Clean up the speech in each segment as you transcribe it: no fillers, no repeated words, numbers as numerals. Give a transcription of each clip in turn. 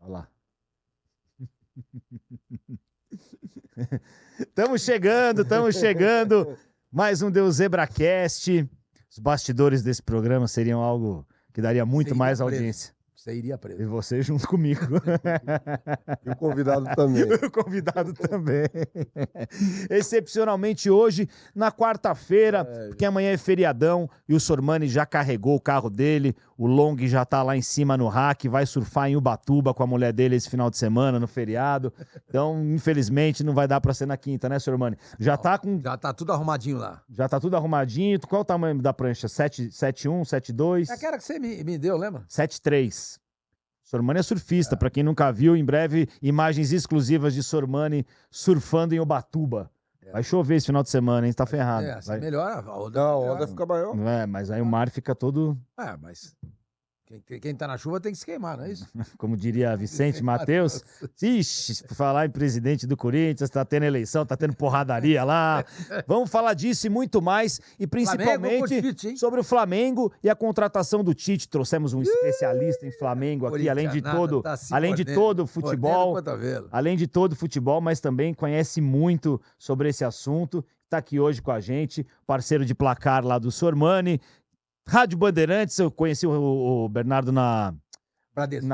Olha lá. Estamos chegando. Mais um Deus Zebracast. Os bastidores desse programa seriam algo que daria muito mais audiência. Você iria preso. E você junto comigo. E o convidado também. O convidado também. Excepcionalmente hoje, na quarta-feira, porque amanhã é feriadão e o Sormani já carregou o carro dele, o Long já tá lá em cima no rack, vai surfar em Ubatuba com a mulher dele esse final de semana, no feriado. Então, infelizmente, não vai dar pra ser na quinta, né, Sormani? Já tá tudo arrumadinho lá. Já tá tudo arrumadinho. Qual o tamanho da prancha? 7,1, 7,2? É aquela que você me deu, lembra? 7,3. Sormani é surfista, pra quem nunca viu, em breve, imagens exclusivas de Sormani surfando em Ubatuba. Vai chover esse final de semana, hein? Tá ferrado. Assim melhora. A onda fica maior. Não é, mas aí o mar fica todo... Mas quem tá na chuva tem que se queimar, não é isso? Como diria Vicente Matheus. Ixi, falar em presidente do Corinthians, tá tendo eleição, tá tendo porradaria lá. Vamos falar disso e muito mais. E principalmente sobre o Flamengo e a contratação do Tite. Trouxemos um especialista em Flamengo aqui, além de todo futebol. Além de todo futebol, mas também conhece muito sobre esse assunto. Tá aqui hoje com a gente, parceiro de placar lá do Sormani. Rádio Bandeirantes, eu conheci o Bernardo na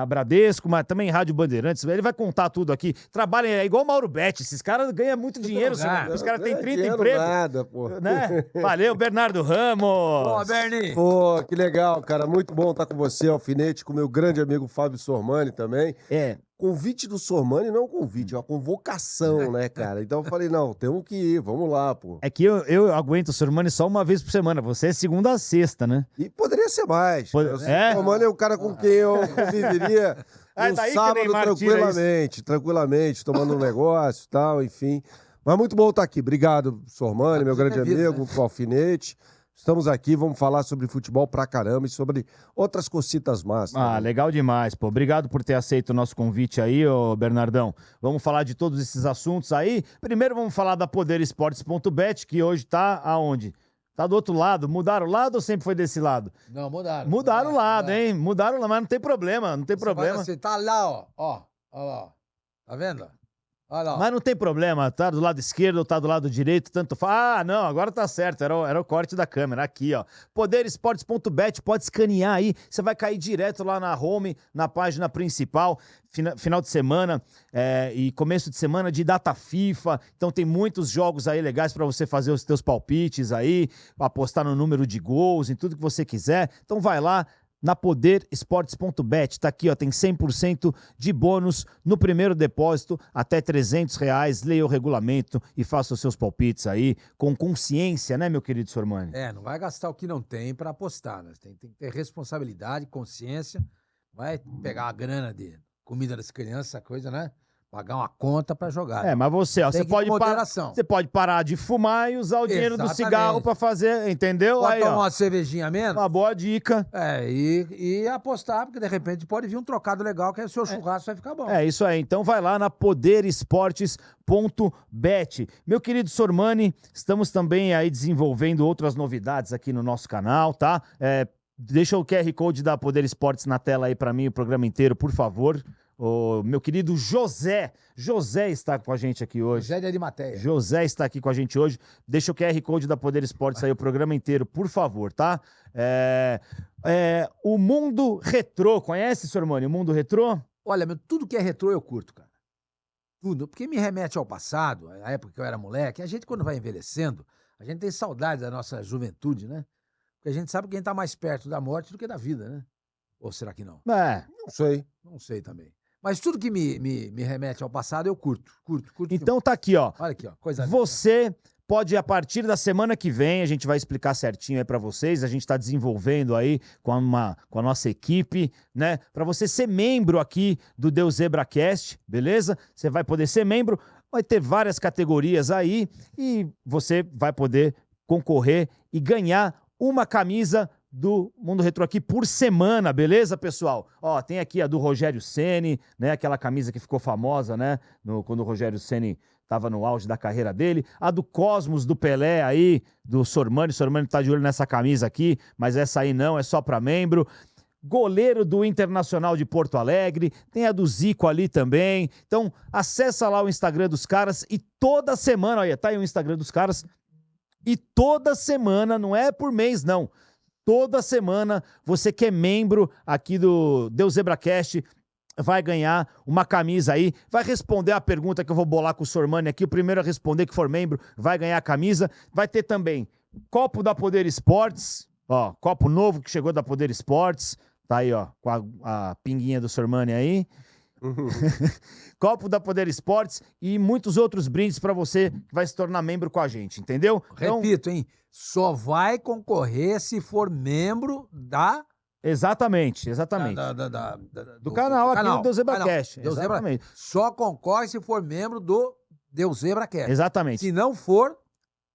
Bradesco, mas também Rádio Bandeirantes. Ele vai contar tudo aqui. Trabalha, é igual o Mauro Betti. Esses caras ganham muito dinheiro. Os caras têm 30 empregos. Nada, pô. Né? Valeu, Bernardo Ramos. Pô, Bernie. Pô, que legal, cara. Muito bom estar com você, Alfinete, com meu grande amigo Fábio Sormani também. Convite do Sormani não é um convite, é uma convocação, né, cara? Então eu falei, não, temos que ir, vamos lá, pô. É que eu aguento o Sormani só uma vez por semana, você é segunda a sexta, né? E poderia ser mais. O Sormani é o cara com quem eu conviveria no sábado tranquilamente, tomando um negócio e tal, enfim. Mas muito bom estar aqui. Obrigado, Sormani, meu grande amigo, com o Alfinete. Estamos aqui, vamos falar sobre futebol pra caramba e sobre outras cocitas massas. Legal demais, pô. Obrigado por ter aceito o nosso convite aí, ô Bernardão. Vamos falar de todos esses assuntos aí. Primeiro vamos falar da Poderesportes.bet, que hoje tá aonde? Tá do outro lado. Mudaram o lado ou sempre foi desse lado? Não, mudaram. Mudaram o lado, hein? Mudaram o lado, mas não tem problema, Você tá lá, ó lá. Tá vendo? Olha lá. Mas não tem problema, tá do lado esquerdo ou tá do lado direito, tanto faz. Não, agora tá certo, era o corte da câmera, aqui, ó. Poderesportes.bet, pode escanear aí, você vai cair direto lá na home, na página principal, final de semana e começo de semana de data FIFA, então tem muitos jogos aí legais pra você fazer os teus palpites aí, apostar no número de gols, em tudo que você quiser, então vai lá, na Poderesportes.bet, tá aqui, ó, tem 100% de bônus no primeiro depósito, até R$300, leia o regulamento e faça os seus palpites aí, com consciência, né, meu querido Sormani? Não vai gastar o que não tem pra apostar, né? Tem que ter responsabilidade, consciência, vai pegar a grana de comida das crianças, essa coisa, né? Pagar uma conta pra jogar. Mas você pode parar de fumar e usar o dinheiro do cigarro pra fazer, entendeu? Pode aí, tomar uma cervejinha menos. Uma boa dica. E apostar, porque de repente pode vir um trocado legal, que aí o seu churrasco vai ficar bom. É isso aí, então vai lá na Poderesportes.bet. Meu querido Sormani, estamos também aí desenvolvendo outras novidades aqui no nosso canal, tá? Deixa o QR Code da Poder Esportes na tela aí pra mim, o programa inteiro, por favor. O meu querido José está com a gente aqui hoje. José de Arimateia. José está aqui com a gente hoje. Deixa o QR Code da Poder Esportes aí, o programa inteiro, por favor, tá? O Mundo Retrô, conhece, Sormani, o Mundo Retrô? Olha, tudo que é retrô eu curto, cara. Tudo, porque me remete ao passado, à época que eu era moleque. A gente, quando vai envelhecendo, a gente tem saudade da nossa juventude, né? Porque a gente sabe que a gente tá mais perto da morte do que da vida, né? Ou será que não? Não sei. Não sei também. Mas tudo que me remete ao passado, eu curto. Então tá aqui, ó. Olha aqui, ó. Coisa Você pode, a partir da semana que vem, a gente vai explicar certinho aí pra vocês, a gente tá desenvolvendo aí com a nossa equipe, né? Pra você ser membro aqui do Deus Zebracast, beleza? Você vai poder ser membro, vai ter várias categorias aí e você vai poder concorrer e ganhar uma camisa do Mundo Retrô aqui por semana, beleza, pessoal? Ó, tem aqui a do Rogério Ceni, né? Aquela camisa que ficou famosa, né? Quando o Rogério Ceni tava no auge da carreira dele. A do Cosmos, do Pelé aí, do Sormani. O Sormani tá de olho nessa camisa aqui, mas essa aí não, é só pra membro. goleiro do Internacional de Porto Alegre, tem a do Zico ali também. Então, acessa lá o Instagram dos caras e toda semana, olha, tá aí o Instagram dos caras, e toda semana, não é por mês não, toda semana você que é membro aqui do Deus ZebraCast vai ganhar uma camisa aí, vai responder a pergunta que eu vou bolar com o Sormani aqui, o primeiro a responder que for membro vai ganhar a camisa, vai ter também copo da Poder Esportes, ó, copo novo que chegou da Poder Esportes, tá aí, ó, com a pinguinha do Sormani aí. Copo da Poder Esportes e muitos outros brindes pra você que vai se tornar membro com a gente, entendeu? Repito, hein? Só vai concorrer se for membro da... Exatamente. Do canal aqui do Deus ZebraCast. Exatamente. Só concorre se for membro do Deus ZebraCast. Exatamente. Se não for,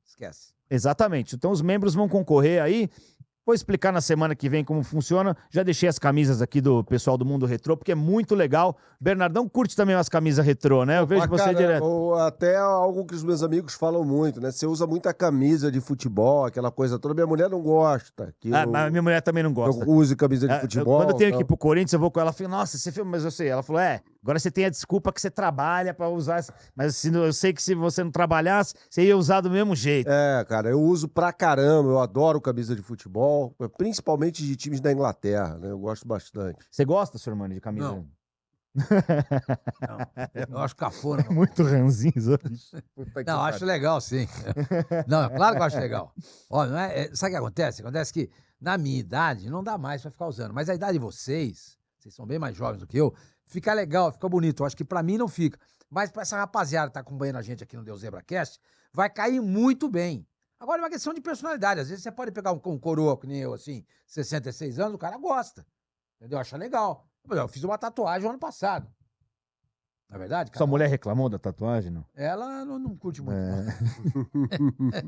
esquece. Exatamente. Então os membros vão concorrer aí. Vou explicar na semana que vem como funciona. Já deixei as camisas aqui do pessoal do Mundo Retrô, porque é muito legal. Bernardão curte também umas camisas retrô, né? Eu vejo você direto. Ou até algo que os meus amigos falam muito, né? Você usa muita camisa de futebol, aquela coisa toda. Minha mulher não gosta. Mas minha mulher também não gosta. Eu use camisa de futebol. Quando eu tenho aqui pro Corinthians, eu vou com ela e falo, nossa, você filma, mas eu sei. Ela falou, agora você tem a desculpa que você trabalha pra usar essa. Mas eu sei que se você não trabalhasse, você ia usar do mesmo jeito. Cara, eu uso pra caramba. Eu adoro camisa de futebol, principalmente de times da Inglaterra, né? Eu gosto bastante. Você gosta, Sormani, de camisa? Não. Eu acho cafona. Muito ranzinho hoje. Não, acho legal, sim. Não, claro que eu acho legal. Ó, não sabe o que acontece? Acontece que na minha idade não dá mais pra ficar usando. Mas a idade de vocês são bem mais jovens do que eu, fica legal, fica bonito. Eu acho que pra mim não fica. Mas pra essa rapaziada que tá acompanhando a gente aqui no Deus ZebraCast, vai cair muito bem. Agora é uma questão de personalidade. Às vezes você pode pegar um coroa que nem eu, assim, 66 anos, o cara gosta. Entendeu? Acha legal. Eu fiz uma tatuagem no ano passado. Não é verdade? Sua mulher reclamou da tatuagem, não? Ela não curte muito.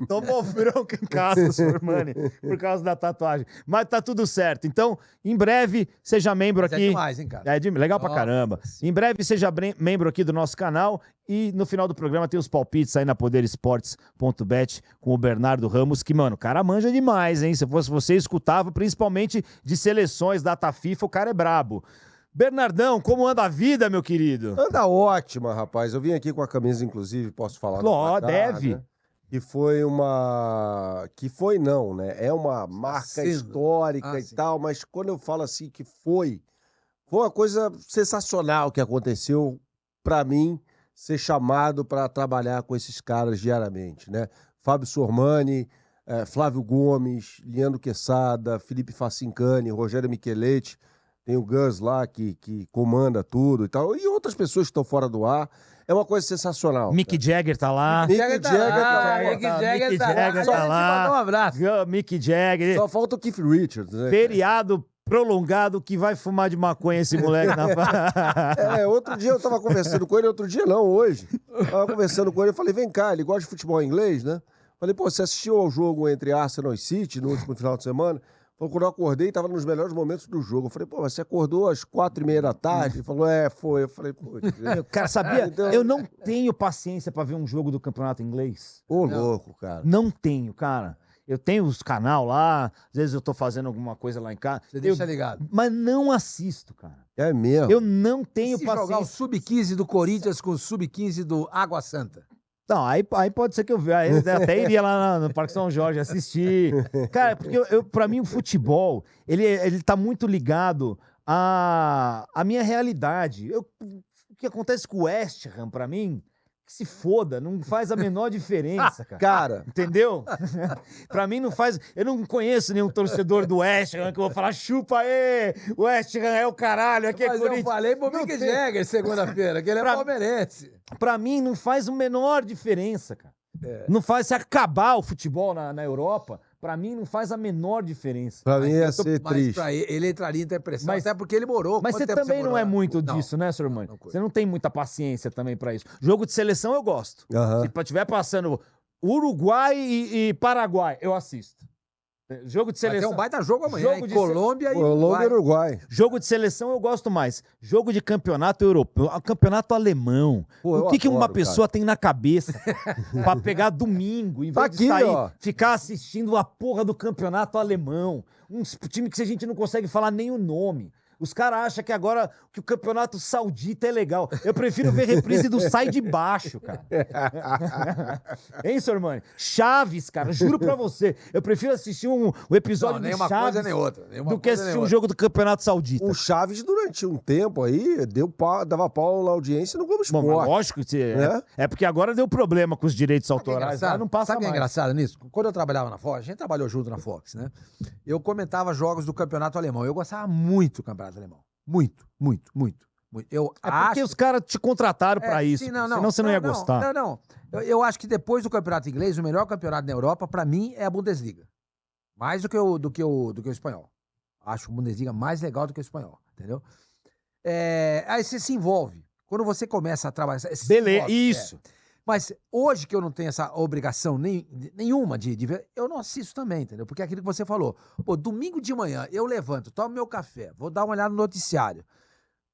Tomou bronca em casa, Sormani, por causa da tatuagem. Mas tá tudo certo. Então, em breve, seja membro aqui. É demais, hein, cara? Legal pra caramba. Em breve, seja membro aqui do nosso canal. E no final do programa tem os palpites aí na poderesportes.bet com o Bernardo Ramos, que, mano, o cara manja demais, hein? Se fosse você, escutava, principalmente de seleções, data FIFA, o cara é brabo. Bernardão, como anda a vida, meu querido? Anda ótima, rapaz. Eu vim aqui com a camisa, inclusive, posso falar? Deve. Né? Que foi uma... Que foi não, né? É uma marca histórica e tal, mas quando eu falo assim que foi uma coisa sensacional que aconteceu pra mim ser chamado para trabalhar com esses caras diariamente, né? Fábio Sormani, Flávio Gomes, Leandro Quesada, Felipe Facincani, Rogério Micheletti, tem o Gus lá que comanda tudo e tal, e outras pessoas que estão fora do ar. É uma coisa sensacional. Mick Jagger tá lá. Mick Jagger tá lá. Um abraço. Mick Jagger. Só falta o Keith Richards, né? Feriado prolongado que vai fumar de maconha esse moleque na outro dia eu tava conversando com ele, hoje. Tava conversando com ele, eu falei, vem cá, ele gosta de futebol inglês, né? Falei, pô, você assistiu ao jogo entre Arsenal e City no último final de semana? Falou, quando eu acordei, tava nos melhores momentos do jogo. Eu falei, pô, você acordou às 4h30 da tarde? Ele falou, foi. Eu falei, pô... Cara, sabia? Então... Eu não tenho paciência pra ver um jogo do campeonato inglês. Ô, louco, cara. Não tenho, cara. Eu tenho os canal lá, às vezes eu tô fazendo alguma coisa lá em casa. Você deixa ligado. Mas não assisto, cara. É mesmo? Eu não tenho paciência. Se jogar o Sub-15 do Corinthians com o Sub-15 do Água Santa. Não, aí pode ser que eu até iria lá no Parque São Jorge assistir. Cara, porque pra mim o futebol, ele tá muito ligado à minha realidade. O que acontece com o West Ham, pra mim, que se foda, não faz a menor diferença, cara. Cara. Entendeu? Pra mim não faz... Eu não conheço nenhum torcedor do West Ham que eu vou falar, chupa aí, o West Ham é o caralho, aqui é Corinthians. Eu falei pro Mick Jagger segunda-feira, que ele é palmeirense. Pra mim não faz a menor diferença, cara. Não faz, se acabar o futebol na Europa, pra mim não faz a menor diferença. Pra mim ia ser triste. Pra ele entraria em depressão, até porque ele morou. Mas você também não é muito disso, né, Sormani? Você não tem muita paciência também pra isso. Jogo de seleção eu gosto. Se estiver passando Uruguai e Paraguai, eu assisto. Jogo de seleção. Vai ter um baita jogo amanhã, Colômbia e Uruguai. Jogo de seleção eu gosto mais. Jogo de campeonato europeu, campeonato alemão. O que uma pessoa tem na cabeça pra pegar domingo, em vez de sair, ficar assistindo a porra do campeonato alemão? Um time que a gente não consegue falar nem o nome. Os caras acham que agora que o campeonato saudita é legal. Eu prefiro ver reprise do Sai de Baixo, cara. Hein, Sormani? Chaves, cara, juro pra você. Eu prefiro assistir um episódio do Chaves coisa, nem outra, do que assistir um jogo do campeonato saudita. O Chaves, durante um tempo aí, dava pau na audiência no Globo Esporte. Bom, lógico que é porque agora deu problema com os direitos autorais. Não passa. Sabe o que é engraçado nisso? Quando eu trabalhava na Fox, a gente trabalhou junto na Fox, né? Eu comentava jogos do campeonato alemão. Eu gostava muito do campeonato alemão. Muito. Porque os caras te contrataram pra isso. Sim, senão você não ia gostar. Não. Eu acho que depois do campeonato inglês, o melhor campeonato na Europa, pra mim, é a Bundesliga. Mais do que o espanhol. Acho a Bundesliga mais legal do que o espanhol, entendeu? Aí você se envolve. Quando você começa a trabalhar... Beleza, isso. Mas hoje que eu não tenho essa obrigação nenhuma de ver, eu não assisto também, entendeu? Porque é aquilo que você falou. Pô, domingo de manhã, eu levanto, tomo meu café, vou dar uma olhada no noticiário.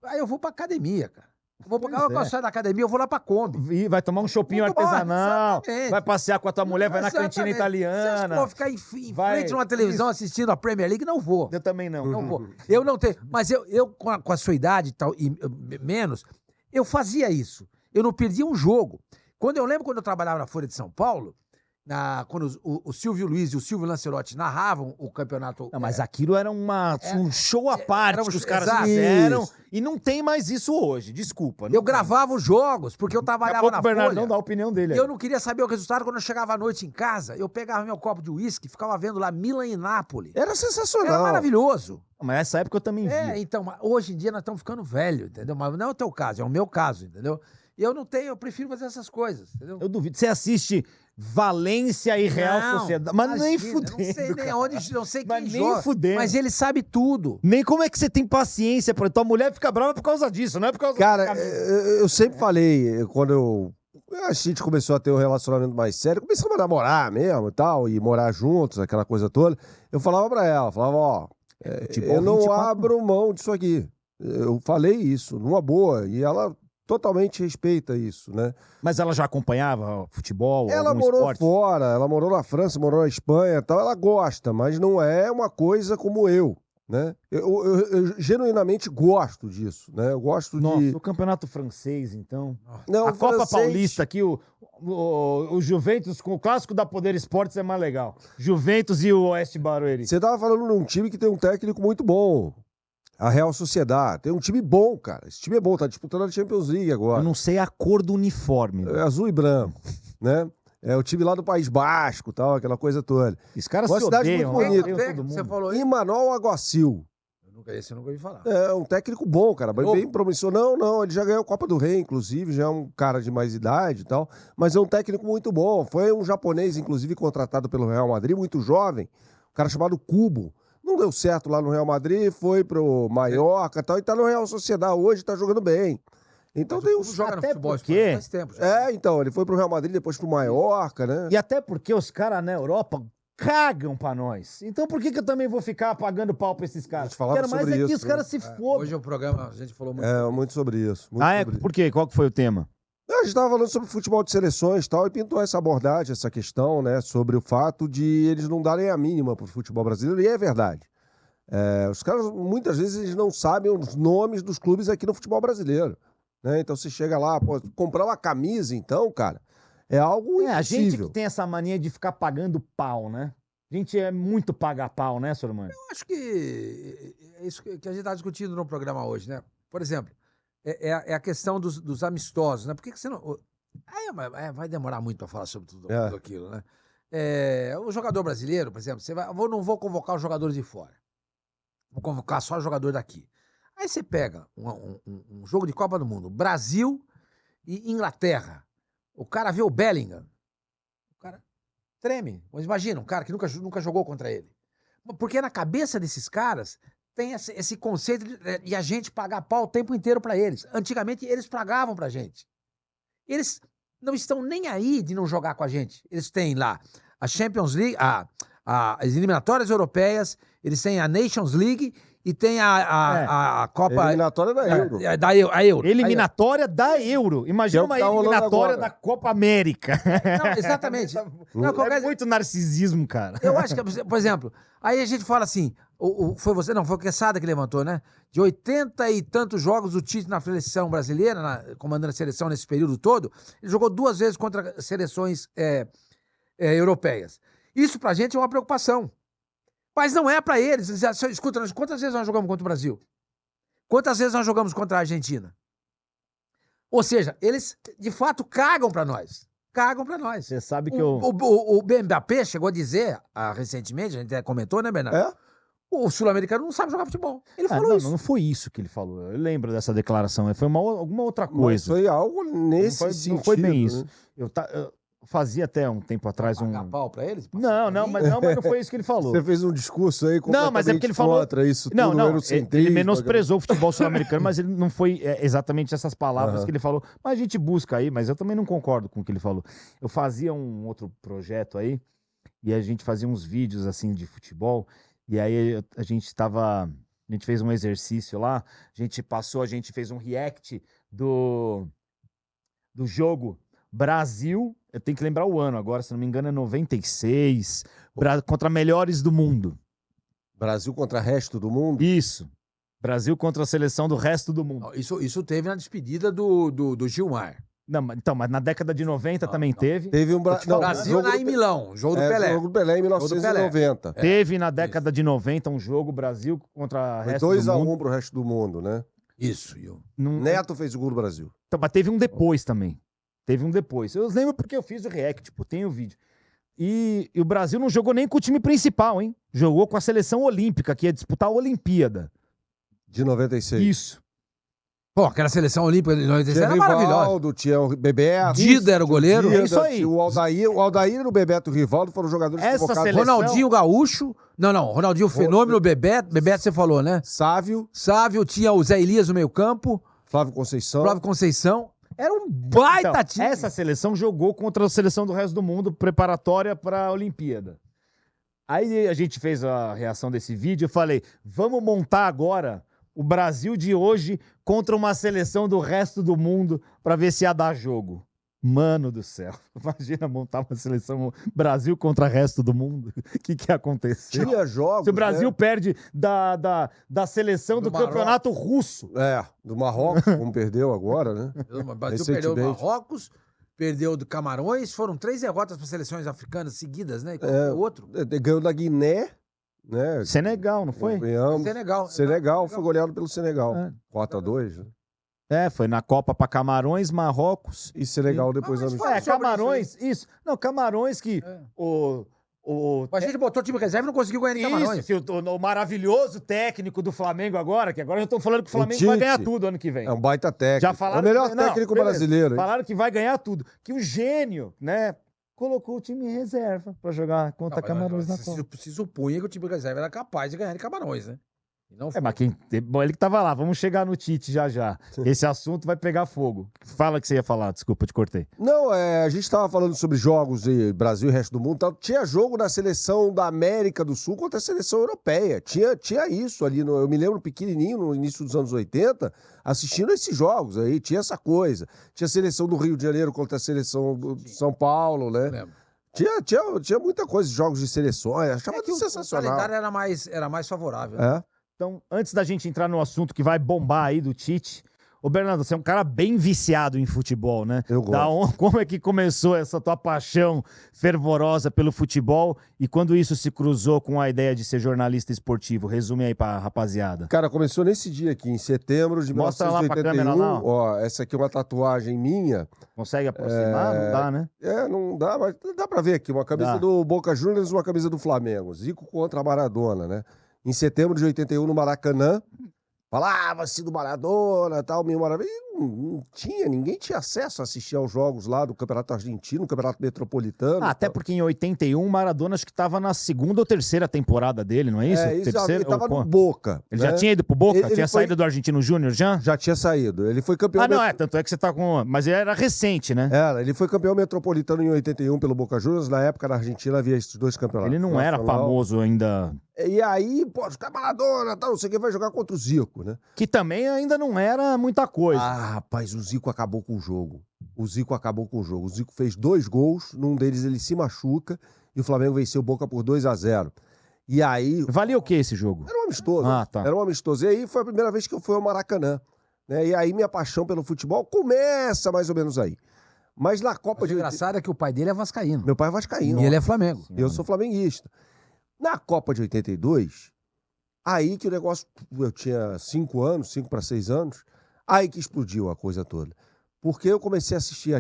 Aí eu vou pra academia, cara. Vou pegar o calçado da academia, eu vou lá pra Kombi. Vai tomar um chopinho artesanal, vai passear com a tua mulher, vai na cantina italiana. Você acha que eu vou ficar em frente numa televisão assistindo a Premier League? Não vou. Eu também não. Não vou. Eu não tenho. Mas eu com a sua idade e tal, e menos, eu fazia isso. Eu não perdia um jogo. Quando eu trabalhava na Folha de São Paulo, quando o Silvio Luiz e o Silvio Lancelotti narravam o campeonato... Não, mas aquilo era um show à parte que os caras fizeram, e não tem mais isso hoje, desculpa. Eu gravava os jogos, porque eu trabalhava na Folha. O Bernardão dá a opinião dele. E eu não queria saber o resultado. Quando eu chegava à noite em casa, eu pegava meu copo de uísque, ficava vendo lá Milan e Nápoles. Era sensacional. Era maravilhoso. Mas nessa época eu também via. Então, hoje em dia nós estamos ficando velhos, entendeu? Mas não é o teu caso, é o meu caso, entendeu? Eu prefiro fazer essas coisas, entendeu? Eu duvido. Você assiste Valência e Real Sociedade, mas nem fudendo. Não sei nem onde, não sei quem joga. Nem fudendo. Mas ele sabe tudo. Nem como é que você tem paciência pra tua mulher fica brava por causa disso, não é por causa... Cara, eu sempre falei, quando a gente começou a ter um relacionamento mais sério, começamos a namorar mesmo e tal, e morar juntos, aquela coisa toda, eu falava pra ela, eu não abro mão disso aqui. Eu falei isso, numa boa, e ela... totalmente respeita isso, né? Mas ela já acompanhava futebol, ela morou fora, ela morou na França, morou na Espanha e tal, ela gosta, mas não é uma coisa como eu, né? Eu genuinamente gosto disso, né? Eu gosto de... o campeonato francês, então... Não, a Copa Paulista aqui, o Juventus, com o clássico da Poder Esportes é mais legal. Juventus e o Oeste Barueri. Você tava falando de um time que tem um técnico muito bom. A Real Sociedade. Tem um time bom, cara. Esse time é bom, tá disputando a Champions League agora. Eu não sei a cor do uniforme. É azul e branco, né? É o time lá do País Basco, tal, aquela coisa toda. Os caras se odeiam, muito bonita. Você falou aí? Imanol Aguacil. Esse eu nunca ouvi falar. É um técnico bom, cara. Bem promissor. Não, ele já ganhou a Copa do Rei, inclusive, já é um cara de mais idade e tal. Mas é um técnico muito bom. Foi um japonês, inclusive, contratado pelo Real Madrid, muito jovem. Um cara chamado Kubo. Não deu certo lá no Real Madrid, foi pro Mallorca e tal, e tá no Real Sociedade hoje, tá jogando bem. Então tem uns... joga no futebol porque... faz tempo já. Então, ele foi pro Real Madrid, depois pro Mallorca, né? E até porque os caras na Europa cagam pra nós. Então por que eu também vou ficar pagando pau pra esses caras? Quero mais é que os caras se fodam. Hoje o programa, a gente falou muito. Muito sobre isso. Por quê? Qual que foi o tema? A gente estava falando sobre futebol de seleções e tal, e pintou essa abordagem, essa questão, né, sobre o fato de eles não darem a mínima pro futebol brasileiro, e é verdade. Os caras, muitas vezes, eles não sabem os nomes dos clubes aqui no futebol brasileiro, né? Então você chega lá, comprar uma camisa, então, cara, é algo impossível. A gente que tem essa mania de ficar pagando pau, né? A gente é muito pagar pau, né, Sormani? Eu acho que é isso que a gente está discutindo no programa hoje, né? Por exemplo, é a questão dos amistosos, né? Por que você não... vai demorar muito para falar sobre tudo aquilo, né? O jogador brasileiro, por exemplo, não vou convocar os jogadores de fora. Vou convocar só o jogador daqui. Aí você pega um jogo de Copa do Mundo, Brasil e Inglaterra. O cara vê o Bellingham. O cara treme. Mas imagina, um cara que nunca jogou contra ele. Porque na cabeça desses caras tem esse conceito de a gente pagar pau o tempo inteiro pra eles. Antigamente eles pagavam pra gente. Eles não estão nem aí de não jogar com a gente. Eles têm lá a Champions League, as eliminatórias europeias, eles têm a Nations League e tem a Copa... Eliminatória da Euro. A Euro. Eliminatória da Euro. Imagina uma eliminatória da Copa América. Não, exatamente. É muito narcisismo, cara. Eu acho que, por exemplo, aí a gente fala assim, foi você, não, foi o Quesada que levantou, né? De 80 e tantos jogos, o Tite na seleção brasileira, comandando a seleção nesse período todo, ele jogou 2 vezes contra seleções europeias. Isso pra gente é uma preocupação. Mas não é pra eles. Escuta, quantas vezes nós jogamos contra o Brasil? Quantas vezes nós jogamos contra a Argentina? Ou seja, eles de fato cagam pra nós. Cagam pra nós. Você sabe que o Mbappé chegou a dizer recentemente, a gente até comentou, né, Bernardo? O sul-americano não sabe jogar futebol. Ele falou isso. Não foi isso que ele falou. Eu lembro dessa declaração. Foi alguma outra coisa. Mas foi algo nesse sentido. Não foi bem isso. Né? Eu fazia até um tempo atrás pagar pau pra eles? Não, mas não foi isso que ele falou. Você fez um discurso aí completamente mas é porque ele falou contra isso tudo. Não, ele menosprezou o futebol sul-americano, mas ele não foi exatamente essas palavras que ele falou. Mas a gente busca aí, mas eu também não concordo com o que ele falou. Eu fazia um outro projeto aí e a gente fazia uns vídeos assim de futebol e aí a gente fez um exercício lá, a gente fez um react do jogo Brasil, eu tenho que lembrar o ano agora, se não me engano é 96, contra melhores do mundo. Brasil contra o resto do mundo? Isso. Brasil contra a seleção do resto do mundo. Isso teve na despedida do Gilmar. Não, então, mas na década de 90 também teve. Teve um Brasil lá em Milão, jogo do Pelé. Jogo do Pelé em 1990. Teve na década de 90 um jogo Brasil contra o resto do mundo. 2-1 pro resto do mundo, né? Isso. Neto fez o gol do Brasil. Então, mas teve um depois também. Eu lembro porque eu fiz o react, tem o vídeo. E o Brasil não jogou nem com o time principal, hein? Jogou com a seleção olímpica, que ia disputar a Olimpíada. De 96. Isso. Pô, aquela seleção olímpica de 96 era maravilhosa. Tinha o Bebeto. Dida era o goleiro. É isso aí. O Aldair e o Bebeto Rivaldo foram jogadores convocados. Seleção... Ronaldinho Gaúcho. Não. Ronaldinho Fenômeno, Bebeto você falou, né? Sávio, tinha o Zé Elias no meio campo. Flávio Conceição. Era um baita time. Essa seleção jogou contra a seleção do resto do mundo, preparatória para a Olimpíada. Aí a gente fez a reação desse vídeo e falei, vamos montar agora o Brasil de hoje contra uma seleção do resto do mundo para ver se ia dar jogo. Mano do céu, imagina montar uma seleção Brasil contra o resto do mundo. O que ia acontecer? Tinha jogos, se o Brasil perde da seleção do campeonato russo. Do Marrocos, como perdeu agora, né? O Brasil perdeu do Marrocos, perdeu do Camarões, foram 3 derrotas para seleções africanas seguidas, né? E outro. Ganhou da Guiné, né? Senegal, não foi? Senegal foi goleado pelo Senegal. 4-2, né? Foi na Copa para Camarões, Marrocos. E Senegal depois anos. Camarões, isso. Não, Camarões que a gente botou o time reserva e não conseguiu ganhar de Camarões. O maravilhoso técnico do Flamengo agora, que agora já estão falando que o Flamengo vai ganhar tudo ano que vem. É um baita técnico. Já falaram o melhor técnico brasileiro. Falaram que vai ganhar tudo. Que o gênio, né, colocou o time em reserva para jogar contra Camarões na Copa. Se supunha que o time reserva era capaz de ganhar de Camarões, né? Mas ele que tava lá, vamos chegar no Tite já. Esse assunto vai pegar fogo. Fala que você ia falar, desculpa, te cortei. Não, a gente tava falando sobre jogos de Brasil e resto do mundo. Tinha jogo da seleção da América do Sul contra a seleção europeia. Tinha isso ali, eu me lembro pequenininho, no início dos anos 80, assistindo esses jogos aí, tinha essa coisa. Tinha a seleção do Rio de Janeiro contra a seleção de São Paulo, né? Tinha muita coisa de jogos de seleções, achava sensacional. O calendário era mais favorável. Então, antes da gente entrar no assunto que vai bombar aí do Tite, ô Bernardo, você é um cara bem viciado em futebol, né? Eu gosto. Como é que começou essa tua paixão fervorosa pelo futebol e quando isso se cruzou com a ideia de ser jornalista esportivo? Resume aí pra rapaziada. Cara, começou nesse dia aqui, em setembro de 1981. Mostra lá pra câmera lá, ó. Essa aqui é uma tatuagem minha. Consegue aproximar? Não dá, né? Não dá, mas dá pra ver aqui. Uma camisa do Boca Juniors e uma camisa do Flamengo. Zico contra a Maradona, né? Em setembro de 81, no Maracanã, falava-se do Maradona, tal, meio maravilha. ninguém tinha acesso a assistir aos jogos lá do Campeonato Argentino, Campeonato Metropolitano. Até porque em 81 o Maradona acho que estava na 2ª ou 3ª temporada dele, não é isso? Ele estava no Boca. Ele já tinha ido pro Boca? Tinha saído do Argentino Júnior já? Já tinha saído. Ele foi campeão... tanto é que você tá com... Mas ele era recente, né? Ele foi campeão metropolitano em 81 pelo Boca Juniors. Na época, na Argentina, havia esses 2 campeonatos. Ele não era famoso ainda... E aí, os caras Maradona, não sei o que, vai jogar contra o Zico, né? Que também ainda não era muita coisa. Rapaz, o Zico acabou com o jogo. O Zico fez 2 gols, num deles ele se machuca, e o Flamengo venceu o Boca por 2-0. E aí... Valia o que esse jogo? Era um amistoso. Tá. Era um amistoso. E aí foi a primeira vez que eu fui ao Maracanã. Né? E aí minha paixão pelo futebol começa mais ou menos aí. Mas na Copa de... O engraçado é que o pai dele é vascaíno. Meu pai é vascaíno. E ele é Flamengo. Eu sou flamenguista. Na Copa de 82, aí que o negócio... Eu tinha 5 para 6 anos, aí que explodiu a coisa toda. Porque eu comecei a assistir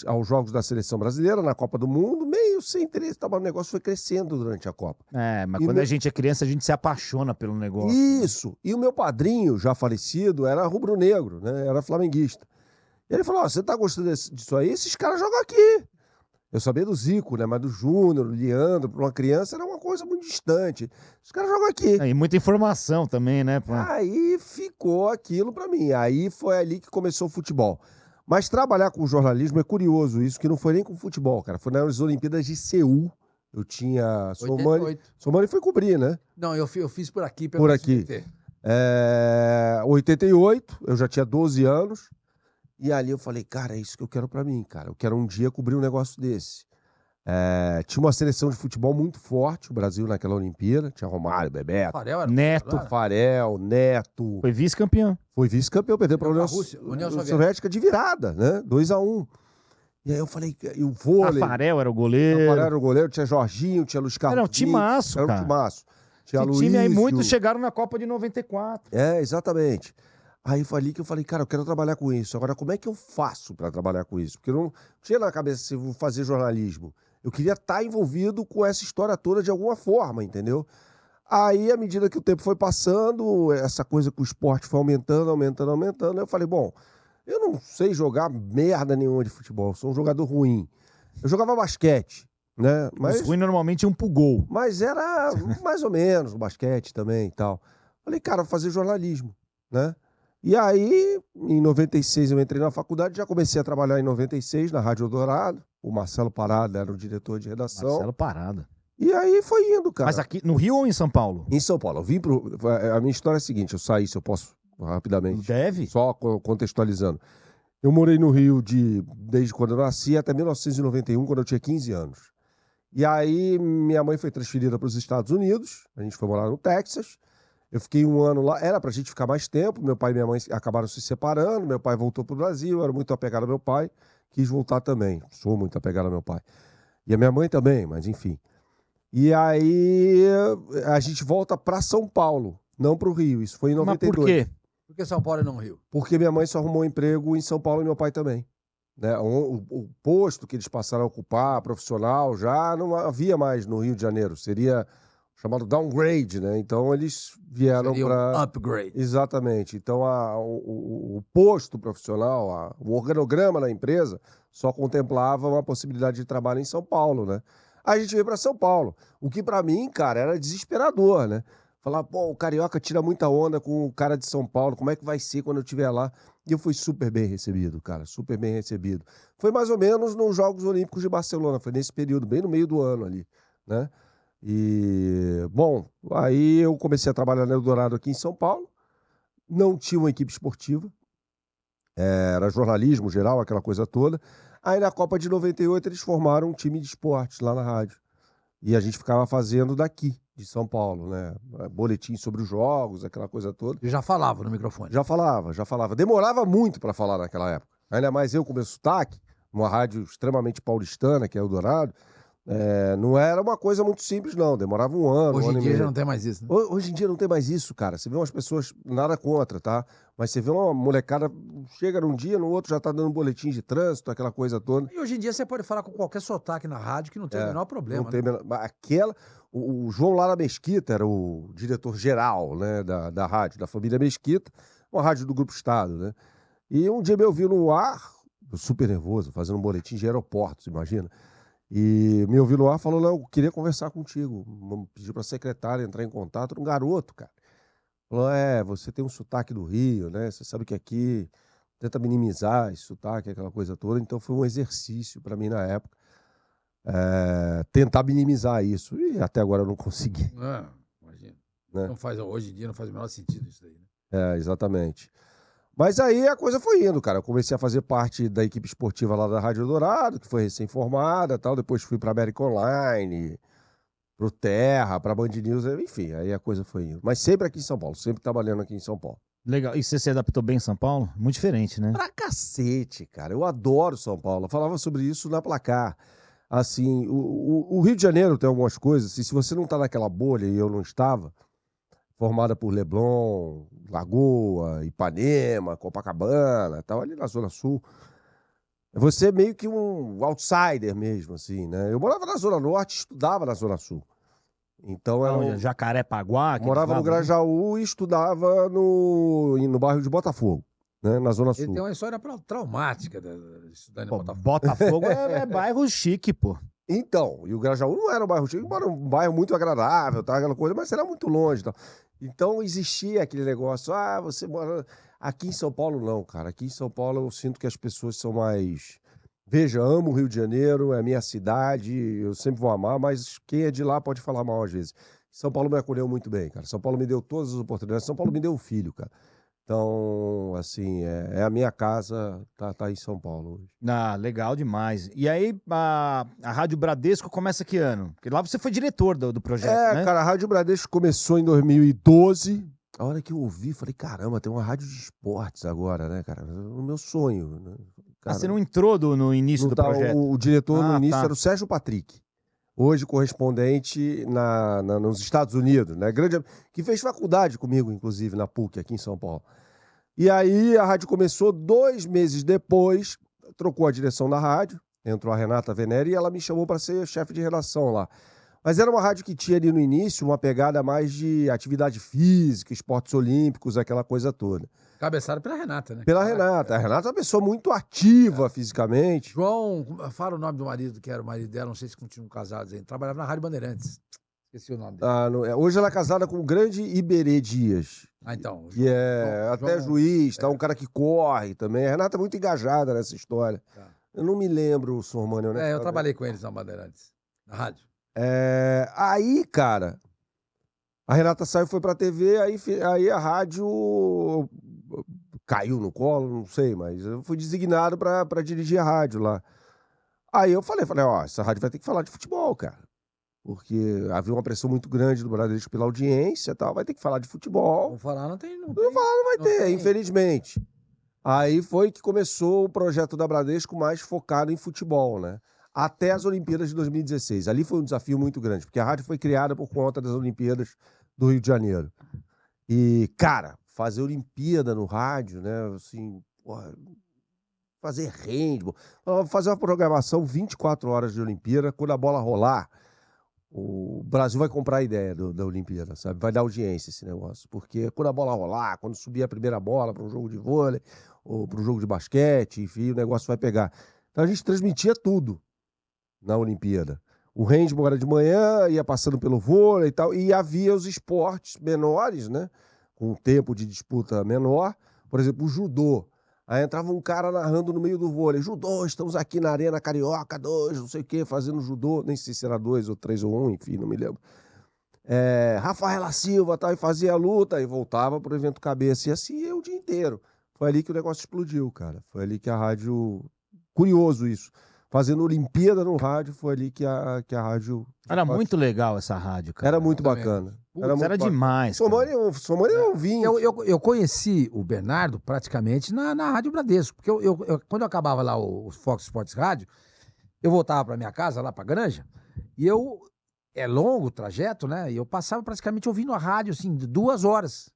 aos jogos da Seleção Brasileira na Copa do Mundo, meio sem interesse, o negócio foi crescendo durante a Copa. Mas quando a gente é criança, a gente se apaixona pelo negócio. Isso. E o meu padrinho, já falecido, era rubro-negro, né? Era flamenguista. E ele falou, você tá gostando disso aí? Esses caras jogam aqui. Eu sabia do Zico, né? Mas do Júnior, do Leandro, para uma criança era uma coisa muito distante. Os caras jogam aqui. E muita informação também, né? Aí ficou aquilo para mim. Aí foi ali que começou o futebol. Mas trabalhar com jornalismo é curioso isso, que não foi nem com futebol, cara. Foi nas Olimpíadas de Seul. Eu tinha... Somani foi cobrir, né? Não, eu fiz por aqui. Por aqui. 88, eu já tinha 12 anos. E ali eu falei, cara, é isso que eu quero pra mim, cara. Eu quero um dia cobrir um negócio desse. Tinha uma seleção de futebol muito forte, o Brasil naquela Olimpíada. Tinha Romário, Bebeto, Neto. Farel, Neto. Foi vice-campeão. Perdeu pra União Soviética de virada, né? 2-1. E aí eu falei, e o vôlei... Tafarel era o goleiro. Tinha Jorginho, tinha Luiz Carlos. Era um timaço, cara. Era um timaço. Tinha Esse time aí, muitos chegaram na Copa de 94. Exatamente. Aí foi ali que eu falei, cara, eu quero trabalhar com isso. Agora, como é que eu faço para trabalhar com isso? Porque eu não tinha na cabeça se eu vou fazer jornalismo. Eu queria estar envolvido com essa história toda de alguma forma, entendeu? Aí, à medida que o tempo foi passando, essa coisa com o esporte foi aumentando. Eu falei, bom, eu não sei jogar merda nenhuma de futebol. Eu sou um jogador ruim. Eu jogava basquete, né? Mas os ruins normalmente iam pro gol. Mas era mais ou menos o basquete também e tal. Falei, cara, vou fazer jornalismo, né? E aí, em 96, eu entrei na faculdade, já comecei a trabalhar em 96 na Rádio Eldorado. O Marcelo Parada era o diretor de redação. Marcelo Parada. E aí foi indo, cara. Mas aqui no Rio ou em São Paulo? Em São Paulo. A minha história é a seguinte, eu saí, se eu posso, rapidamente. Deve. Só contextualizando. Eu morei no Rio desde quando eu nasci até 1991, quando eu tinha 15 anos. E aí, minha mãe foi transferida para os Estados Unidos, a gente foi morar no Texas. Eu fiquei 1 ano lá, era pra gente ficar mais tempo, meu pai e minha mãe acabaram se separando, meu pai voltou pro Brasil, eu era muito apegado ao meu pai, quis voltar também, sou muito apegado ao meu pai. E a minha mãe também, mas enfim. E aí a gente volta pra São Paulo, não pro Rio, isso foi em 92. Mas por quê? Por que São Paulo e não Rio? Porque minha mãe só arrumou um emprego em São Paulo e meu pai também. Né? O posto que eles passaram a ocupar, profissional, já não havia mais no Rio de Janeiro, seria... chamado downgrade, né? Então eles vieram para... upgrade. Exatamente. Então o posto profissional, o organograma da empresa só contemplava uma possibilidade de trabalho em São Paulo, né? Aí a gente veio para São Paulo, o que para mim, cara, era desesperador, né? Falar, pô, o carioca tira muita onda com o cara de São Paulo, como é que vai ser quando eu estiver lá? E eu fui super bem recebido, cara, super bem recebido. Foi mais ou menos nos Jogos Olímpicos de Barcelona, foi nesse período, bem no meio do ano ali, né? E, bom, aí eu comecei a trabalhar no Eldorado aqui em São Paulo, não tinha uma equipe esportiva, era jornalismo geral, aquela coisa toda. Aí na Copa de 98 eles formaram um time de esportes lá na rádio. E a gente ficava fazendo daqui, de São Paulo, né? Boletim sobre os jogos, aquela coisa toda. E já falava no microfone? Já falava. Demorava muito para falar naquela época. Ainda mais eu com meu sotaque, numa rádio extremamente paulistana, que é Eldorado. Não era uma coisa muito simples, não. Demorava um ano. Hoje em dia já não tem mais isso, né? Hoje em dia não tem mais isso, cara. Você vê umas pessoas, nada contra, tá? Mas você vê uma molecada, chega num dia, no outro já tá dando boletim de trânsito, aquela coisa toda. E hoje em dia você pode falar com qualquer sotaque na rádio que não tem o menor problema. Não tem o João Lara Mesquita era o diretor-geral, né, da rádio, da família Mesquita, uma rádio do Grupo Estado, né? E um dia me ouviu no ar, super nervoso, fazendo um boletim de aeroportos, imagina. E me ouviu no ar, falou, eu queria conversar contigo. Pediu pra secretária entrar em contato, era um garoto, cara. Falou, você tem um sotaque do Rio, né? Você sabe que aqui tenta minimizar esse sotaque, aquela coisa toda. Então foi um exercício para mim na época tentar minimizar isso. E até agora eu não consegui. Imagina. Né? Hoje em dia não faz o menor sentido isso daí. Né? Exatamente. Mas aí a coisa foi indo, cara. Eu comecei a fazer parte da equipe esportiva lá da Rádio Dourado, que foi recém-formada e tal. Depois fui pra América Online, pro Terra, pra Band News, enfim, aí a coisa foi indo. Mas sempre aqui em São Paulo, sempre trabalhando aqui em São Paulo. Legal. E você se adaptou bem em São Paulo? Muito diferente, né? Pra cacete, cara. Eu adoro São Paulo. Eu falava sobre isso na Placar. Assim, o Rio de Janeiro tem algumas coisas, assim, se você não tá naquela bolha, e eu não estava, formada por Leblon, Lagoa, Ipanema, Copacabana, tal, ali na Zona Sul, você é meio que um outsider mesmo, assim, né? Eu morava na Zona Norte, estudava na Zona Sul. Então era Jacarepaguá? Morava no Grajaú e estudava no bairro de Botafogo, né? Na Zona Sul. Ele tem uma história traumática de estudar em Botafogo. Botafogo é bairro chique, pô. Então, e o Grajaú não era um bairro chique, era um bairro muito agradável, tá, aquela coisa, mas era muito longe. Tá? Então existia aquele negócio, você mora... Aqui em São Paulo não, cara. Aqui em São Paulo eu sinto que as pessoas são mais... Veja, amo o Rio de Janeiro, é a minha cidade, eu sempre vou amar, mas quem é de lá pode falar mal às vezes. São Paulo me acolheu muito bem, cara. São Paulo me deu todas as oportunidades. São Paulo me deu um filho, cara. Então, assim, é a minha casa, tá em São Paulo hoje. Legal demais. E aí, a Rádio Bradesco começa que ano? Porque lá você foi diretor do projeto, né? Cara, a Rádio Bradesco começou em 2012. A hora que eu ouvi, falei, caramba, tem uma rádio de esportes agora, né, cara? O meu sonho, né? Cara, você não entrou no início do projeto? O diretor no início era o Sérgio Patrick. Hoje correspondente nos Estados Unidos, né? Que fez faculdade comigo, inclusive, na PUC, aqui em São Paulo. E aí a rádio começou 2 meses depois, trocou a direção da rádio, entrou a Renata Venere e ela me chamou para ser chefe de redação lá. Mas era uma rádio que tinha ali no início uma pegada mais de atividade física, esportes olímpicos, aquela coisa toda. Cabeçada pela Renata, né? Pela Renata. A Renata é uma pessoa muito ativa fisicamente. João, fala o nome do marido, que era o marido dela, não sei se continuam casados ainda. Trabalhava na Rádio Bandeirantes. Esqueci o nome dele. Hoje ela é casada com o grande Iberê Dias. Então. Que até juiz, um cara que corre também. A Renata é muito engajada nessa história. Tá. Eu não me lembro, Sormani. Eu trabalhei com eles na Bandeirantes, na rádio. Aí, cara, a Renata saiu, foi pra TV, aí a rádio caiu no colo, não sei, mas eu fui designado pra dirigir a rádio lá. Aí eu falei, essa rádio vai ter que falar de futebol, cara. Porque havia uma pressão muito grande do Bradesco pela audiência e tal, vai ter que falar de futebol. Vou falar, não tem. Não vai ter, infelizmente. Aí foi que começou o projeto da Bradesco mais focado em futebol, né? Até as Olimpíadas de 2016. Ali foi um desafio muito grande, porque a rádio foi criada por conta das Olimpíadas do Rio de Janeiro. E, cara, fazer Olimpíada no rádio, né? Assim, fazer handball, fazer uma programação 24 horas de Olimpíada, quando a bola rolar, o Brasil vai comprar a ideia da Olimpíada, sabe? Vai dar audiência esse negócio. Porque quando a bola rolar, quando subir a primeira bola para um jogo de vôlei, ou para um jogo de basquete, enfim, o negócio vai pegar. Então a gente transmitia tudo na Olimpíada. O handball era de manhã, ia passando pelo vôlei e tal, e havia os esportes menores, né? Com um tempo de disputa menor. Por exemplo, o judô. Aí entrava um cara narrando no meio do vôlei. Judô, estamos aqui na Arena Carioca 2, não sei o quê, fazendo judô. Nem sei se era 2 ou 3 ou 1, enfim, não me lembro. Rafaela Silva, tal, e fazia a luta, e voltava pro evento cabeça. E assim ia o dia inteiro. Foi ali que o negócio explodiu, cara. Foi ali que a rádio... Curioso isso. Fazendo Olimpíada no rádio, foi ali que a rádio... Era muito legal essa rádio, cara. Era muito bacana. Era demais. Somani eu vim. Eu conheci o Bernardo praticamente na Rádio Bradesco, porque quando eu acabava lá o Fox Sports Rádio, eu voltava pra minha casa, lá pra Granja, e é longo o trajeto, né? E eu passava praticamente ouvindo a rádio, assim, 2 horas.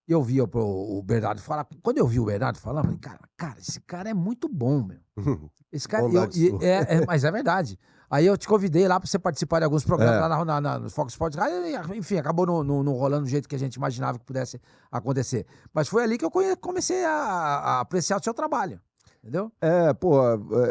E eu via o Bernardo falar. Quando eu vi o Bernardo falar, eu falei, cara, esse cara é muito bom, meu. Esse cara. Mas é verdade. Aí eu te convidei lá pra você participar de alguns programas lá no Fox Sports. Enfim, acabou não rolando do jeito que a gente imaginava que pudesse acontecer. Mas foi ali que eu comecei a apreciar o seu trabalho. Entendeu?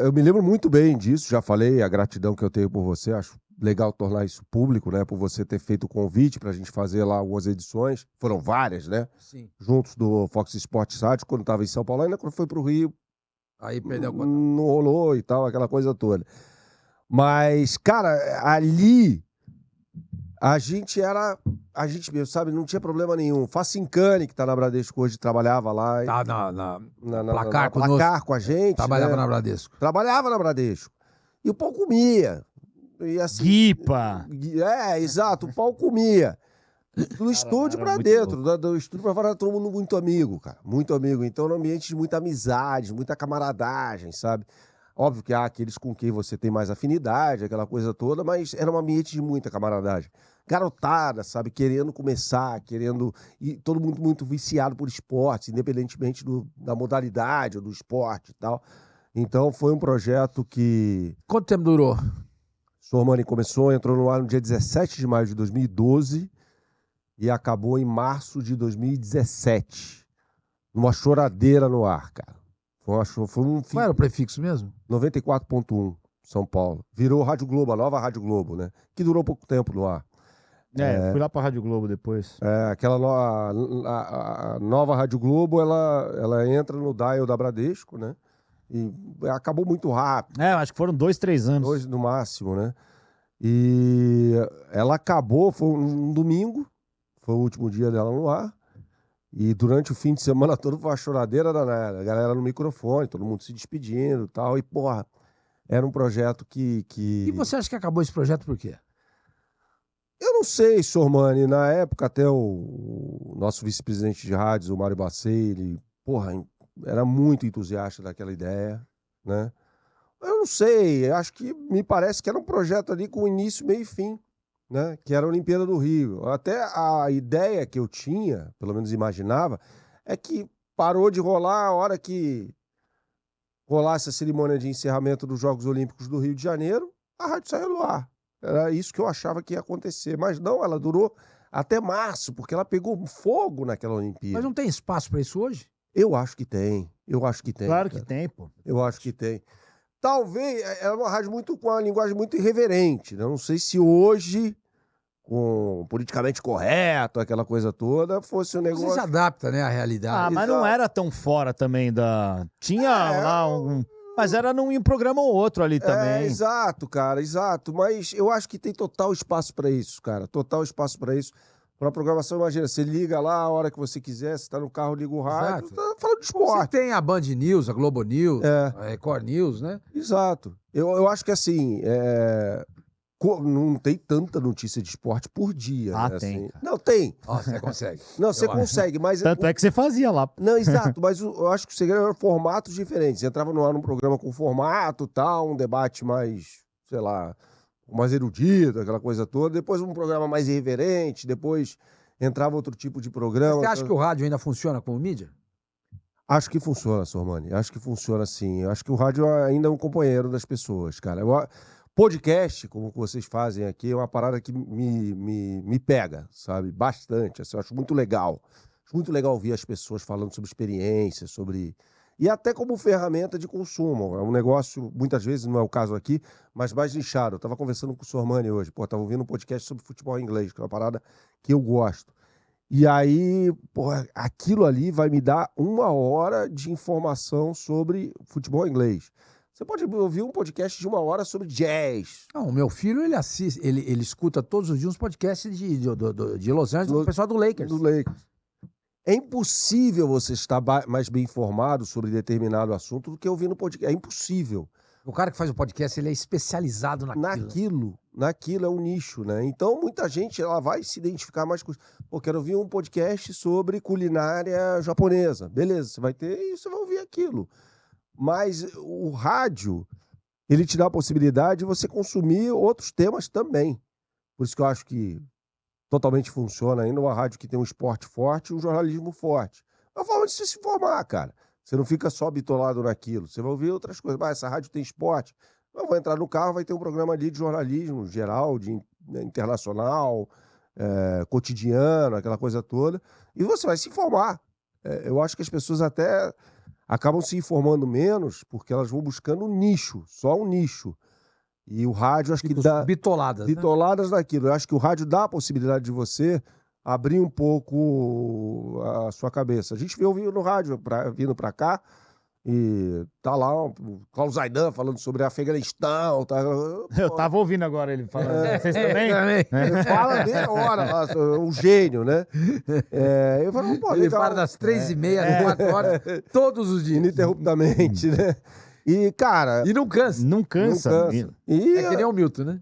Eu me lembro muito bem disso. Já falei a gratidão que eu tenho por você. Acho legal tornar isso público, né? Por você ter feito o convite pra gente fazer lá algumas edições. Foram várias, né? Sim. Juntos do Fox Sports Rádio, quando estava em São Paulo. Ainda quando foi pro Rio. Aí perdeu o contato. Não rolou e tal, aquela coisa toda. Mas, cara, ali a gente mesmo, sabe? Não tinha problema nenhum. Facincani, que tá na Bradesco hoje, trabalhava lá. Tá na Placar com a gente. Trabalhava né? na Bradesco. Trabalhava na Bradesco. E o pau comia. E assim, Guipa! Exato, o pau comia. Do estúdio pra dentro, do estúdio pra fora, todo mundo muito amigo, cara. Muito amigo. Então, num ambiente de muita amizade, muita camaradagem, sabe? Óbvio que há aqueles com quem você tem mais afinidade, aquela coisa toda, mas era um ambiente de muita camaradagem. Garotada, sabe? Querendo começar, e todo mundo muito viciado por esportes, independentemente da modalidade ou do esporte e tal. Então, foi um projeto que... Quanto tempo durou? Sormani entrou no ar no dia 17 de maio de 2012 e acabou em março de 2017. Numa choradeira no ar, cara. Qual era o prefixo mesmo? 94.1, São Paulo. Virou Rádio Globo, a nova Rádio Globo, né? Que durou pouco tempo no ar. Fui lá pra Rádio Globo depois. A nova Rádio Globo, ela entra no dial da Bradesco, né? E acabou muito rápido. Acho que foram 2, 3 anos. 2 no máximo, né? E ela acabou, foi um domingo, foi o último dia dela no ar. E durante o fim de semana todo foi uma choradeira danada. A galera no microfone, todo mundo se despedindo e tal. E, porra, era um projeto que... E você acha que acabou esse projeto por quê? Eu não sei, Sormani. Na época, até o nosso vice-presidente de rádios, o Mário Bacei, ele, era muito entusiasta daquela ideia, né? Eu não sei, acho que me parece que era um projeto ali com início, meio e fim, né? Que era a Olimpíada do Rio. Até a ideia que eu tinha, pelo menos imaginava, é que parou de rolar a hora que rolasse a cerimônia de encerramento dos Jogos Olímpicos do Rio de Janeiro, a rádio saiu do ar. Era isso que eu achava que ia acontecer. Mas não, ela durou até março, porque ela pegou fogo naquela Olimpíada. Mas não tem espaço para isso hoje? Eu acho que tem. Claro que tem, pô. Eu acho que tem. Talvez, era uma rádio com uma linguagem muito irreverente, né? Não sei se hoje, com politicamente correto, aquela coisa toda, fosse um negócio... Você se adapta, né, à realidade. Mas não era tão fora também da... Tinha lá Mas era num programa ou outro ali também. Exato, cara, exato. Mas eu acho que tem total espaço para isso, cara. Total espaço para isso. Para programação, imagina, você liga lá a hora que você quiser, você tá no carro, liga o rádio, tá falando de esporte. Você tem a Band News, a Globo News, a Record News, né? Exato. Eu acho que assim, não tem tanta notícia de esporte por dia. Né, tem. Assim. Não, tem. Você consegue. Não, você consegue, mas... Tanto é que você fazia lá. Não, exato, mas eu acho que o segredo era formatos diferentes. Você entrava no ar num programa com formato, tal, um debate mais, sei lá... mais erudito, aquela coisa toda. Depois um programa mais irreverente, depois entrava outro tipo de programa. Você acha que o rádio ainda funciona como mídia? Acho que funciona, Sormani. Acho que funciona sim. Acho que o rádio ainda é um companheiro das pessoas, cara. Podcast, como vocês fazem aqui, é uma parada que me pega, sabe? Bastante. Assim, eu acho muito legal. Acho muito legal ouvir as pessoas falando sobre experiências, sobre... E até como ferramenta de consumo. É um negócio, muitas vezes, não é o caso aqui, mas mais nichado. Eu estava conversando com o Sormani hoje. Estava ouvindo um podcast sobre futebol inglês, que é uma parada que eu gosto. E aí, aquilo ali vai me dar 1 hora de informação sobre futebol inglês. Você pode ouvir um podcast de 1 hora sobre jazz. Não, o meu filho, ele assiste, ele escuta todos os dias uns podcasts de Los Angeles, do pessoal do Lakers. Do Lakers. É impossível você estar mais bem informado sobre determinado assunto do que ouvir no podcast. É impossível. O cara que faz o podcast, ele é especializado naquilo. Naquilo é um nicho, né? Então, muita gente ela vai se identificar mais com... quero ouvir um podcast sobre culinária japonesa. Beleza, você vai ter e você vai ouvir aquilo. Mas o rádio, ele te dá a possibilidade de você consumir outros temas também. Por isso que eu acho que totalmente funciona ainda, uma rádio que tem um esporte forte e um jornalismo forte. É uma forma de você se informar, cara. Você não fica só bitolado naquilo. Você vai ouvir outras coisas. Essa rádio tem esporte. Eu vou entrar no carro, vai ter um programa ali de jornalismo geral, de internacional, cotidiano, aquela coisa toda. E você vai se informar. Eu acho que as pessoas até acabam se informando menos porque elas vão buscando um nicho, só um nicho. E o rádio, acho que dá... Bitoladas naquilo. Eu acho que o rádio dá a possibilidade de você abrir um pouco a sua cabeça. A gente ouviu no rádio, vindo pra cá, e tá lá o Klaus Zaidan falando sobre Afeganistão. Tá... Eu tava ouvindo agora ele falando. Vocês também? Ele fala meia hora lá, um gênio, né? Eu falo, pô, ele fala das 3h30, 4 horas, todos os dias. Ininterruptamente, né? E, cara... E não cansa. Não cansa. E, é que nem o Milton, né?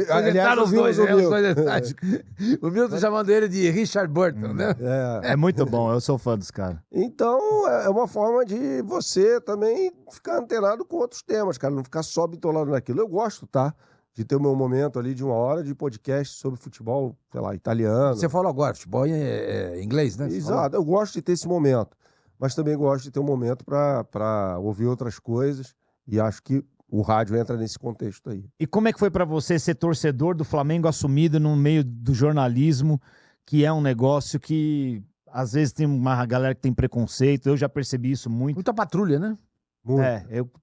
Aliás, os dois, o Milton chamando ele de Richard Burton, né? É muito bom, eu sou fã dos caras. Então, é uma forma de você também ficar antenado com outros temas, cara. Não ficar só bitolado naquilo. Eu gosto, tá? De ter o meu momento ali de 1 hora de podcast sobre futebol, sei lá, italiano. Você falou agora, futebol em inglês, né? Exato, eu gosto de ter esse momento. Mas também gosto de ter um momento para ouvir outras coisas, e acho que o rádio entra nesse contexto aí. E como é que foi para você ser torcedor do Flamengo assumido no meio do jornalismo, que é um negócio que às vezes tem uma galera que tem preconceito, eu já percebi isso muito. Muita patrulha, né? Muito.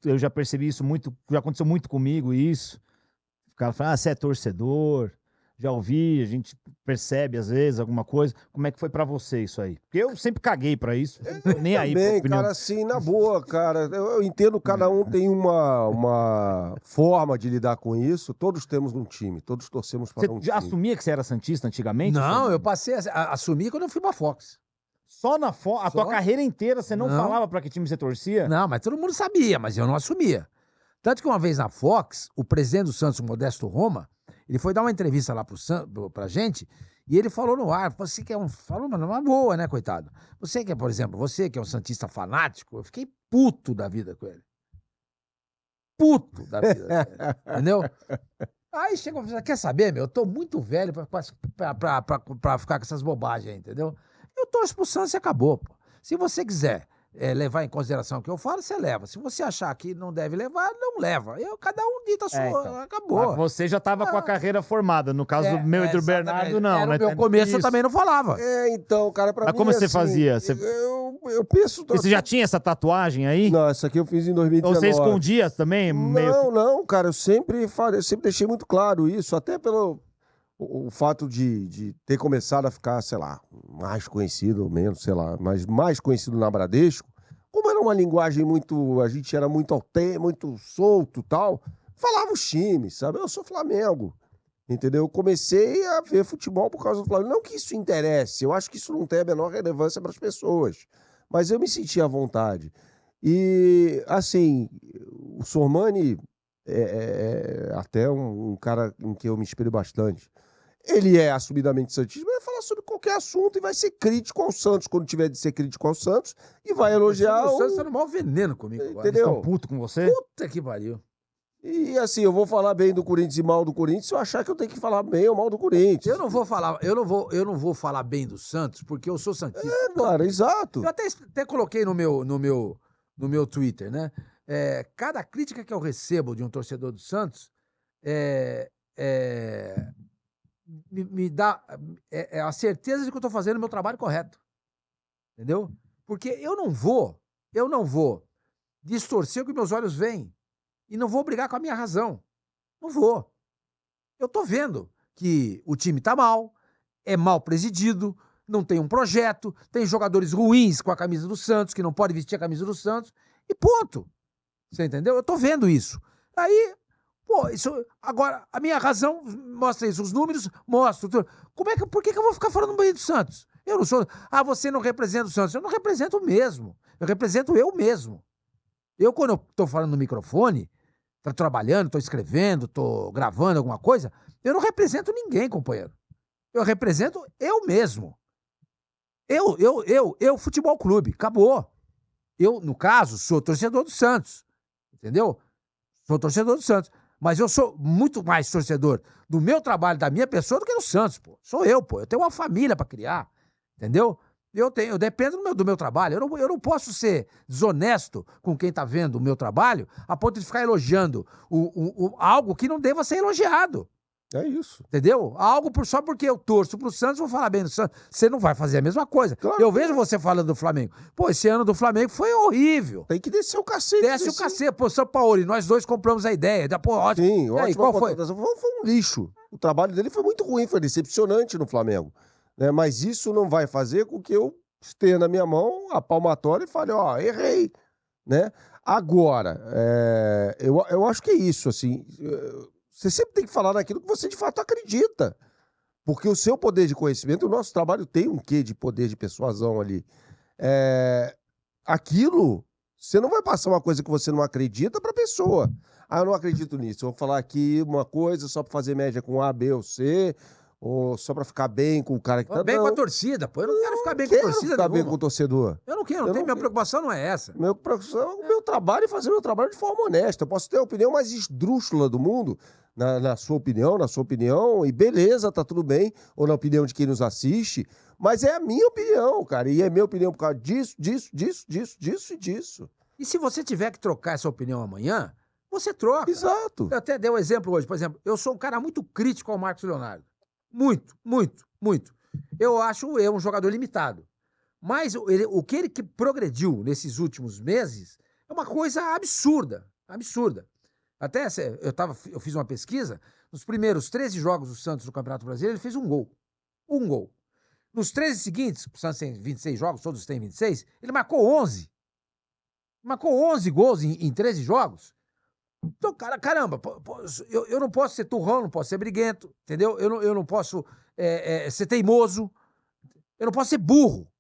Eu já percebi isso muito, já aconteceu muito comigo isso. O cara fala, você é torcedor... Já ouvi, a gente percebe às vezes alguma coisa. Como é que foi pra você isso aí? Porque eu sempre caguei pra isso. Nem aí. Bem, cara, assim, na boa, cara. Eu entendo, cada um tem uma forma de lidar com isso. Todos temos um time, todos torcemos para um time. Você já assumia que você era santista antigamente? Não, eu passei a assumir quando eu fui pra Fox. Só na Fox? A tua carreira inteira você não falava pra que time você torcia? Não, mas todo mundo sabia, mas eu não assumia. Tanto que uma vez na Fox, o presidente do Santos, o Modesto Roma, ele foi dar uma entrevista lá pra gente, e ele falou no ar, você que falou, mano, uma boa, né, coitado? Você que é, por exemplo, você que é um santista fanático, eu fiquei puto da vida com ele. Puto da vida, entendeu? Aí chegou e falou, quer saber, meu, eu tô muito velho pra ficar com essas bobagens aí, entendeu? Eu torço pro Santos e acabou, pô. Se você quiser levar em consideração o que eu falo, você leva. Se você achar que não deve levar, não leva. Cada um dita a sua, então, acabou. Mas você já estava com a carreira formada. No caso do meu e do Bernardo, não. No meu começo eu também não falava. Então, cara, pra mim... Mas como você fazia? Eu penso... Você já tinha essa tatuagem aí? Não, essa aqui eu fiz em 2019. Ou você escondia também? Não, cara, eu sempre deixei muito claro isso, até pelo... O fato de ter começado a ficar, sei lá, mais conhecido, ou menos, sei lá, mas mais conhecido na Bradesco, como era uma linguagem muito... A gente era muito muito solto e tal, falava os times, sabe? Eu sou Flamengo, entendeu? Eu comecei a ver futebol por causa do Flamengo. Não que isso interesse, eu acho que isso não tem a menor relevância para as pessoas, mas eu me sentia à vontade. E, assim, o Sormani é até um cara em que eu me inspiro bastante. Ele é assumidamente santista, mas vai falar sobre qualquer assunto e vai ser crítico ao Santos quando tiver de ser crítico ao Santos e vai elogiar o Santos tá no maior veneno comigo agora. Entendeu? Eles estão puto com você? Puta que pariu. E assim, eu vou falar bem do Corinthians e mal do Corinthians se eu achar que eu tenho que falar bem ou mal do Corinthians. Eu não vou falar bem do Santos porque eu sou santista. Cara, exato. Eu até coloquei no meu Twitter, né? Cada crítica que eu recebo de um torcedor do Santos me dá a certeza de que eu estou fazendo o meu trabalho correto. Entendeu? Porque eu não vou distorcer o que meus olhos veem e não vou brigar com a minha razão. Não vou. Eu estou vendo que o time está mal, é mal presidido, não tem um projeto, tem jogadores ruins com a camisa do Santos, que não pode vestir a camisa do Santos, e ponto. Você entendeu? Eu estou vendo isso. Aí... Pô, agora, a minha razão mostra isso, os números mostram. Por que eu vou ficar falando bem do Santos? Eu não sou... você não representa o Santos. Eu não represento mesmo. Eu represento eu mesmo. Quando eu tô falando no microfone, tô trabalhando, tô escrevendo, tô gravando alguma coisa, eu não represento ninguém, companheiro. Eu represento eu mesmo. Eu, futebol clube, acabou. Eu, no caso, sou torcedor do Santos. Entendeu? Sou torcedor do Santos. Mas eu sou muito mais torcedor do meu trabalho, da minha pessoa, do que do Santos, pô. Sou eu, pô. Eu tenho uma família pra criar, entendeu? Eu dependo do meu trabalho. Eu não posso ser desonesto com quem tá vendo o meu trabalho a ponto de ficar elogiando algo que não deva ser elogiado. É isso. Entendeu? Algo só porque eu torço pro Santos, vou falar bem do Santos. Você não vai fazer a mesma coisa. Claro. Eu vejo você falando do Flamengo. Pô, esse ano do Flamengo foi horrível. Tem que descer o cacete. Desce o cacete. Pô, São Paulo, e nós dois compramos a ideia. Pô, ótimo. Sim, ótimo. Qual foi? Foi um lixo. O trabalho dele foi muito ruim, foi decepcionante no Flamengo. Né? Mas isso não vai fazer com que eu esteja na minha mão a palmatória e fale, ó, errei. Né? Agora, eu acho que é isso, assim... Você sempre tem que falar naquilo que você de fato acredita. Porque o seu poder de conhecimento, o nosso trabalho tem um quê de poder de persuasão ali. Aquilo, você não vai passar uma coisa que você não acredita para a pessoa. Ah, eu não acredito nisso. Eu vou falar aqui uma coisa só para fazer média com A, B ou C, ou só para ficar bem com o cara que tá... Bem com a torcida, pô. Eu não quero ficar bem com a torcida. Ficar bem com o torcedor. Eu não quero, minha preocupação não é essa. Minha preocupação é o meu trabalho e fazer o meu trabalho de forma honesta. Eu posso ter a opinião mais esdrúxula do mundo, na sua opinião, e beleza, tá tudo bem, ou na opinião de quem nos assiste, mas é a minha opinião, cara, e é minha opinião por causa disso e disso. E se você tiver que trocar essa opinião amanhã, você troca. Exato. Eu até dei um exemplo hoje, por exemplo, eu sou um cara muito crítico ao Marcos Leonardo. Muito, muito, muito. Eu acho ele um jogador limitado. Mas o que ele progrediu nesses últimos meses é uma coisa absurda, absurda. Até eu fiz uma pesquisa, nos primeiros 13 jogos do Santos no Campeonato Brasileiro, ele fez um gol. Um gol. Nos 13 seguintes, o Santos tem 26 jogos, todos têm 26, ele marcou 11. Marcou 11 gols em 13 jogos. Então, caramba, eu não posso ser turrão, não posso ser briguento, entendeu? Eu não posso ser teimoso, eu não posso ser burro.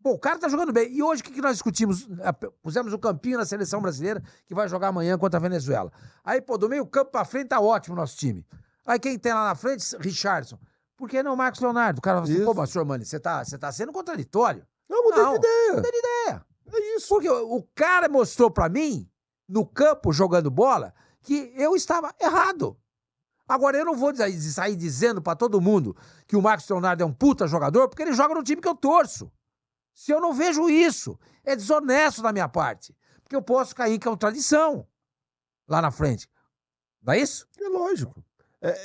Pô, o cara tá jogando bem. E hoje o que nós discutimos? Pusemos o Campinho na seleção brasileira, que vai jogar amanhã contra a Venezuela. Aí, pô, do meio campo pra frente tá ótimo o nosso time. Aí quem tem lá na frente? Richarlison. Por que não Marcos Leonardo? O cara fala assim, pô, mas senhor Mani, você tá sendo contraditório. Não, mudei de ideia. Mudei de ideia. É isso. Porque o cara mostrou pra mim, no campo, jogando bola, que eu estava errado. Agora, eu não vou sair dizendo pra todo mundo que o Marcos Leonardo é um puta jogador, porque ele joga no time que eu torço. Se eu não vejo isso, é desonesto da minha parte. Porque eu posso cair em contradição lá na frente. Não é isso? É lógico.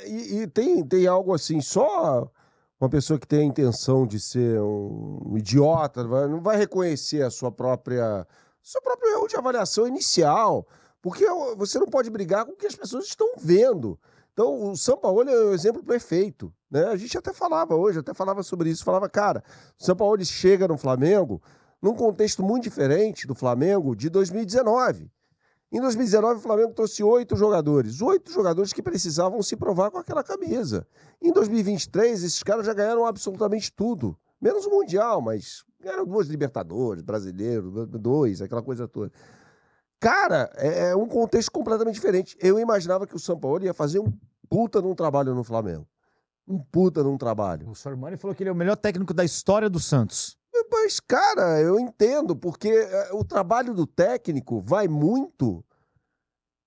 E tem algo assim, só uma pessoa que tem a intenção de ser um idiota não vai reconhecer a seu próprio erro de avaliação inicial. Porque você não pode brigar com o que as pessoas estão vendo. Então, o Sampaoli é o exemplo perfeito. Né? A gente até falava sobre isso. Falava, cara, o Sampaoli chega no Flamengo num contexto muito diferente do Flamengo de 2019. Em 2019, o Flamengo trouxe 8 jogadores. 8 jogadores que precisavam se provar com aquela camisa. Em 2023, esses caras já ganharam absolutamente tudo. Menos o Mundial, mas ganharam 2 Libertadores, Brasileiro, 2, aquela coisa toda. Cara, é um contexto completamente diferente. Eu imaginava que o Sampaoli ia fazer um puta num trabalho no Flamengo. Um puta num trabalho. O Sormani falou que ele é o melhor técnico da história do Santos. Mas, cara, eu entendo, porque o trabalho do técnico vai muito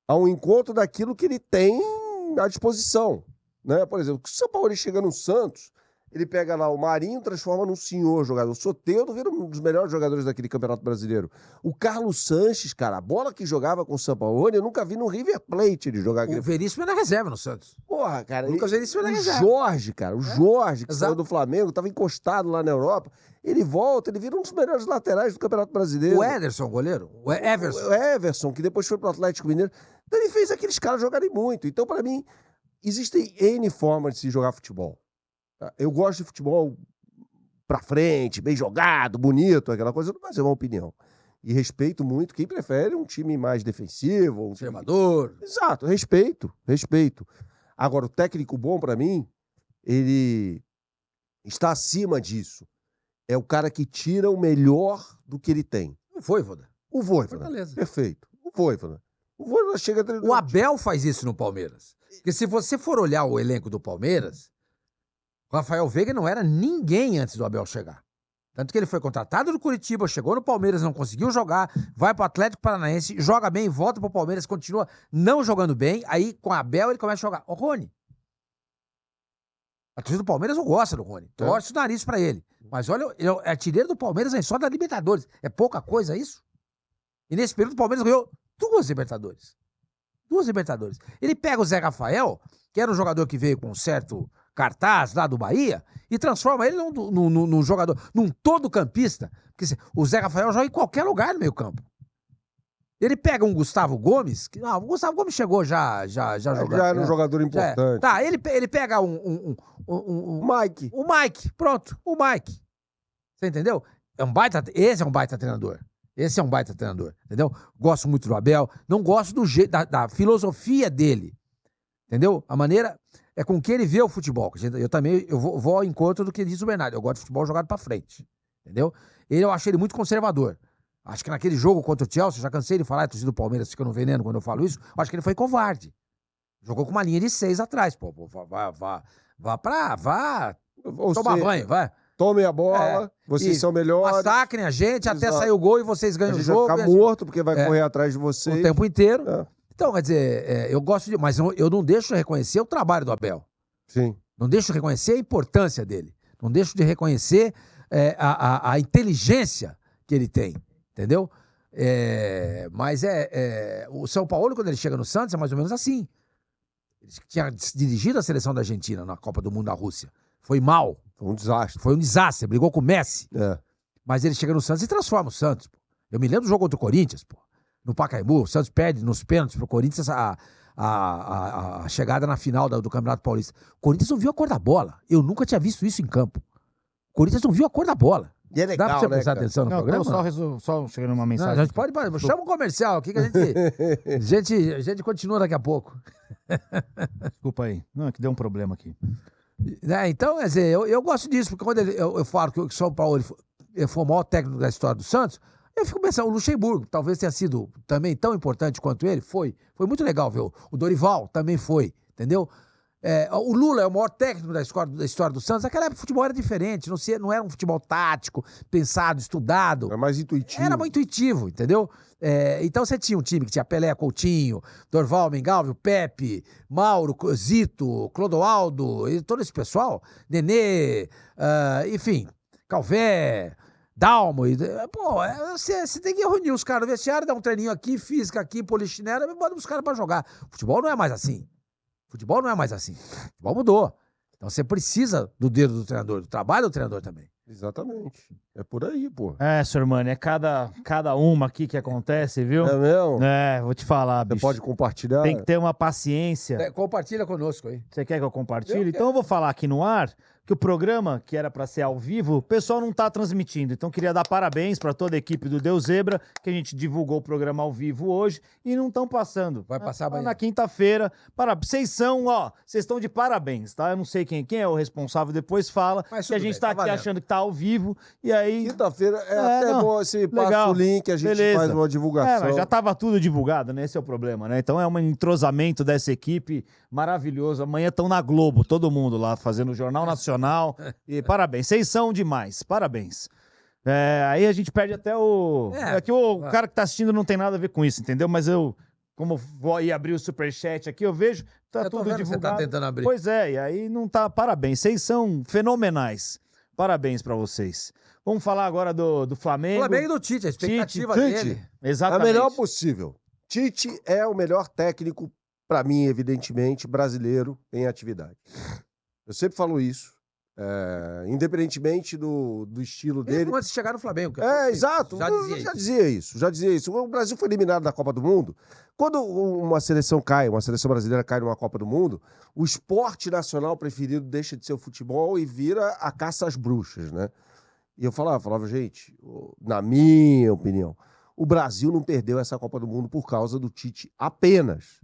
ao encontro daquilo que ele tem à disposição. Né? Por exemplo, se o Sampaoli chega no Santos, ele pega lá o Marinho, transforma num senhor jogador. O Soteldo vira um dos melhores jogadores daquele Campeonato Brasileiro. O Carlos Sanches, cara, a bola que jogava com o Sampaoli, eu nunca vi no River Plate ele jogar. O Veríssimo era reserva no Santos. Porra, cara. O Lucas Veríssimo era reserva. O Jorge, que saiu do Flamengo, tava encostado lá na Europa. Ele volta, ele vira um dos melhores laterais do Campeonato Brasileiro. O Ederson, goleiro. O Everson. O Everson, que depois foi pro Atlético Mineiro. Então ele fez aqueles caras jogarem muito. Então, pra mim, existem N formas de se jogar futebol. Eu gosto de futebol pra frente, bem jogado, bonito, aquela coisa, mas é uma opinião. E respeito muito quem prefere um time mais defensivo. Conservador. Exato, respeito. Agora, o técnico bom, pra mim, ele está acima disso. É o cara que tira o melhor do que ele tem. O Vojvoda. O Vojvoda. Perfeito. O Vojvoda. O Vojvoda chega... O Abel faz isso no Palmeiras. Porque se você for olhar o elenco do Palmeiras, o Rafael Veiga não era ninguém antes do Abel chegar. Tanto que ele foi contratado do Curitiba, chegou no Palmeiras, não conseguiu jogar, vai pro Atlético Paranaense, joga bem, volta pro Palmeiras, continua não jogando bem, aí com a Abel ele começa a jogar. Ô, Rony, a torcida do Palmeiras não gosta do Rony, torce o nariz pra ele. Mas olha, ele é artilheiro do Palmeiras só da Libertadores. É pouca coisa isso? E nesse período o Palmeiras ganhou 2 Libertadores. 2 Libertadores. Ele pega o Zé Rafael, que era um jogador que veio com um certo cartaz lá do Bahia, e transforma ele num jogador, num todo-campista. Porque o Zé Rafael joga em qualquer lugar no meio campo. Ele pega um Gustavo Gomes, que o Gustavo Gomes chegou já jogando. Já era um jogador importante. Tá, ele pega o Mike. O Mike, pronto, o Mike. Você entendeu? Esse é um baita treinador. Esse é um baita treinador, entendeu? Gosto muito do Abel, não gosto do jeito, da filosofia dele, entendeu? A maneira é com que ele vê o futebol. Eu vou ao encontro do que diz o Bernardo. Eu gosto de futebol jogado pra frente, entendeu? Eu acho ele muito conservador. Acho que naquele jogo contra o Chelsea, já cansei de falar, a torcida do Palmeiras fica no veneno quando eu falo isso, acho que ele foi covarde. Jogou com uma linha de 6 atrás, pô. Vá tomar banho, vai. Tomem a bola, vocês são melhores. Massacrem a gente até sair o gol e vocês ganham o jogo. Vai ficar morto porque vai correr atrás de vocês. O tempo inteiro. Então, quer dizer, eu gosto de... Mas eu não deixo de reconhecer o trabalho do Abel. Sim. Não deixo de reconhecer a importância dele. Não deixo de reconhecer a inteligência que ele tem. Entendeu? Mas o São Paulo, quando ele chega no Santos, é mais ou menos assim. Ele tinha dirigido a seleção da Argentina na Copa do Mundo da Rússia. Foi mal. Foi um desastre. Brigou com o Messi. Mas ele chega no Santos e transforma o Santos. Pô. Eu me lembro do jogo contra o Corinthians, pô. No Pacaembu, o Santos perde nos pênaltis pro Corinthians a chegada na final do Campeonato Paulista. O Corinthians não viu a cor da bola. Eu nunca tinha visto isso em campo. O Corinthians não viu a cor da bola. E é legal, dá pra você prestar atenção no programa? Só chegando uma mensagem. Não, a gente pode chama um comercial aqui que a gente continua daqui a pouco. Desculpa aí. Não, é que deu um problema aqui. Então, quer dizer, eu gosto disso, porque quando eu falo que o São Paulo foi o maior técnico da história do Santos, eu fico pensando, o Luxemburgo talvez tenha sido também tão importante quanto ele, foi muito legal ver. O Dorival também foi, entendeu? O Lula é o maior técnico da história do Santos. Naquela época o futebol era diferente, não era um futebol tático, pensado, estudado. Era mais intuitivo. Era muito intuitivo, entendeu? Então você tinha um time que tinha Pelé, Coutinho, Dorval, Mengalvio, Pepe, Mauro, Zito, Clodoaldo, e todo esse pessoal, Nenê, enfim, Calvé, Dalmo. Você tem que reunir os caras no vestiário, dar um treininho aqui, física aqui, polichinela, e manda os caras pra jogar. Futebol não é mais assim. Futebol mudou. Então você precisa do dedo do treinador, do trabalho do treinador também. Exatamente. É por aí, pô. Sr. Mano, é cada uma aqui que acontece, viu? É mesmo? Vou te falar, bicho. Você pode compartilhar? Tem que ter uma paciência. Compartilha conosco aí. Você quer que eu compartilhe? Então eu vou falar aqui no ar que o programa, que era para ser ao vivo, o pessoal não tá transmitindo. Então queria dar parabéns para toda a equipe do Deus Zebra, que a gente divulgou o programa ao vivo hoje e não estão passando. Vai passar amanhã. Na quinta-feira. Vocês estão de parabéns, tá? Eu não sei quem é o responsável, depois fala. Que a gente tá aqui achando que tá ao vivo e aí... Quinta-feira até bom, você passa o link, a gente faz uma divulgação. Mas já tava tudo divulgado, né? Esse é o problema, né? Então é um entrosamento dessa equipe maravilhoso. Amanhã estão na Globo, todo mundo lá fazendo o Jornal Nacional. E parabéns, vocês são demais, parabéns. Aí a gente perde até o... que o cara que tá assistindo não tem nada a ver com isso, entendeu? Mas como vou ir abrir o superchat aqui, eu vejo, tudo divulgado. Você tá tentando abrir. Pois e aí não tá, parabéns, vocês são fenomenais. Parabéns pra vocês. Vamos falar agora do Flamengo. Flamengo e do Tite, a expectativa dele. Exatamente. A melhor possível. Tite é o melhor técnico, pra mim, evidentemente, brasileiro em atividade. Eu sempre falo isso. Independentemente do estilo dele. Antes de chegar no Flamengo. Exato. Já dizia isso. O Brasil foi eliminado da Copa do Mundo. Quando uma seleção brasileira cai numa Copa do Mundo, o esporte nacional preferido deixa de ser o futebol e vira a caça às bruxas, né? E eu falava, gente, na minha opinião, o Brasil não perdeu essa Copa do Mundo por causa do Tite apenas.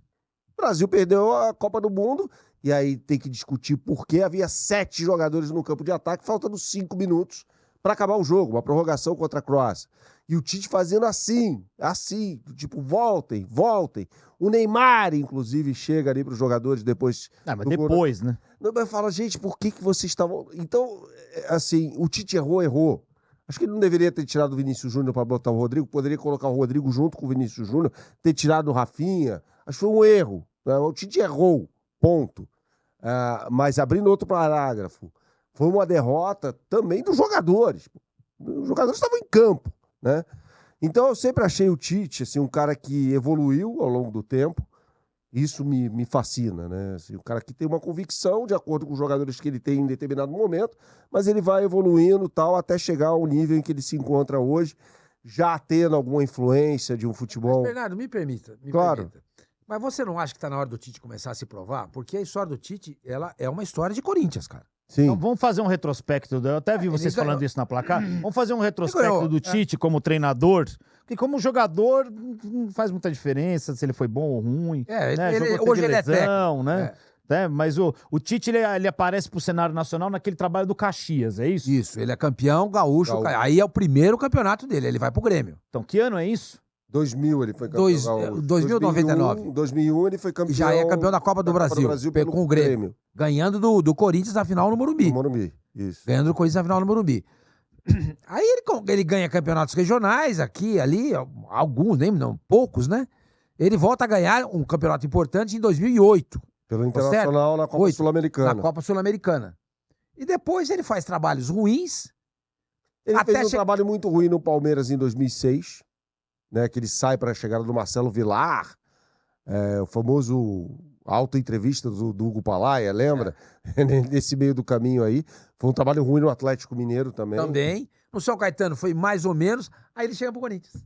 O Brasil perdeu a Copa do Mundo e aí tem que discutir por que havia 7 jogadores no campo de ataque, faltando 5 minutos para acabar o jogo, uma prorrogação contra a Croácia. E o Tite fazendo assim, tipo, voltem. O Neymar, inclusive, chega ali para os jogadores depois... mas depois, né? Não, mas fala, gente, por que vocês estavam... Então, assim, o Tite errou. Acho que ele não deveria ter tirado o Vinícius Júnior para botar o Rodrigo, poderia colocar o Rodrigo junto com o Vinícius Júnior, ter tirado o Rafinha. Acho que foi um erro. Né? O Tite errou, ponto. Mas abrindo outro parágrafo, foi uma derrota também dos jogadores. Os jogadores estavam em campo, né? Então eu sempre achei o Tite assim, um cara que evoluiu ao longo do tempo. Isso me fascina, né? Assim, o cara que tem uma convicção de acordo com os jogadores que ele tem em determinado momento, mas ele vai evoluindo tal até chegar ao nível em que ele se encontra hoje, já tendo alguma influência de um futebol. Mas, Bernardo, me permita. Claro. Mas você não acha que está na hora do Tite começar a se provar? Porque a história do Tite, ela é uma história de Corinthians, cara. Sim. Então vamos fazer um retrospecto. Eu até vi vocês falando isso na placar. Vamos fazer um retrospecto do Tite como treinador. Porque como jogador, não faz muita diferença se ele foi bom ou ruim. Hoje ele é técnico. Né? Mas o Tite, ele aparece pro cenário nacional naquele trabalho do Caxias, é isso? Isso, ele é campeão gaúcho. Aí é o primeiro campeonato dele, ele vai pro Grêmio. Então, que ano é isso? 2000 ele foi campeão gaúcho. 2099. 2001 ele foi campeão. Já é campeão da Copa do Brasil com o Grêmio. Ganhando do Corinthians na final no Morumbi. No Morumbi, isso. Ganhando do Corinthians na final no Morumbi. Aí ele ganha campeonatos regionais aqui, ali, alguns, não, poucos, né? Ele volta a ganhar um campeonato importante em 2008. Pelo Internacional na Copa Sul-Americana. Na Copa Sul-Americana. E depois ele faz trabalhos ruins. Ele fez um trabalho muito ruim no Palmeiras em 2006, né? Que ele sai para a chegada do Marcelo Vilar, o famoso auto-entrevista do Hugo Palaia, lembra? Nesse meio do caminho aí. Foi um trabalho ruim no Atlético Mineiro também. Também. No São Caetano foi mais ou menos. Aí ele chega pro Corinthians.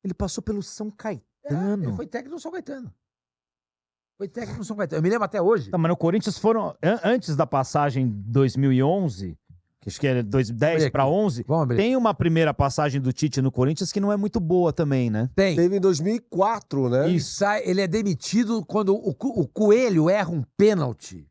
Ele passou pelo São Caetano. Ele foi técnico no São Caetano. Eu me lembro até hoje. Tá, mas no Corinthians foram... Antes da passagem 2011... que acho que é 10 para 11, tem uma primeira passagem do Tite no Corinthians que não é muito boa também, né? Tem. Teve em 2004, né? Ele é demitido quando o Coelho erra um pênalti.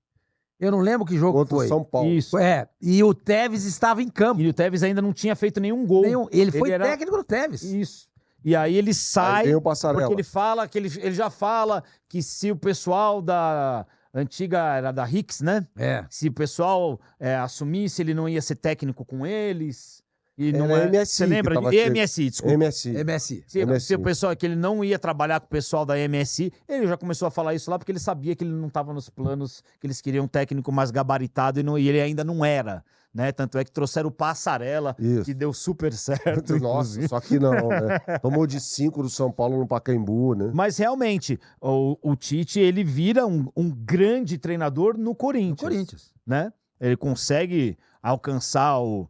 Eu não lembro que jogo contra foi. o São Paulo. Isso. E o Tevez estava em campo. E o Tevez ainda não tinha feito nenhum gol. Ele foi técnico do Tevez. Isso. E aí ele sai, aí porque ele fala que ele já fala que se o pessoal da... antiga era da Hicks, né? Se o pessoal assumisse, ele não ia ser técnico com eles. E não MSI. Você lembra? MSI, desculpa. MSI. Se o pessoal, que ele não ia trabalhar com o pessoal da MSI, ele já começou a falar isso lá porque ele sabia que ele não estava nos planos, que eles queriam um técnico mais gabaritado e ele ainda não era. Né? Tanto é que trouxeram o Passarella, que deu super certo. Nossa, só que não, né? Tomou de 5 do São Paulo no Pacaembu, né? Mas realmente, o Tite, ele vira um grande treinador no Corinthians. Né? Ele consegue alcançar o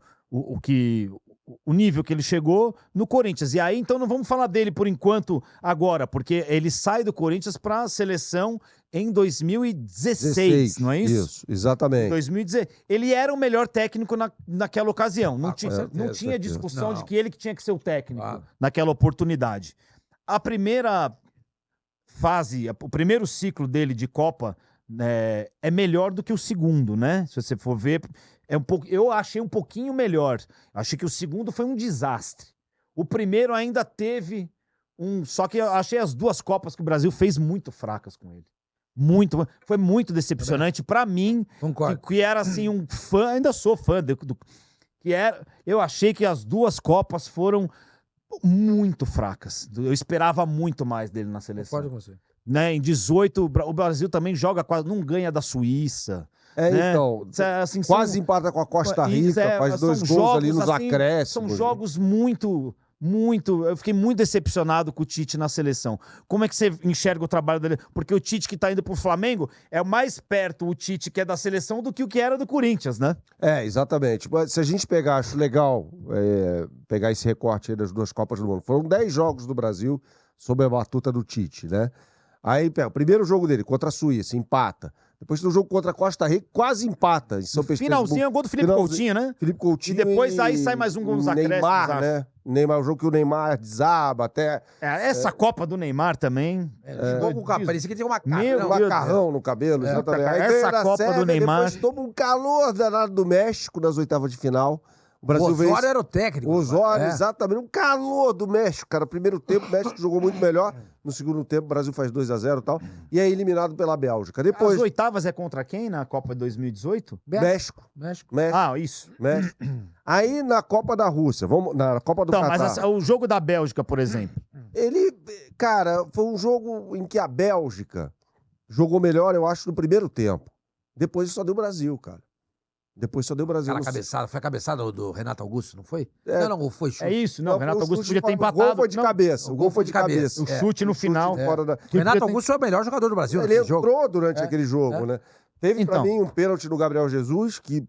nível que ele chegou no Corinthians. E aí, então, não vamos falar dele por enquanto agora, porque ele sai do Corinthians para a seleção em 2016, não é isso? Isso, exatamente. 2016. Ele era o melhor técnico naquela ocasião. Não tinha discussão de que ele que tinha que ser o técnico naquela oportunidade. A primeira fase, o primeiro ciclo dele de Copa é melhor do que o segundo, né? Se você for ver... eu achei um pouquinho melhor. Achei que o segundo foi um desastre. O primeiro ainda teve só que eu achei as duas Copas que o Brasil fez muito fracas com ele. Foi muito decepcionante para mim. Concordo. Que era assim um fã, ainda sou fã eu achei que as duas Copas foram muito fracas. Eu esperava muito mais dele na seleção. Concordo com você. Né? Em 18, o Brasil também joga quase, não ganha da Suíça. Né? Então, assim, quase empata com a Costa Rica, faz 2 gols ali nos acréscimos. São jogos muito... Eu fiquei muito decepcionado com o Tite na seleção. Como é que você enxerga o trabalho dele? Porque o Tite que tá indo pro Flamengo é mais perto o Tite que é da seleção do que o que era do Corinthians, né? Exatamente. Mas se a gente pegar, acho legal pegar esse recorte aí das 2 Copas do Mundo. Foram 10 jogos do Brasil sob a batuta do Tite, né? Aí, o primeiro jogo dele contra a Suíça, empata. Depois tem um jogo contra a Costa Rica, quase empata. Finalzinho é o gol do Felipe Coutinho, né? Felipe Coutinho. E depois aí sai mais um gol nos acréscimos. Neymar, né? O jogo que o Neymar desaba até... Essa Copa do Neymar também... Parecia que tinha um macarrão no cabelo. Exatamente. Essa Copa do Neymar... Depois toma um calor danado do México nas oitavas de final. O Brasil o Osório era o técnico. O Osório, exatamente. Um calor do México, cara. Primeiro tempo, o México jogou muito melhor. No segundo tempo, o Brasil faz 2-0 e tal. E é eliminado pela Bélgica. Depois... As oitavas é contra quem na Copa de 2018? México. Ah, isso. México. Aí na Copa da Rússia, na Copa do Catar. Mas o jogo da Bélgica, por exemplo. Cara, foi um jogo em que a Bélgica jogou melhor, eu acho, no primeiro tempo. Depois só deu Brasil, cara. Depois só deu Brasil. Aquela cabeçada, foi a cabeçada do Renato Augusto, não foi? Não, foi chute. É isso, não. O Renato Augusto podia ter empatado. O gol foi de cabeça. O gol foi de cabeça. O chute no final. O Renato Augusto foi o melhor jogador do Brasil. Ele entrou durante aquele jogo, né? Teve pra mim um pênalti no Gabriel Jesus, que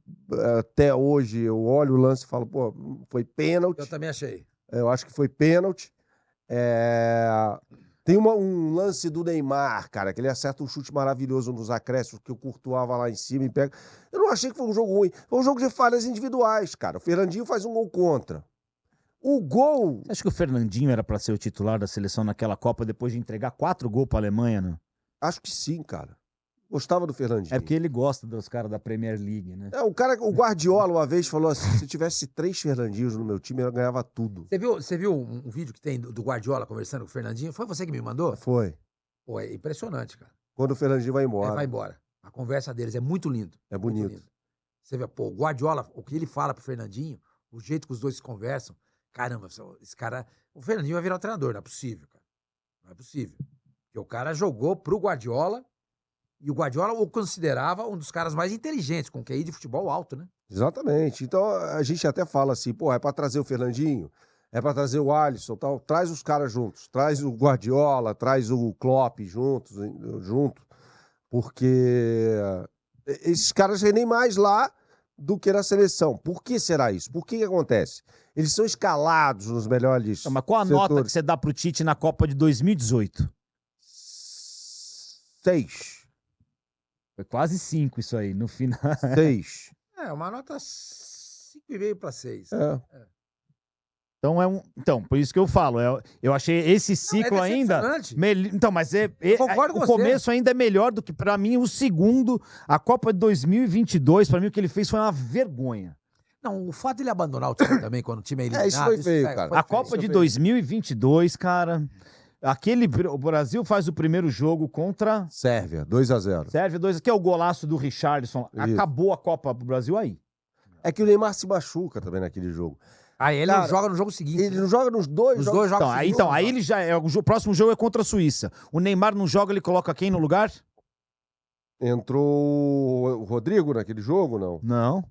até hoje eu olho o lance e falo, pô, foi pênalti. Eu também achei. Eu acho que foi pênalti. Tem um lance do Neymar, cara, que ele acerta um chute maravilhoso nos acréscimos, que o Courtois vai lá em cima e pega. Eu não achei que foi um jogo ruim. Foi um jogo de falhas individuais, cara. O Fernandinho faz um gol contra. O gol... Você acha que o Fernandinho era pra ser o titular da seleção naquela Copa depois de entregar 4 gols pra Alemanha, né? Acho que sim, cara. Gostava do Fernandinho. É porque ele gosta dos caras da Premier League, né? O Guardiola uma vez falou assim, se tivesse 3 Fernandinhos no meu time, eu ganhava tudo. Você viu um vídeo que tem do Guardiola conversando com o Fernandinho? Foi você que me mandou? Foi. Pô, é impressionante, cara. Quando o Fernandinho vai embora. Vai embora. A conversa deles é muito lindo. É bonito. Muito lindo. Você vê, pô, o Guardiola, o que ele fala pro Fernandinho, o jeito que os dois se conversam, caramba, esse cara... O Fernandinho vai virar o treinador, não é possível, cara. Não é possível. Porque o cara jogou pro Guardiola e o Guardiola o considerava um dos caras mais inteligentes, com QI de futebol alto, né? Exatamente. Então a gente até fala assim, pô, é pra trazer o Fernandinho, é pra trazer o Alisson, tal. Traz os caras juntos, traz o Guardiola, traz o Klopp junto, porque esses caras rendem mais lá do que na seleção. Por que será isso? Por que acontece? Eles são escalados nos melhores Mas qual a nota que você dá pro Tite na Copa de 2018? 6. Foi quase 5 isso aí, no final. 6. Uma nota 5,5 para 6. Então, por isso que eu falo, eu achei esse ciclo ainda... Então, mas o começo ainda é melhor do que, pra mim, o segundo. A Copa de 2022, pra mim, o que ele fez foi uma vergonha. Não, o fato de ele abandonar o time também, quando o time é eliminado... isso foi feio, cara. A Copa de 2022, cara... O Brasil faz o primeiro jogo contra... Sérvia, 2-0. Sérvia, 2-0, que é o golaço do Richarlison. Isso. Acabou a Copa pro Brasil aí. É que o Neymar se machuca também naquele jogo. Aí ele não joga no jogo seguinte. Ele não joga nos dois jogos. Então, aí ele já... O próximo jogo é contra a Suíça. O Neymar não joga, ele coloca quem no lugar? Entrou o Rodrigo naquele jogo, não? Não.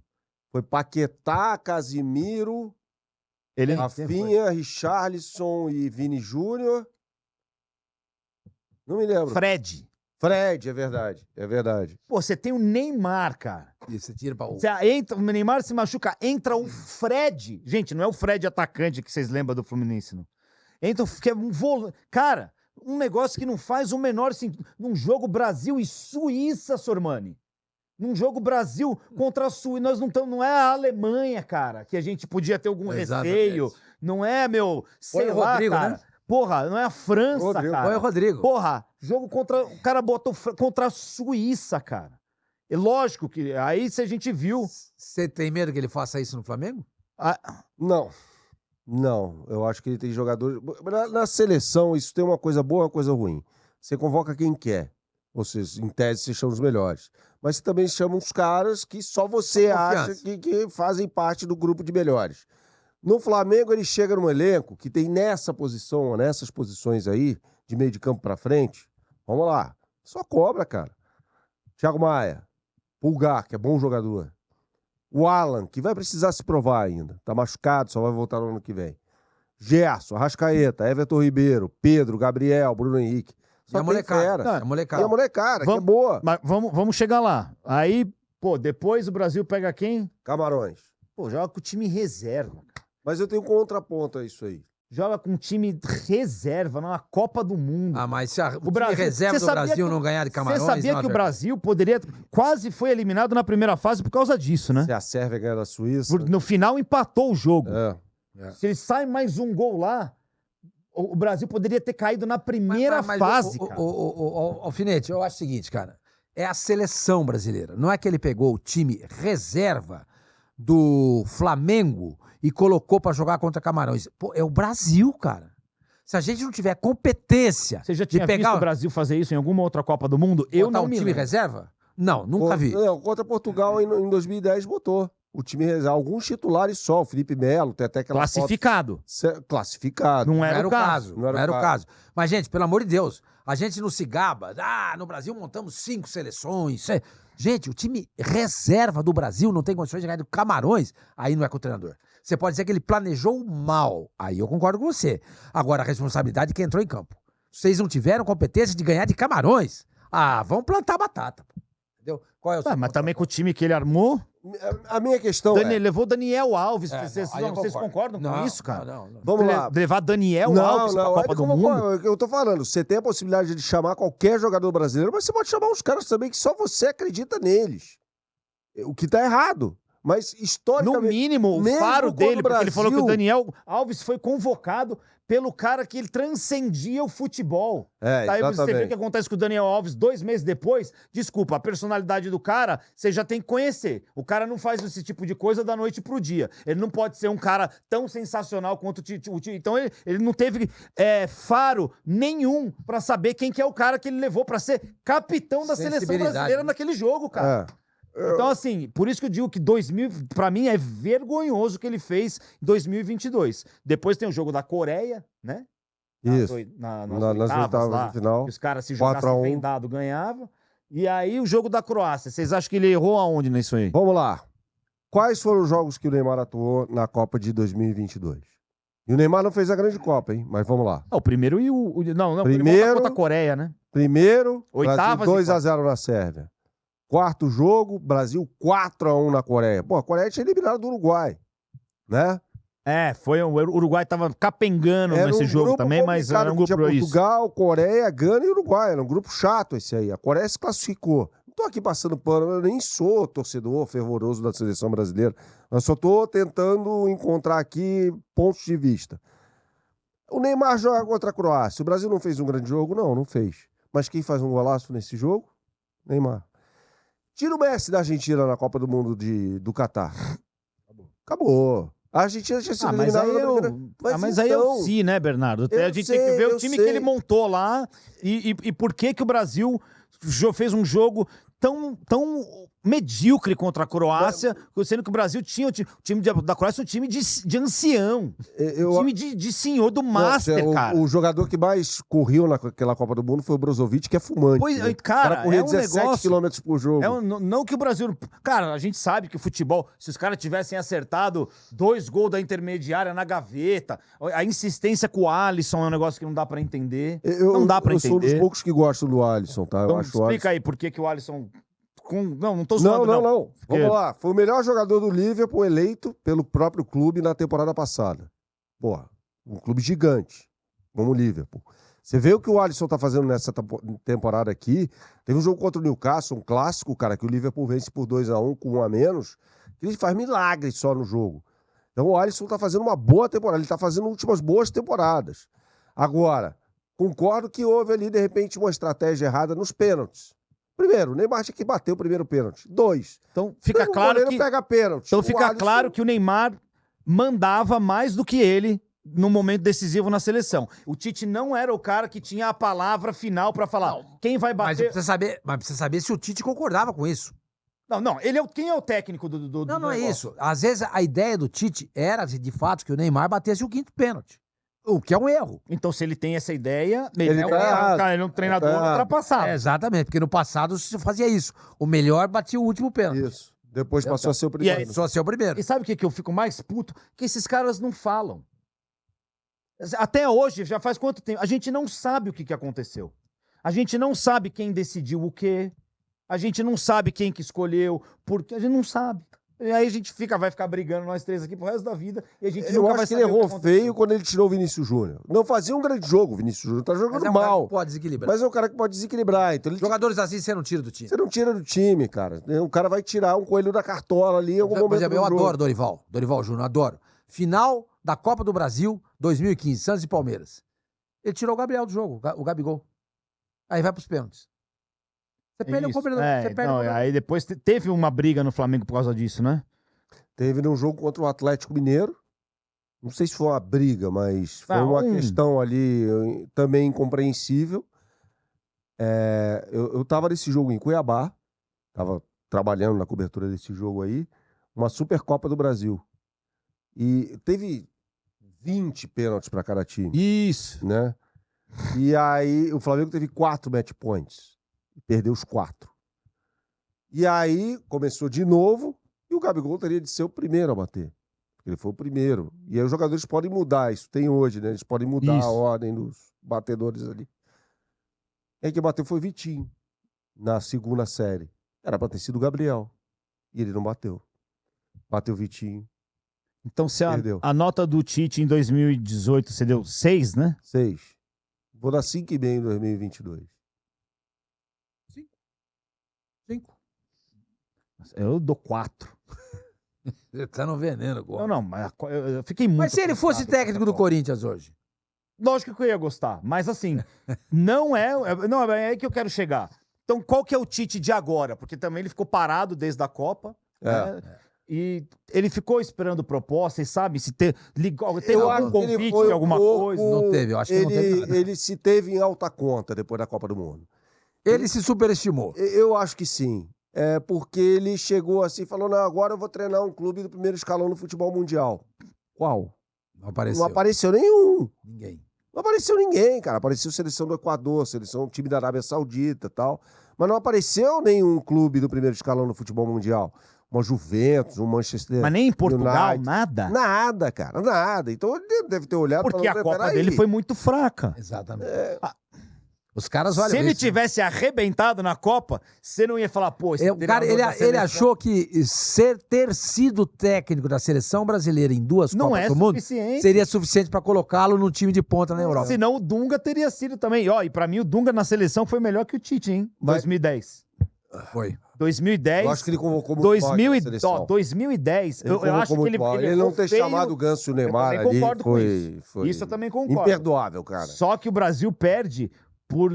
Foi Paquetá, Casimiro, Rafinha, Richarlison e Vini Júnior. Não me lembro. Fred, é verdade. Pô, você tem o Neymar, cara. E você tira pra o... O Neymar se machuca, entra o Fred. Gente, não é o Fred atacante que vocês lembram do Fluminense, não. Entra que é um cara, um negócio que não faz o menor sentido. Num jogo Brasil e Suíça, Sormani. Num jogo Brasil contra a Suíça. Nós não é a Alemanha, cara, que a gente podia ter algum receio. Não é, sei lá, Rodrigo, cara. Né? Porra, não é a França, cara. Põe o Rodrigo. Porra, jogo contra... O cara botou contra a Suíça, cara. É lógico que... Aí se a gente viu... Você tem medo que ele faça isso no Flamengo? Não, eu acho que ele tem jogadores... Na seleção, isso tem uma coisa boa e uma coisa ruim. Você convoca quem quer. Vocês, em tese, vocês chamam os melhores. Mas você também chama uns caras que só você acha que fazem parte do grupo de melhores. No Flamengo, ele chega num elenco que tem nessas posições aí, de meio de campo pra frente. Vamos lá. Só cobra, cara. Thiago Maia. Pulgar, que é bom jogador. O Alan, que vai precisar se provar ainda. Tá machucado, só vai voltar no ano que vem. Gerson, Arrascaeta, Everton Ribeiro, Pedro, Gabriel, Bruno Henrique. Só e a molecada. E a molecada, que é boa. Mas vamos chegar lá. Aí, depois o Brasil pega quem? Camarões. Joga com o time reserva. Mas eu tenho um contraponto a isso aí. Joga com um time reserva na Copa do Mundo. Mas se o time reserva do Brasil não ganhar de Camarões... Você sabia que o Brasil poderia... Quase foi eliminado na primeira fase por causa disso, né? Se a Sérvia ganhar da Suíça... No final empatou o jogo. É. Se ele sai mais um gol lá, o Brasil poderia ter caído na primeira fase, cara. Alfinete, eu acho o seguinte, cara. É a seleção brasileira. Não é que ele pegou o time reserva do Flamengo e colocou pra jogar contra Camarões. Pô, é o Brasil, cara. Se a gente não tiver competência... Você já tinha visto o Brasil fazer isso em alguma outra Copa do Mundo? Eu não me time lembro. Reserva? Não, nunca vi. Não, contra Portugal em 2010 botou. O time reserva, alguns titulares só, o Felipe Melo, tem até aquela classificado. Classificado. Não era o caso. Não era o caso. Mas, gente, pelo amor de Deus, a gente não se gaba. No Brasil montamos 5 seleções. Gente, o time reserva do Brasil não tem condições de ganhar do Camarões. Aí não é com o treinador. Você pode dizer que ele planejou mal. Aí eu concordo com você. Agora, a responsabilidade é quem entrou em campo. Vocês não tiveram competência de ganhar de Camarões. Vão plantar batata. Entendeu? Qual é o mas também com o time que ele armou... A minha questão levou Daniel Alves. Vocês concordam com isso, cara? Não. Vamos lá. Levar Daniel Alves pra Copa do Mundo? Eu tô falando, você tem a possibilidade de chamar qualquer jogador brasileiro, mas você pode chamar uns caras também que só você acredita neles. O que tá errado. Mas, historicamente... No mínimo, o faro dele, porque ele falou que o Daniel Alves foi convocado pelo cara que ele transcendia o futebol. Aí você vê o que acontece com o Daniel Alves 2 meses depois. Desculpa, a personalidade do cara, você já tem que conhecer. O cara não faz esse tipo de coisa da noite pro dia. Ele não pode ser um cara tão sensacional quanto o Tite. Então ele não teve faro nenhum pra saber quem que é o cara que ele levou pra ser capitão da seleção brasileira naquele jogo, cara. Então, assim, por isso que eu digo que pra mim, é vergonhoso o que ele fez em 2022. Depois tem o jogo da Coreia, né? Isso. Nas oitavas lá, do final. que os caras se jogassem vendado, ganhavam. E aí o jogo da Croácia. Vocês acham que ele errou aonde nisso aí? Vamos lá. Quais foram os jogos que o Neymar atuou na Copa de 2022? E o Neymar não fez a grande Copa, hein? Mas vamos lá. O primeiro e o... Não, primeiro contra a Coreia, né? Primeiro, oitavas, Brasil 2-0 na Sérvia. Quarto jogo, Brasil 4-1 na Coreia. Pô, a Coreia tinha eliminado do Uruguai, né? O Uruguai tava capengando nesse jogo também, mas era um grupo... Tinha Portugal, Coreia, Gana e Uruguai. Era um grupo chato esse aí. A Coreia se classificou. Não tô aqui passando pano, eu nem sou torcedor fervoroso da seleção brasileira. Eu só tô tentando encontrar aqui pontos de vista. O Neymar joga contra a Croácia. O Brasil não fez um grande jogo? Não fez. Mas quem faz um golaço nesse jogo? Neymar. Tira o Messi da Argentina na Copa do Mundo do Catar. Acabou. A Argentina tinha sido eliminada na primeira... Mas aí é o si, né, Bernardo? A gente tem que ver o time que ele montou lá e por que o Brasil fez um jogo tão medíocre contra a Croácia, sendo que o Brasil tinha o time da Croácia, um time de ancião, time de senhor do Master, cara. O jogador que mais correu naquela Copa do Mundo foi o Brozovic, que é fumante. Pois, né? Cara, o cara corria 17 km por jogo. Não que o Brasil... Cara, a gente sabe que o futebol, se os caras tivessem acertado 2 gols da intermediária na gaveta, a insistência com o Alisson é um negócio que não dá pra entender. Não dá pra entender. Eu sou um dos poucos que gostam do Alisson, tá? Então, explica aí por que o Alisson... Não tô zoando, não. Vamos lá. Foi o melhor jogador do Liverpool eleito pelo próprio clube na temporada passada. Porra, um clube gigante, como o Liverpool. Você vê o que o Alisson tá fazendo nessa temporada aqui. Teve um jogo contra o Newcastle, um clássico, cara, que o Liverpool vence por 2-1 com 1 a menos. Ele faz milagres só no jogo. Então o Alisson tá fazendo uma boa temporada. Ele tá fazendo últimas boas temporadas. Agora, concordo que houve ali, de repente, uma estratégia errada nos pênaltis. Primeiro, o Neymar tinha que bater o primeiro pênalti. 2. Então fica claro que pega pênalti. Então fica claro que o Neymar mandava mais do que ele no momento decisivo na seleção. O Tite não era o cara que tinha a palavra final pra falar quem vai bater. Mas precisa saber se o Tite concordava com isso. Não, quem é o técnico do Não é isso. Às vezes a ideia do Tite era, de fato, que o Neymar batesse o 5º pênalti. O que é um erro. Então, se ele tem essa ideia, ele é um treinador ultrapassado. Exatamente, porque no passado se fazia isso. O melhor batia o último pênalti. Isso. Depois passou a ser o primeiro. Passou a ser o primeiro. E sabe o que eu fico mais puto? Que esses caras não falam. Até hoje, já faz quanto tempo? A gente não sabe o que aconteceu. A gente não sabe quem decidiu o quê. A gente não sabe quem que escolheu. Porque a gente não sabe. E aí a gente vai ficar brigando nós três aqui pro resto da vida e a gente nunca vai saber. Eu acho que ele errou feio quando ele tirou o Vinícius Júnior. Não fazia um grande jogo, o Vinícius Júnior tá jogando mal. Mas é um cara que pode desequilibrar. Mas é um cara que pode desequilibrar. Então jogadores assim você não tira do time. Você não tira do time, cara. O cara vai tirar um coelho da cartola ali em algum momento. Eu adoro Dorival Júnior, adoro. Final da Copa do Brasil 2015, Santos e Palmeiras. Ele tirou o Gabriel do jogo, o Gabigol. Aí vai pros pênaltis. Você perde o cobrador. Aí depois teve uma briga no Flamengo por causa disso, né? Teve num jogo contra o Atlético Mineiro. Não sei se foi uma briga, mas foi uma questão ali também incompreensível. Eu tava nesse jogo em Cuiabá. Tava trabalhando na cobertura desse jogo aí. Uma Supercopa do Brasil. E teve 20 pênaltis para cada time. Isso. Né? E aí o Flamengo teve 4 match points. E perdeu os 4. E aí começou de novo. E o Gabigol teria de ser o primeiro a bater. Porque ele foi o primeiro. E aí os jogadores podem mudar. Isso tem hoje, né? Eles podem mudar a ordem dos batedores ali. E aí quem bateu foi o Vitinho. Na segunda série. Era pra ter sido o Gabriel. E ele não bateu. Bateu o Vitinho. Então, a nota do Tite em 2018, você deu 6, né? 6. Vou dar 5,5 em 2022. 5. Eu dou 4. Você tá no veneno agora. Não, mas eu fiquei muito... Mas se ele fosse técnico do Corinthians hoje? Lógico que eu ia gostar, mas assim, não é aí que eu quero chegar. Então, qual que é o Tite de agora? Porque também ele ficou parado desde a Copa, né? E ele ficou esperando proposta, e sabe se teve algum convite de alguma coisa? Não teve, eu acho que não teve nada. Ele se teve em alta conta depois da Copa do Mundo. Ele se superestimou. Eu acho que sim. Porque ele chegou assim e falou, não, agora eu vou treinar um clube do primeiro escalão no futebol mundial. Qual? Não apareceu. Não apareceu nenhum. Ninguém. Não apareceu ninguém, cara. Apareceu seleção do Equador, time da Arábia Saudita e tal. Mas não apareceu nenhum clube do primeiro escalão no futebol mundial. Uma Juventus, um Manchester Mas nem em Portugal, United. nada? Nada, cara, nada. Então ele deve ter olhado... Porque a Copa dele foi muito fraca. Exatamente. Os caras, olha... Se ele tivesse arrebentado na Copa, você não ia falar, pô... Cara, ele achou que ter sido técnico da seleção brasileira em 2 Copas do Mundo seria suficiente para colocá-lo no time de ponta na Europa. Senão o Dunga teria sido também. E pra mim o Dunga na seleção foi melhor que o Tite, hein? 2010. Foi. 2010. Eu acho que ele convocou muito 2010. Eu acho que ele não ter chamado o Ganso e o Neymar ali. Concordo com isso. Isso eu também concordo. Imperdoável, cara. Só que o Brasil perde por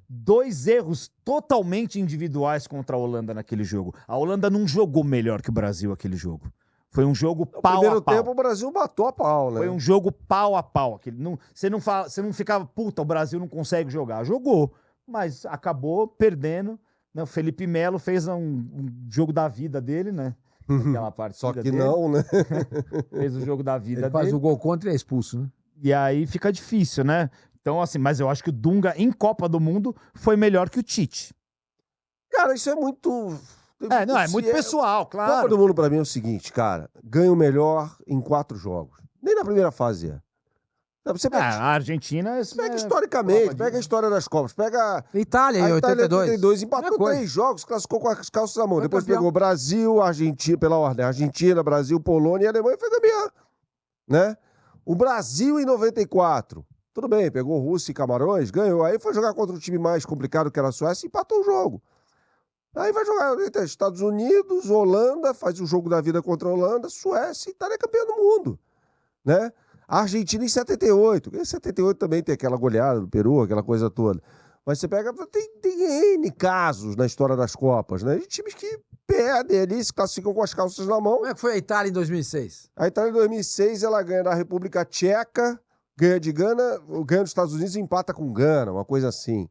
2 erros totalmente individuais contra a Holanda naquele jogo. A Holanda não jogou melhor que o Brasil aquele jogo. Foi um jogo pau a pau. No primeiro tempo o Brasil matou a pau, né? Foi um jogo pau a pau. Você não ficava, puta, o Brasil não consegue jogar. Jogou, mas acabou perdendo. O Felipe Melo fez um jogo da vida dele, né? Aquela partida Só que dele. não, né? Fez o jogo da vida dele. Ele faz o gol contra e é expulso, né? E aí fica difícil, né? Então, assim, mas eu acho que o Dunga, em Copa do Mundo, foi melhor que o Tite. Cara, isso é muito... É muito pessoal, claro. Copa do Mundo pra mim é o seguinte, cara. Ganha o melhor em 4 jogos. Nem na primeira fase é. Você pega, a Argentina... Pega historicamente, pega a história das Copas. Pega Itália em 82. Empatou 3 jogos, classificou com as calças na mão. Foi Depois campeão. pegou Brasil, Argentina, pela ordem. Argentina, Brasil, Polônia e Alemanha foi campeão. Né? O Brasil em 94... Tudo bem, pegou Rússia e Camarões, ganhou. Aí foi jogar contra um time mais complicado que era a Suécia e empatou o jogo. Aí vai jogar entre Estados Unidos, Holanda, faz o jogo da vida contra a Holanda, Suécia e Itália é campeão do mundo. Né? A Argentina em 78. Em 78 também tem aquela goleada do Peru, aquela coisa toda. Mas você pega... Tem N casos na história das Copas, né? De times que perdem ali, se classificam com as calças na mão. Como é que foi a Itália em 2006? A Itália em 2006, ela ganha da República Tcheca, ganha de Gana, ganha dos Estados Unidos e empata com Gana, uma coisa assim.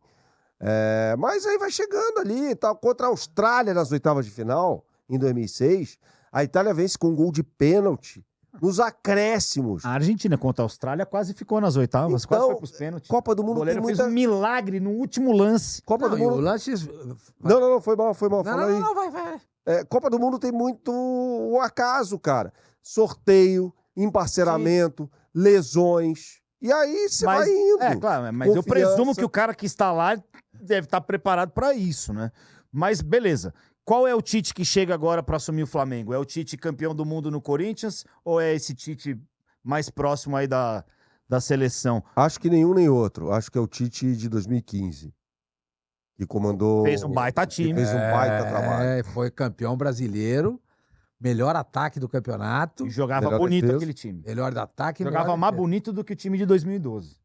Mas aí vai chegando ali, tá? Contra a Austrália nas oitavas de final, em 2006, a Itália vence com um gol de pênalti nos acréscimos. A Argentina contra a Austrália quase ficou nas oitavas, quase foi pros pênaltis. Copa do Mundo o goleiro fez um milagre no último lance. Copa do Mundo... lances... Não, foi mal. Não, vai. Copa do Mundo tem muito o acaso, cara. Sorteio, emparceramento, lesões. E aí você vai indo. Claro, mas eu presumo que o cara que está lá deve estar preparado para isso, né? Mas beleza. Qual é o Tite que chega agora para assumir o Flamengo? É o Tite campeão do mundo no Corinthians ou é esse Tite mais próximo aí da seleção? Acho que nenhum nem outro. Acho que é o Tite de 2015. Que comandou... Fez um baita time. Fez um baita trabalho. Foi campeão brasileiro. Melhor ataque do campeonato. E jogava bonito aquele time. Melhor ataque. Jogava mais bonito do que o time de 2012.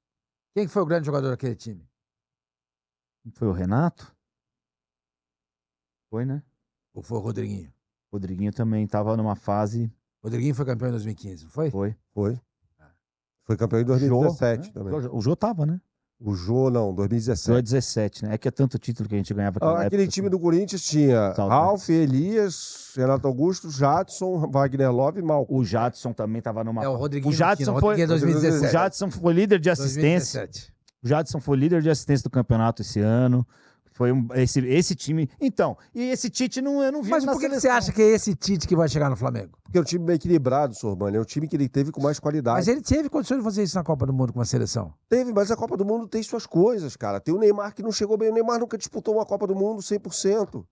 Quem foi o grande jogador daquele time? Foi o Renato? Foi, né? Ou foi o Rodriguinho? O Rodriguinho também estava numa fase... Rodriguinho foi campeão em 2015, não foi? Foi. Foi campeão em 2017 também. O Jô tava, né? O Jô, não, 2017. Jô é 17, né? É que é tanto título que a gente ganhava. Aquele época, time do Corinthians tinha Ralf, Elias, Renato Augusto, Jadson, Wagner Love e Malcom. O Jadson também tava numa... O Rodriguinho o Jadson foi... 2017. O Jadson foi líder de assistência. 2017. O Jadson foi líder de assistência do campeonato esse ano. Foi esse time... Então, e esse Tite eu não vi. Mas por que você acha que é esse Tite que vai chegar no Flamengo? Porque é um time bem equilibrado, Sorbani. É um time que ele teve com mais qualidade. Mas ele teve condições de fazer isso na Copa do Mundo com a seleção. Teve, mas a Copa do Mundo tem suas coisas, cara. Tem o Neymar que não chegou bem. O Neymar nunca disputou uma Copa do Mundo 100%.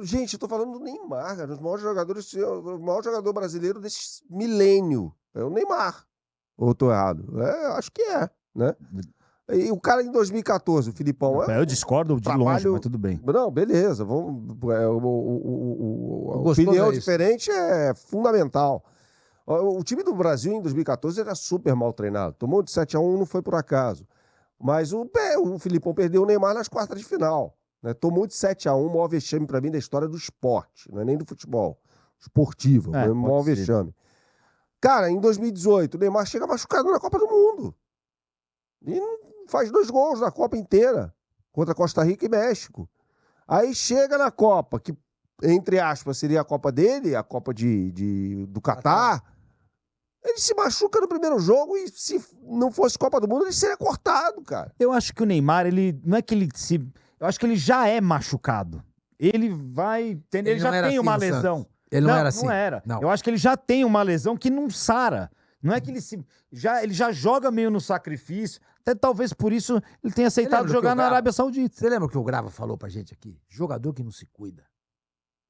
Gente, eu tô falando do Neymar, cara. O maior jogador brasileiro desse milênio. É o Neymar. Ou tô errado? Acho que é, né? E o cara em 2014, o Filipão... Eu discordo de longe, mas tudo bem. Não, beleza. Vamos, a opinião diferente é fundamental. O time do Brasil em 2014 era super mal treinado. Tomou de 7-1, não foi por acaso. Mas o Filipão perdeu o Neymar nas quartas de final. Né? Tomou de 7-1, o maior vexame pra mim da história do esporte. Não é nem do futebol. Esportivo. Foi o maior vexame. Cara, em 2018, o Neymar chega machucado na Copa do Mundo. E não faz 2 gols na Copa inteira, contra Costa Rica e México. Aí chega na Copa, que, entre aspas, seria a Copa dele, a Copa do Catar. Ele se machuca no primeiro jogo e se não fosse Copa do Mundo, ele seria cortado, cara. Eu acho que o Neymar, não é que ele se... Eu acho que ele já é machucado. Ele vai... Ele já tem uma lesão. Ele não era assim. Não era. Não. Eu acho que ele já tem uma lesão que não sara. Não é que ele já joga meio no sacrifício. Até talvez por isso ele tenha aceitado jogar na Arábia Saudita. Você lembra o que o Grava falou pra gente aqui? Jogador que não se cuida.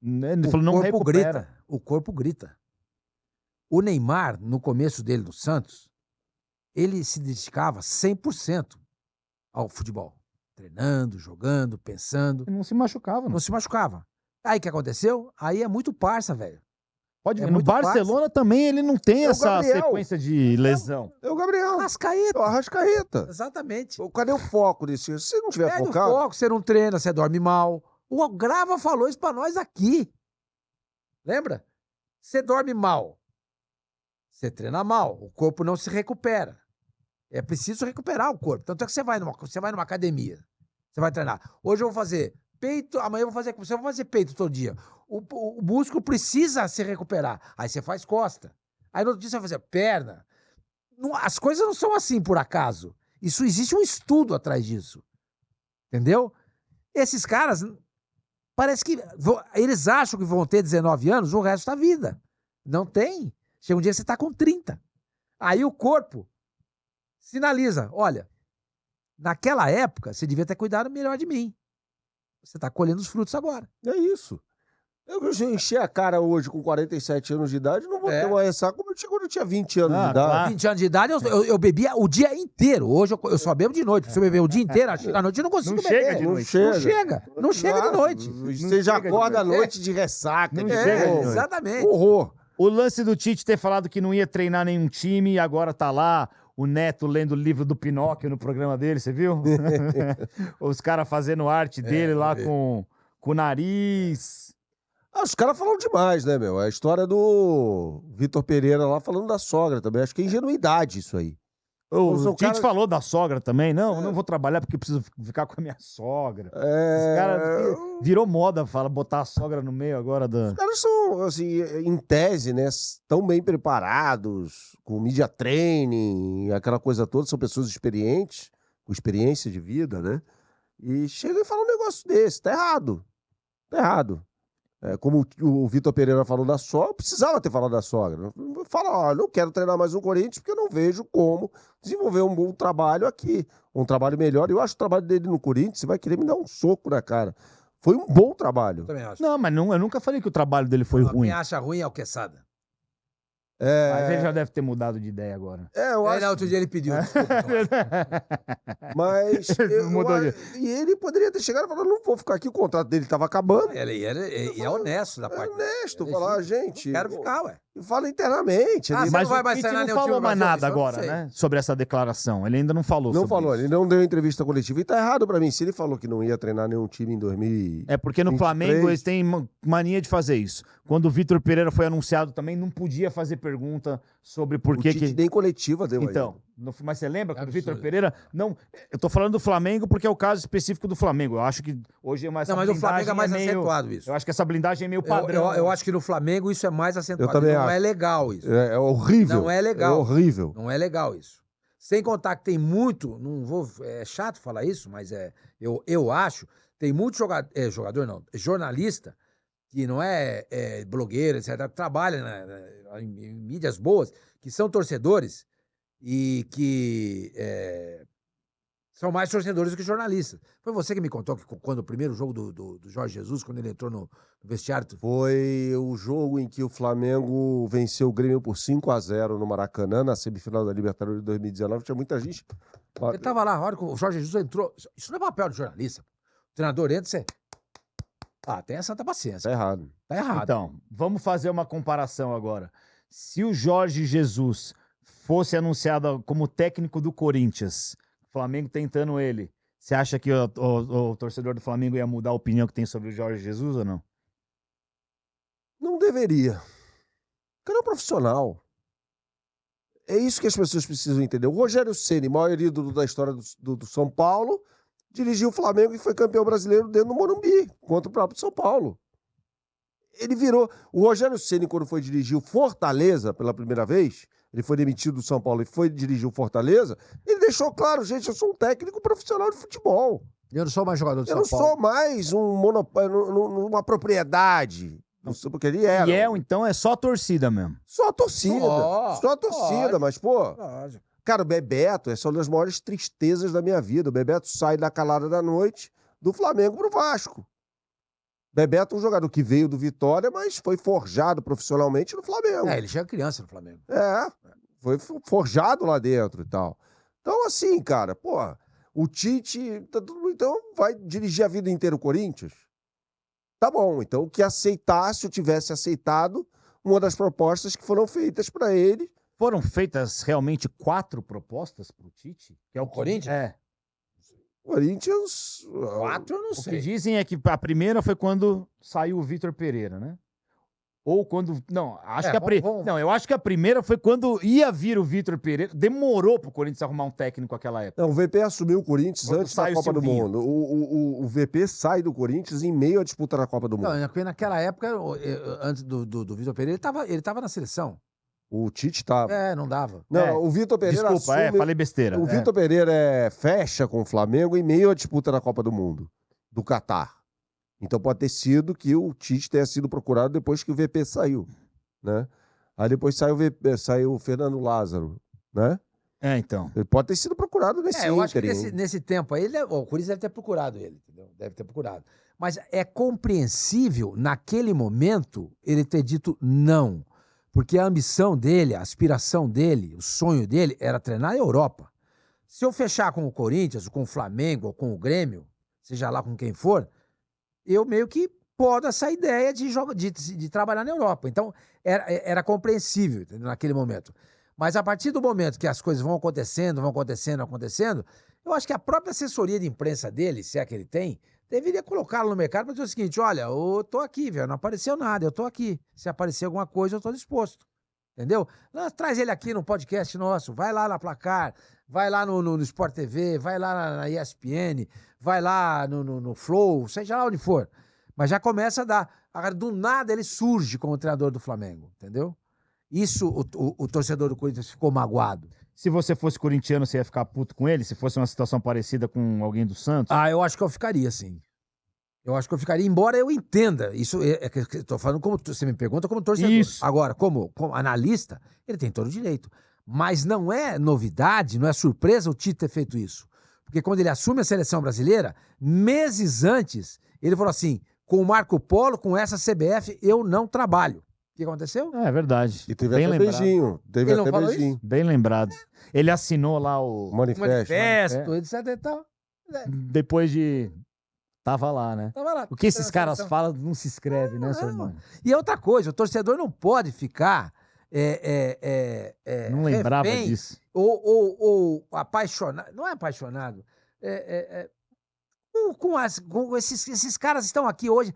Ele falou, não recupera. O corpo grita. O Neymar, no começo dele do Santos, ele se dedicava 100% ao futebol. Treinando, jogando, pensando. Ele não se machucava. Não se machucava. Aí o que aconteceu? Aí é muito parça, velho. Pode ver, no Barcelona também ele não tem essa sequência de lesão. É o Gabriel. Arrascaeta. É o Arrascaeta. Exatamente. Cadê o foco desse? Se você não tiver focado... Perde o foco, você não treina, você dorme mal. O Grava falou isso pra nós aqui. Lembra? Você dorme mal. Você treina mal. O corpo não se recupera. É preciso recuperar o corpo. Tanto é que você vai numa academia. Você vai treinar. Hoje eu vou fazer peito, amanhã eu vou fazer peito todo dia. O músculo precisa se recuperar. Aí você faz costa. Aí no outro dia você vai fazer perna. As coisas não são assim por acaso. Isso existe um estudo atrás disso. Entendeu? Esses caras, parece que eles acham que vão ter 19 anos o resto da vida. Não tem. Chega um dia que você está com 30. Aí o corpo sinaliza, olha, naquela época você devia ter cuidado melhor de mim. Você está colhendo os frutos agora. É isso. Eu encher a cara hoje com 47 anos de idade, não vou ter uma ressaca como eu tinha quando eu tinha 20 anos de idade. Claro. 20 anos de idade eu bebia o dia inteiro. Hoje eu só bebo de noite. Se eu beber o dia inteiro, à noite eu não consigo beber. Não chega de noite. Você já acorda à noite de ressaca. Não chega de noite. Exatamente. Horror. O lance do Tite ter falado que não ia treinar nenhum time e agora tá lá o Neto lendo o livro do Pinóquio no programa dele, você viu? Os caras fazendo arte dele lá com o nariz. Os caras falam demais, né, meu? A história do Vitor Pereira lá falando da sogra também. Acho que é ingenuidade isso aí. O Tite falou da sogra também. Não vou trabalhar porque eu preciso ficar com a minha sogra. Os caras virou moda, botar a sogra no meio agora da... Os caras são, assim, em tese, né, tão bem preparados, com media training, aquela coisa toda, são pessoas experientes, com experiência de vida, né? E chega e fala um negócio desse, tá errado. Tá errado. Como o Vitor Pereira falou da sogra, precisava ter falado da sogra. Fala, não quero treinar mais um Corinthians porque eu não vejo como desenvolver um bom trabalho aqui, um trabalho melhor. Eu acho o trabalho dele no Corinthians, você vai querer me dar um soco na cara. Foi um bom trabalho. Eu também acho. Não, mas eu nunca falei que o trabalho dele foi ruim. Quem acha ruim é o Quesada. Mas ele já deve ter mudado de ideia agora. Eu acho... Outro dia ele pediu. Mas e ele poderia ter chegado e falado, não vou ficar aqui, o contrato dele estava acabando. Ele é honesto da parte. É honesto, falar, gente... Quero ficar, ué. Fala internamente. Mas não vai mais não falou mais nada agora, né? Sobre essa declaração. Ele ainda não falou sobre isso. Ele não deu entrevista coletiva. E tá errado pra mim. Se ele falou que não ia treinar nenhum time em 2023... É porque no Flamengo eles têm mania de fazer isso. Quando o Vitor Pereira foi anunciado também, não podia fazer pergunta sobre por que... nem coletiva deu então, mas você lembra que o Vitor Pereira... Não, eu tô falando do Flamengo porque é o caso específico do Flamengo. Eu acho que hoje é mais... Não, mas o Flamengo é mais acentuado isso. Eu acho que essa blindagem é meio padrão. Eu acho que no Flamengo isso é mais acentuado. Não é legal isso. É horrível. Não é legal. É horrível. Não é legal isso. Sem contar que tem muito... Não vou, é chato falar isso, mas eu acho... Tem muito jornalista que não é blogueiro, etc., trabalha em mídias boas, que são torcedores e que são mais torcedores do que jornalistas. Foi você que me contou que quando o primeiro jogo do Jorge Jesus, quando ele entrou no vestiário... Foi o jogo em que o Flamengo venceu o Grêmio por 5-0 no Maracanã, na semifinal da Libertadores de 2019. Tinha muita gente... Ele estava lá, a hora que o Jorge Jesus entrou... Isso não é papel de jornalista. O treinador entra, você... tem santa paciência. Tá errado. Tá errado. Então, vamos fazer uma comparação agora. Se o Jorge Jesus fosse anunciado como técnico do Corinthians, o Flamengo tentando ele, você acha que o torcedor do Flamengo ia mudar a opinião que tem sobre o Jorge Jesus ou não? Não deveria. Porque ele é um profissional. É isso que as pessoas precisam entender. O Rogério Ceni, maior ídolo da história do São Paulo, dirigiu o Flamengo e foi campeão brasileiro dentro do Morumbi, contra o próprio São Paulo. Ele virou... O Rogério Ceni, quando foi dirigir o Fortaleza pela primeira vez, ele foi demitido do São Paulo e foi dirigir o Fortaleza, ele deixou claro, gente, eu sou um técnico profissional de futebol. Eu não sou mais jogador de São Paulo. Eu não sou mais um monopólio, uma propriedade. Não sei porque ele era. Então é só a torcida mesmo. Só a torcida. Só a torcida, mas, pô... Cara, o Bebeto, essa é uma das maiores tristezas da minha vida. O Bebeto sai da calada da noite do Flamengo pro Vasco. Bebeto é um jogador que veio do Vitória, mas foi forjado profissionalmente no Flamengo. Ele já é criança no Flamengo. Foi forjado lá dentro e tal. Então, assim, cara, pô, o Tite, então vai dirigir a vida inteira o Corinthians? Tá bom, então que aceitasse, ou tivesse aceitado uma das propostas que foram feitas para ele. Foram feitas realmente 4 propostas pro Tite? Que é o Corinthians? Corinthians... 4 eu não sei. O que dizem é que a primeira foi quando saiu o Vitor Pereira, né? Ou quando... Não, acho que Não, eu acho que a primeira foi quando ia vir o Vitor Pereira. Demorou pro Corinthians arrumar um técnico naquela época. Não, o VP assumiu o Corinthians quando antes da Copa do Mundo. O VP sai do Corinthians em meio à disputa da Copa do Mundo. Não, naquela época, antes do Vitor Pereira, ele tava na seleção. O Tite tava. Não dava. Não, o Vitor Pereira Desculpa, falei besteira. O Vitor Pereira fecha com o Flamengo em meio à disputa da Copa do Mundo, do Catar. Então pode ter sido que o Tite tenha sido procurado depois que o VP saiu, né? Aí depois saiu o Fernando Lázaro, né? Então. Ele pode ter sido procurado nesse eu acho que nesse tempo aí, o Corinthians deve ter procurado ele, entendeu? Deve ter procurado. Mas é compreensível, naquele momento, ele ter dito não. Porque a ambição dele, a aspiração dele, o sonho dele era treinar a Europa. Se eu fechar com o Corinthians, ou com o Flamengo, ou com o Grêmio, seja lá com quem for, eu meio que podo essa ideia de trabalhar na Europa. Então, era compreensível, entendeu? Naquele momento. Mas a partir do momento que as coisas vão acontecendo, eu acho que a própria assessoria de imprensa dele, se é que ele tem, deveria colocá-lo no mercado para dizer o seguinte: olha, eu tô aqui, velho, não apareceu nada, eu tô aqui. Se aparecer alguma coisa, eu tô disposto. Entendeu? Traz ele aqui no podcast nosso, vai lá na Placar, vai lá no Sport TV, vai lá na ESPN, vai lá no Flow, seja lá onde for. Mas já começa a dar... Agora, do nada, ele surge como treinador do Flamengo, entendeu? Isso, o torcedor do Corinthians ficou magoado. Se você fosse corintiano, você ia ficar puto com ele? Se fosse uma situação parecida com alguém do Santos? Eu acho que eu ficaria, sim. Eu acho que eu ficaria, embora eu entenda. Isso estou falando como você me pergunta como torcedor. Isso. Agora, como analista, ele tem todo o direito. Mas não é novidade, não é surpresa o Tite ter feito isso. Porque quando ele assume a seleção brasileira, meses antes, ele falou assim: com o Marco Polo, com essa CBF, eu não trabalho. O que aconteceu? É verdade. E teve até beijinho. Teve até beijinho. Bem lembrado. Ele assinou lá o manifesto, etc e tal. Depois de... Tava lá, né? Tava lá. O que esses caras falam não se escreve, né, seu irmão? E outra coisa, o torcedor não pode ficar Não lembrava disso. Ou apaixonado, não é apaixonado, com esses caras que estão aqui hoje,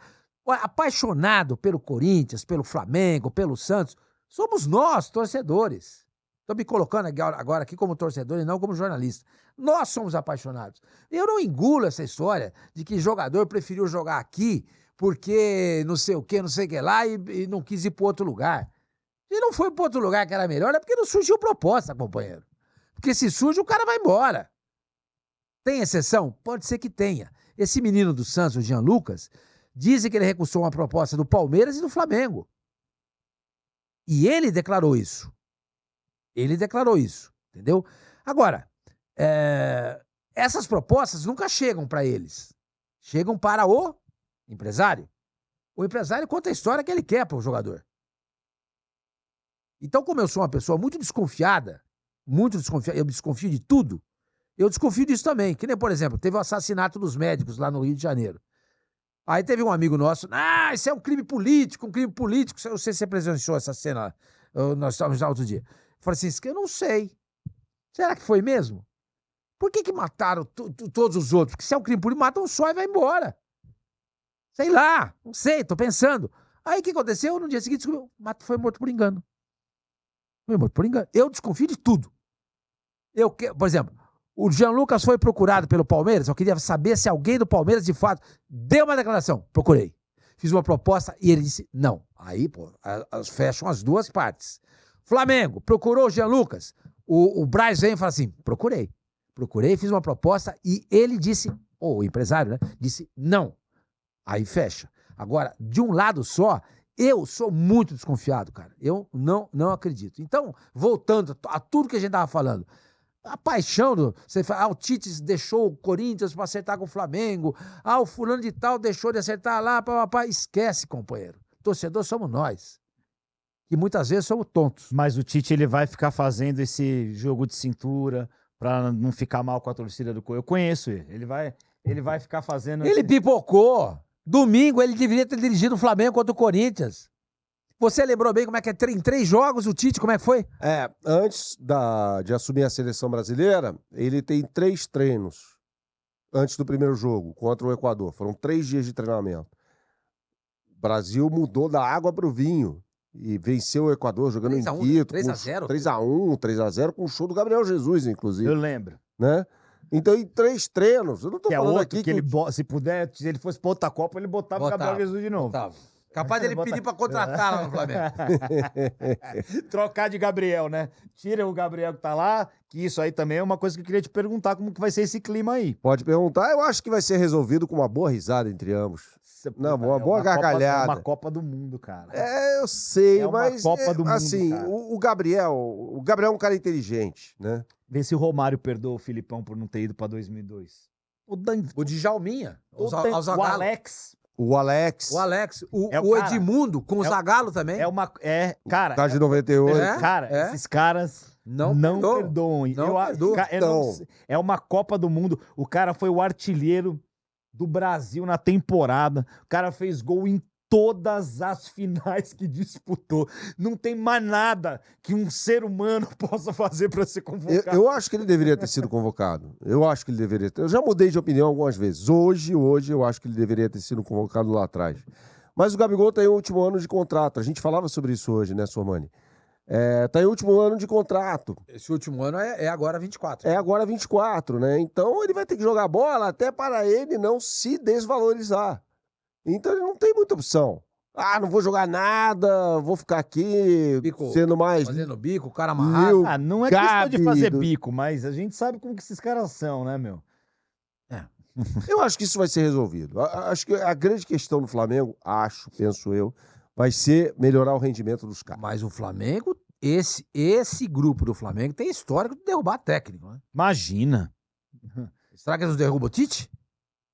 apaixonado pelo Corinthians, pelo Flamengo, pelo Santos, somos nós, torcedores. Estou me colocando agora aqui como torcedor e não como jornalista. Nós somos apaixonados. Eu não engulo essa história de que jogador preferiu jogar aqui porque não sei o que lá e não quis ir para outro lugar. Se não foi para outro lugar que era melhor, é porque não surgiu proposta, companheiro. Porque se surge, o cara vai embora. Tem exceção? Pode ser que tenha. Esse menino do Santos, o Jean Lucas, dizem que ele recusou uma proposta do Palmeiras e do Flamengo. E ele declarou isso. Entendeu? Agora, essas propostas nunca chegam para eles. Chegam para o empresário. O empresário conta a história que ele quer para o jogador. Então, como eu sou uma pessoa muito desconfiada, eu desconfio de tudo, eu desconfio disso também. Que nem, por exemplo, teve o assassinato dos médicos lá no Rio de Janeiro. Aí teve um amigo nosso, isso é um crime político. Eu não sei se você presenciou essa cena, nós estávamos lá outro dia. Eu falei assim, eu não sei. Será que foi mesmo? Por que mataram todos os outros? Porque se é um crime político, matam só e vai embora. Sei lá, não sei, tô pensando. Aí o que aconteceu? No dia seguinte, descobriu, foi morto por engano. Eu desconfio de tudo. Por exemplo, o Jean Lucas foi procurado pelo Palmeiras. Eu queria saber se alguém do Palmeiras, de fato, deu uma declaração. Procurei. Fiz uma proposta e ele disse não. Aí, fecham as duas partes. Flamengo, procurou o Jean Lucas. O Braz vem e fala assim, procurei, fiz uma proposta e ele disse, o empresário, né, disse não. Aí fecha. Agora, de um lado só, eu sou muito desconfiado, cara. Eu não acredito. Então, voltando a tudo que a gente estava falando, a paixão você fala, o Tite deixou o Corinthians para acertar com o Flamengo, o fulano de tal deixou de acertar lá, esquece, companheiro. Torcedor somos nós. Que muitas vezes somos tontos. Mas o Tite, ele vai ficar fazendo esse jogo de cintura para não ficar mal com a torcida do Corinthians. Eu conheço ele. Ele vai ficar fazendo... Ele pipocou. Domingo ele deveria ter dirigido o Flamengo contra o Corinthians. Você lembrou bem como é que é em 3 jogos o Tite, como é que foi? Antes de assumir a seleção brasileira, ele tem 3 treinos antes do primeiro jogo contra o Equador. Foram 3 dias de treinamento. O Brasil mudou da água para o vinho e venceu o Equador jogando em Quito. 3-0. 3-1, 3-0 com o show do Gabriel Jesus, inclusive. Eu lembro. Né? Então, em 3 treinos, eu não tô falando outro aqui que ele se puder, se ele fosse pra outra Copa, ele botava o Gabriel Jesus de novo. Capaz dele pedir pra contratar lá no Flamengo. Trocar de Gabriel, né? Tira o Gabriel que tá lá, que isso aí também é uma coisa que eu queria te perguntar, como que vai ser esse clima aí. Pode perguntar, eu acho que vai ser resolvido com uma boa risada entre ambos. Não, uma boa gargalhada. É uma Copa do Mundo, cara. Eu sei, mas Copa do Mundo, assim, cara. o Gabriel é um cara inteligente, né? Vê se o Romário perdoa o Filipão por não ter ido pra 2002. O Djalminha. O Alex. O Alex. O Edmundo com o Zagallo também. Cara. Tá de 98. Esses caras não perdoam. É uma Copa do Mundo. O cara foi o artilheiro do Brasil na temporada. O cara fez gol em todas as finais que disputou. Não tem mais nada que um ser humano possa fazer para ser convocado. Eu acho que ele deveria ter sido convocado. Eu já mudei de opinião algumas vezes. Hoje eu acho que ele deveria ter sido convocado lá atrás. Mas o Gabigol tá em último ano de contrato. A gente falava sobre isso hoje, né, Sormani? Tá em último ano de contrato. Esse último ano é agora 24. É agora 24, né? Então ele vai ter que jogar bola até para ele não se desvalorizar. Então ele não tem muita opção. Não vou jogar nada, vou ficar aqui sendo mais... Fazendo bico, o cara amarrado. Não é questão de fazer bico, mas a gente sabe como que esses caras são, né, meu? Eu acho que isso vai ser resolvido. Acho que a grande questão do Flamengo, penso eu, vai ser melhorar o rendimento dos caras. Mas o Flamengo, esse grupo do Flamengo tem histórico de derrubar técnico, né? Imagina. Será que eles não derrubam o Tite?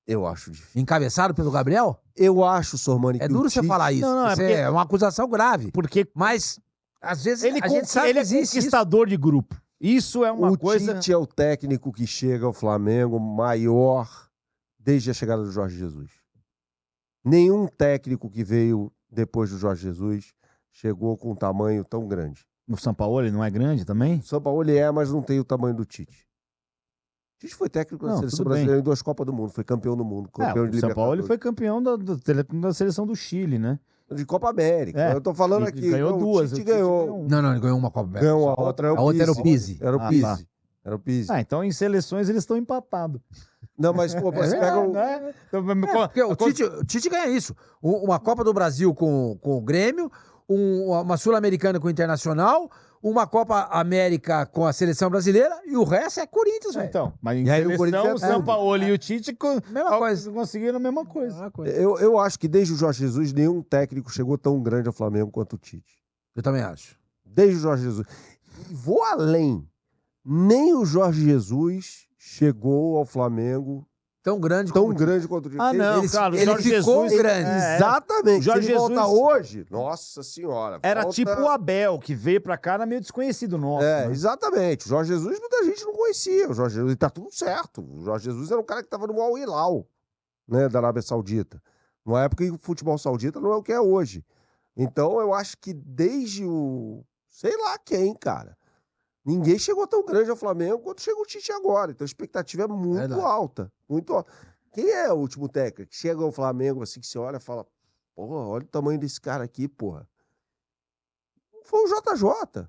Eu acho difícil. Encabeçado pelo Gabriel? Eu acho, Sormani, que duro você falar isso. É uma acusação grave. Mas, às vezes, a gente sabe ele é conquistador de grupo. Isso é uma coisa... O Tite é o técnico que chega ao Flamengo maior desde a chegada do Jorge Jesus. Nenhum técnico que veio depois do Jorge Jesus chegou com um tamanho tão grande. O Sampaoli não é grande também? O Sampaoli mas não tem o tamanho do Tite. O Tite foi técnico da seleção brasileira em 2 Copas do Mundo, foi campeão do mundo, campeão de Libertadores. O Sampaoli foi campeão da seleção do Chile, né? De Copa América. Eu tô falando aqui. Ganhou 2. O Tite ganhou. Não, ele ganhou uma Copa América. Ganhou a outra era o Pizzi. Era o Pizzi. Era o Pizzi. Então em seleções eles estão empatados. Não, mas, pô, você pega o Tite ganha isso. Uma Copa do Brasil com o Grêmio, uma Sul-Americana com o Internacional, uma Copa América com a seleção brasileira e o resto é Corinthians, velho. Então, mas em seleção, o Sampaoli e o Tite conseguiram a mesma coisa. Eu acho que desde o Jorge Jesus, nenhum técnico chegou tão grande ao Flamengo quanto o Tite. Eu também acho. Desde o Jorge Jesus. E vou além. Nem o Jorge Jesus chegou ao Flamengo tão grande quanto o Tite. Ele ficou grande. Exatamente. Jorge Jesus volta hoje, nossa senhora. Era tipo o Abel, que veio pra cá, era meio desconhecido nosso. Né? Exatamente. O Jorge Jesus, muita gente não conhecia. O Jorge Jesus, e tá tudo certo. O Jorge Jesus era um cara que tava no Al Hilal, né, da Arábia Saudita. Numa época que o futebol saudita não é o que é hoje. Então, eu acho que desde o... sei lá quem, cara. Ninguém chegou tão grande ao Flamengo quanto chegou o Tite agora. Então a expectativa é muito alta. Muito alta. Quem é o último técnico que chega ao Flamengo assim, que você olha e fala, porra, olha o tamanho desse cara aqui, porra. Foi o JJ.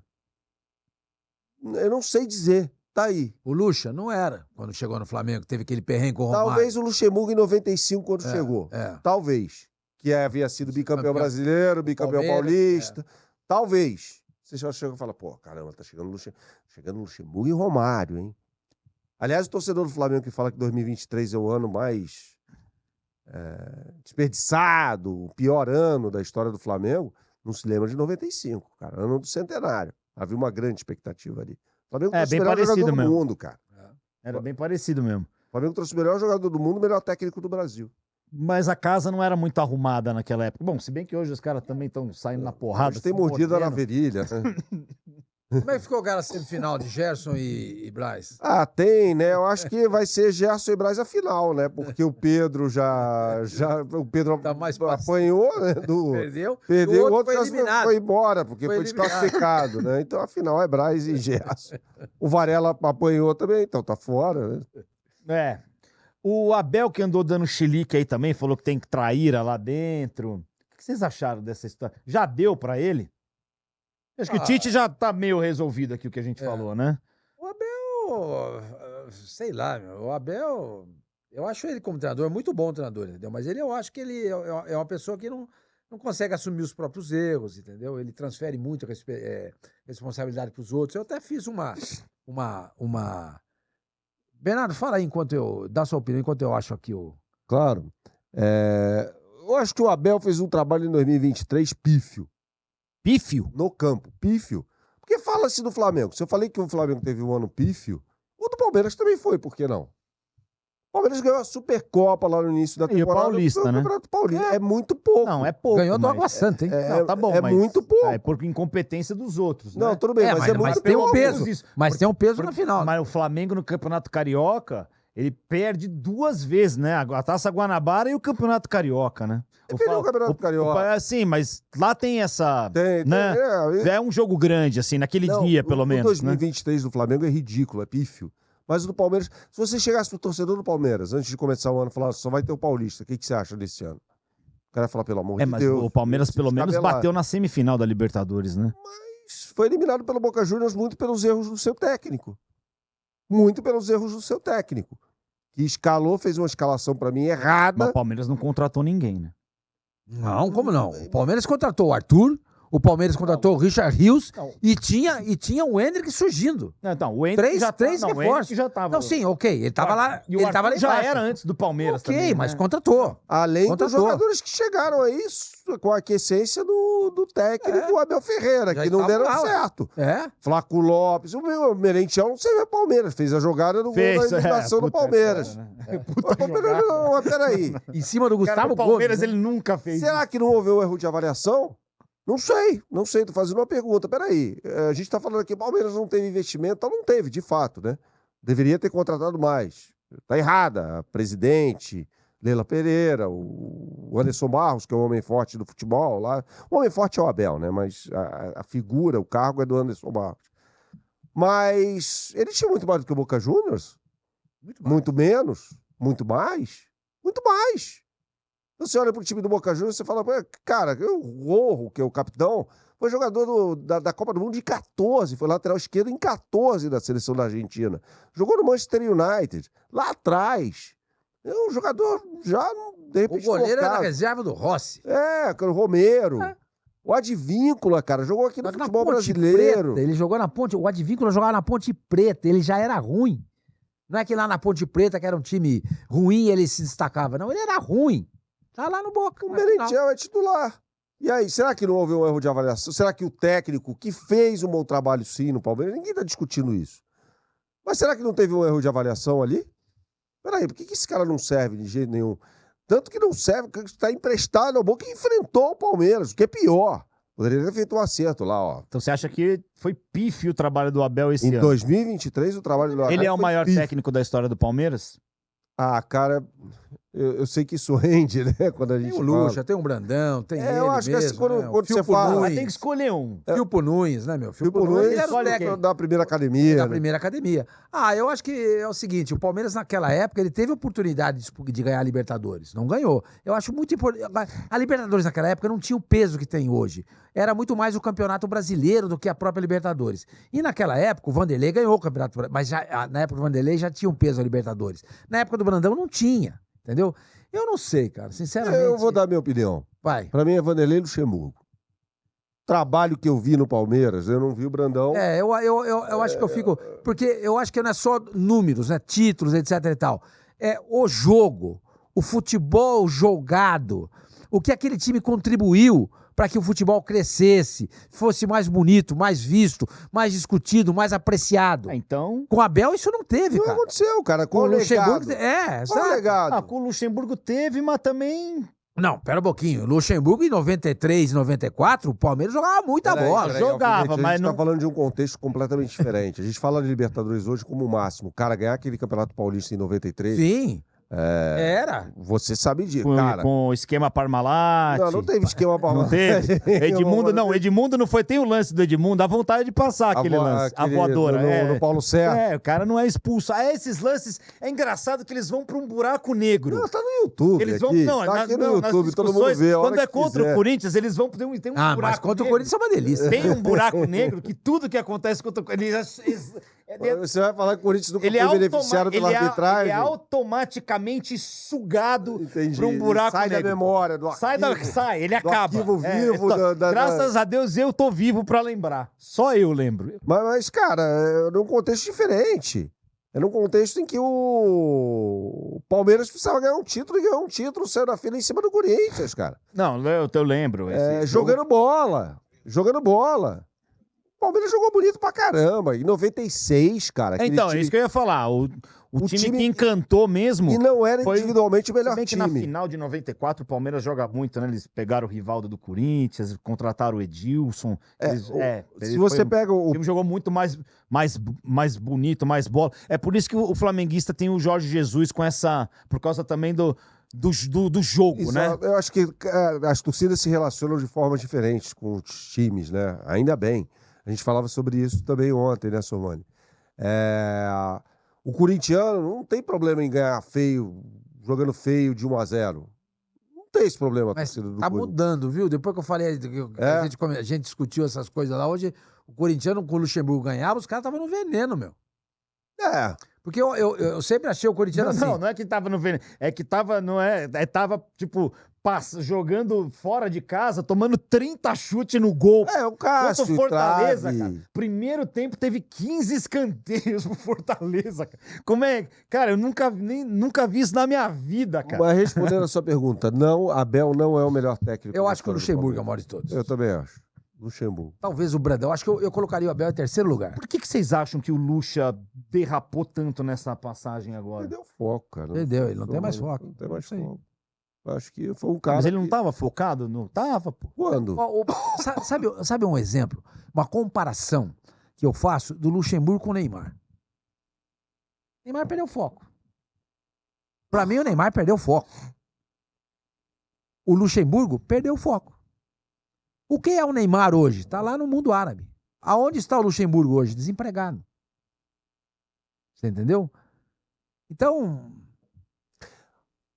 Eu não sei dizer. Tá aí. O Lucha não era quando chegou no Flamengo. Teve aquele perrengue com o Romário. Talvez o Luxemburgo em 95 quando chegou. Talvez. Que havia sido bicampeão brasileiro, bicampeão paulista. Talvez. Você já chega e fala, pô, caramba, tá chegando o Luxemburgo e Romário, hein? Aliás, o torcedor do Flamengo que fala que 2023 é o ano mais desperdiçado, o pior ano da história do Flamengo, não se lembra de 95, cara, ano do centenário. Havia uma grande expectativa ali. O Flamengo trouxe o melhor jogador do mundo, cara. Era bem parecido mesmo. O Flamengo trouxe o melhor jogador do mundo, o melhor técnico do Brasil. Mas a casa não era muito arrumada naquela época. Bom, se bem que hoje os caras também estão saindo na porrada. Hoje tem mordida na virilha, né? Como é que ficou aquela semifinal de Gerson e Braz? Tem, né? Eu acho que vai ser Gerson e Braz a final, né? Porque o Pedro o Pedro tá mais apanhou, né? Perdeu, o outro foi embora, porque foi desclassificado, né? Então a final é Braz e Gerson. O Varela apanhou também, então tá fora, né? O Abel, que andou dando chilique aí também, falou que tem traíra lá dentro. O que vocês acharam dessa história? Já deu pra ele? Acho que o Tite já tá meio resolvido aqui o que a gente falou, né? O Abel, sei lá, o Abel, eu acho ele como treinador muito bom treinador, entendeu? Mas eu acho que ele é uma pessoa que não consegue assumir os próprios erros, entendeu? Ele transfere muito responsabilidade pros outros. Eu até fiz uma... Bernardo, fala aí dá sua opinião enquanto eu acho aqui o... Claro. Eu acho que o Abel fez um trabalho em 2023 pífio. Pífio? No campo, pífio. Porque fala-se do Flamengo. Se eu falei que o Flamengo teve um ano pífio, o do Palmeiras também foi, por que não? O Palmeiras ganhou a Supercopa lá no início da temporada. E o Paulista, né? Paulista. É muito pouco. Não, é pouco. Ganhou do Água Santa, hein? Tá bom, mas muito pouco. É por incompetência dos outros, né? Não, tudo bem, mas é muito tem um peso. Mas tem um peso na final. Mas o Flamengo no Campeonato Carioca, ele perde 2 vezes, né? A Taça Guanabara e o Campeonato Carioca, né? Perdeu o Campeonato Carioca. Sim, mas lá tem essa... Tem, né? É um jogo grande, assim, naquele dia, pelo menos. O 2023 do Flamengo é ridículo, é pífio. Mas o do Palmeiras... Se você chegasse pro torcedor do Palmeiras, antes de começar o ano, falar, só vai ter o Paulista, o que você acha desse ano? O cara ia falar, pelo amor de mas Deus. O Palmeiras, pelo menos, bateu na semifinal da Libertadores, né? Mas foi eliminado pelo Boca Juniors muito pelos erros do seu técnico. Muito pelos erros do seu técnico. Que escalou, fez uma escalação pra mim errada. Mas o Palmeiras não contratou ninguém, né? Não, como não? O Palmeiras contratou o Arthur, o Palmeiras contratou o Richard Rios e tinha o Hendrick surgindo. Então, o Hendrick três reforços. Já tava. Não, sim, ok. Ele tava lá. E o Arthur já era antes do Palmeiras também. Ok, mas contratou. Além dos jogadores que chegaram aí com a aquiescência do técnico Abel Ferreira, que não deram certo. Flaco Lopes, o Merentiel não serviu pro Palmeiras, fez a jogada do gol da eliminação do Palmeiras. Mas peraí. Em cima do Gustavo Gomes. O Palmeiras ele nunca fez. Será que não houve um erro de avaliação? Não sei, tô fazendo uma pergunta, peraí. A gente tá falando aqui, o Palmeiras não teve investimento, então não teve, de fato, né? Deveria ter contratado mais. Tá errada, presidente, Leila Pereira, o Anderson Barros, que é o homem forte do futebol lá. O homem forte é o Abel, né? Mas a figura, o cargo é do Anderson Barros. Mas ele tinha muito mais do que o Boca Juniors. Muito menos. Muito mais. Muito mais. Então, você olha pro time do Boca Juniors e você fala, cara, o Rojo, que é o capitão, foi jogador da Copa do Mundo de 14, foi lateral esquerdo em 14 da seleção da Argentina. Jogou no Manchester United, lá atrás. É um jogador já, de repente, o goleiro era reserva do Rossi. O Romero. O Advíncula, cara, jogou aqui no futebol brasileiro. Preta, ele jogou na Ponte, o Advíncula jogava na Ponte Preta, ele já era ruim. Não é que lá na Ponte Preta, que era um time ruim, ele se destacava. Não, ele era ruim. Tá lá no Boca. O Merentiel é titular. E aí, será que não houve um erro de avaliação? Será que o técnico, que fez um bom trabalho sim no Palmeiras, ninguém tá discutindo isso. Mas será que não teve um erro de avaliação ali? Peraí, por que esse cara não serve de jeito nenhum? Tanto que não serve, que está emprestado ao Boca e enfrentou o Palmeiras, o que é pior. Poderia ter feito um acerto lá, ó. Então você acha que foi pífio o trabalho do Abel esse ano? Em 2023, o trabalho do Abel Ele é o maior técnico da história do Palmeiras? Ah, cara, eu sei que isso rende, né? Quando a gente tem o Lucha, tem o Brandão, tem ele eu acho mesmo, que quando né? você fala... Mas tem que escolher um. Filpo Nunes, né, meu? Filpo Nunes ele era o técnico da primeira academia. Da primeira academia. Eu acho que é o seguinte, o Palmeiras naquela época, ele teve oportunidade de ganhar a Libertadores. Não ganhou. Eu acho muito importante. A Libertadores naquela época não tinha o peso que tem hoje. Era muito mais o Campeonato Brasileiro do que a própria Libertadores. E naquela época, o Vanderlei ganhou o Campeonato Brasileiro. Mas na época do Vanderlei já tinha um peso a Libertadores. Na época do Brandão não tinha. Entendeu? Eu não sei, cara, sinceramente. Eu vou dar minha opinião. Vai. Pra mim é Vanderlei Luxemburgo. Trabalho que eu vi no Palmeiras, eu não vi o Brandão. Eu acho que eu fico... Porque eu acho que não é só números, né? Títulos, etc e tal. É o jogo, o futebol jogado, o que aquele time contribuiu para que o futebol crescesse, fosse mais bonito, mais visto, mais discutido, mais apreciado. Então... Com o Abel isso não teve, cara. Não aconteceu, cara. Com o Luxemburgo... Qual legado? Com o Luxemburgo teve, mas também... Não, pera um pouquinho. Luxemburgo em 93, 94, o Palmeiras jogava muita bola. Jogava, mas não... A gente tá falando de um contexto completamente diferente. A gente fala de Libertadores hoje como o máximo. O cara ganhar aquele Campeonato Paulista em 93... Sim. Era. Você sabe disso, cara. Com o esquema Parmalat. Não teve esquema Parmalat. Não teve. Edmundo não foi. Tem o lance do Edmundo, dá vontade de passar aquele lance. A voadora. No Paulo Serra. O cara não é expulso. Esses lances, é engraçado que eles vão pra um buraco negro. Não, tá no YouTube. Eles vão, tá aqui no YouTube, todo mundo vê. Quando é contra o Corinthians, eles vão ter um buraco. Mas contra o Corinthians é uma delícia. Tem um buraco negro que tudo que acontece contra o Corinthians. Você vai falar que o Corinthians nunca foi beneficiário pela arbitragem? Ele é automaticamente sugado para um buraco negro. Sai da memória, do arquivo. Sai, ele acaba. Arquivo vivo. Graças a Deus eu tô vivo para lembrar. Só eu lembro. Mas, cara, é num contexto diferente. É num contexto em que o Palmeiras precisava ganhar um título e ganhou um título, saiu da fila em cima do Corinthians, cara. Não, eu lembro. Jogando bola. O Palmeiras jogou bonito pra caramba. Em 96, cara. Então, é isso que eu ia falar. O time que encantou mesmo. E não era individualmente o melhor time. Que na final de 94 o Palmeiras joga muito, né? Eles pegaram o Rivaldo do Corinthians, contrataram o Edilson. Se você pega o time jogou muito mais bonito, mais bola. É por isso que o flamenguista tem o Jorge Jesus com essa... Por causa também do jogo, Exato. né? Eu acho que as torcidas se relacionam de formas diferentes com os times, né? Ainda bem. A gente falava sobre isso também ontem, né, Sormani? O corintiano não tem problema em ganhar feio, jogando feio de 1-0. Não tem esse problema. Mas tá mudando, viu? Depois que eu falei, a gente discutiu essas coisas lá, hoje o corintiano com o Luxemburgo ganhava, os caras estavam no veneno, meu. Porque eu sempre achei o corintiano assim. Não é que tava no veneno. É que tava, tava, tipo, jogando fora de casa, tomando 30 chutes no gol. O Cássio, contra o Fortaleza, cara. Primeiro tempo teve 15 escanteios pro Fortaleza, cara. Como é? Cara, eu nunca vi isso na minha vida, cara. Mas respondendo a sua pergunta, não, Abel não é o melhor técnico. Eu acho que o Luxemburgo é o maior de todos. Eu também acho. Luxemburgo. Talvez o Brandão. Acho que eu colocaria o Abel em terceiro lugar. Por que vocês acham que o Lucha derrapou tanto nessa passagem agora? Perdeu foco, cara. Perdeu, ele não tem mais foco. Não tem mais foco. Acho que foi um cara. Mas ele não estava focado? Não tava, pô. Quando? Sabe um exemplo? Uma comparação que eu faço do Luxemburgo com o Neymar. O Neymar perdeu foco. Pra mim, o Neymar perdeu foco. o Luxemburgo perdeu o foco. O que é o Neymar hoje? Está lá no mundo árabe. Aonde está o Luxemburgo hoje? Desempregado. Você entendeu? Então...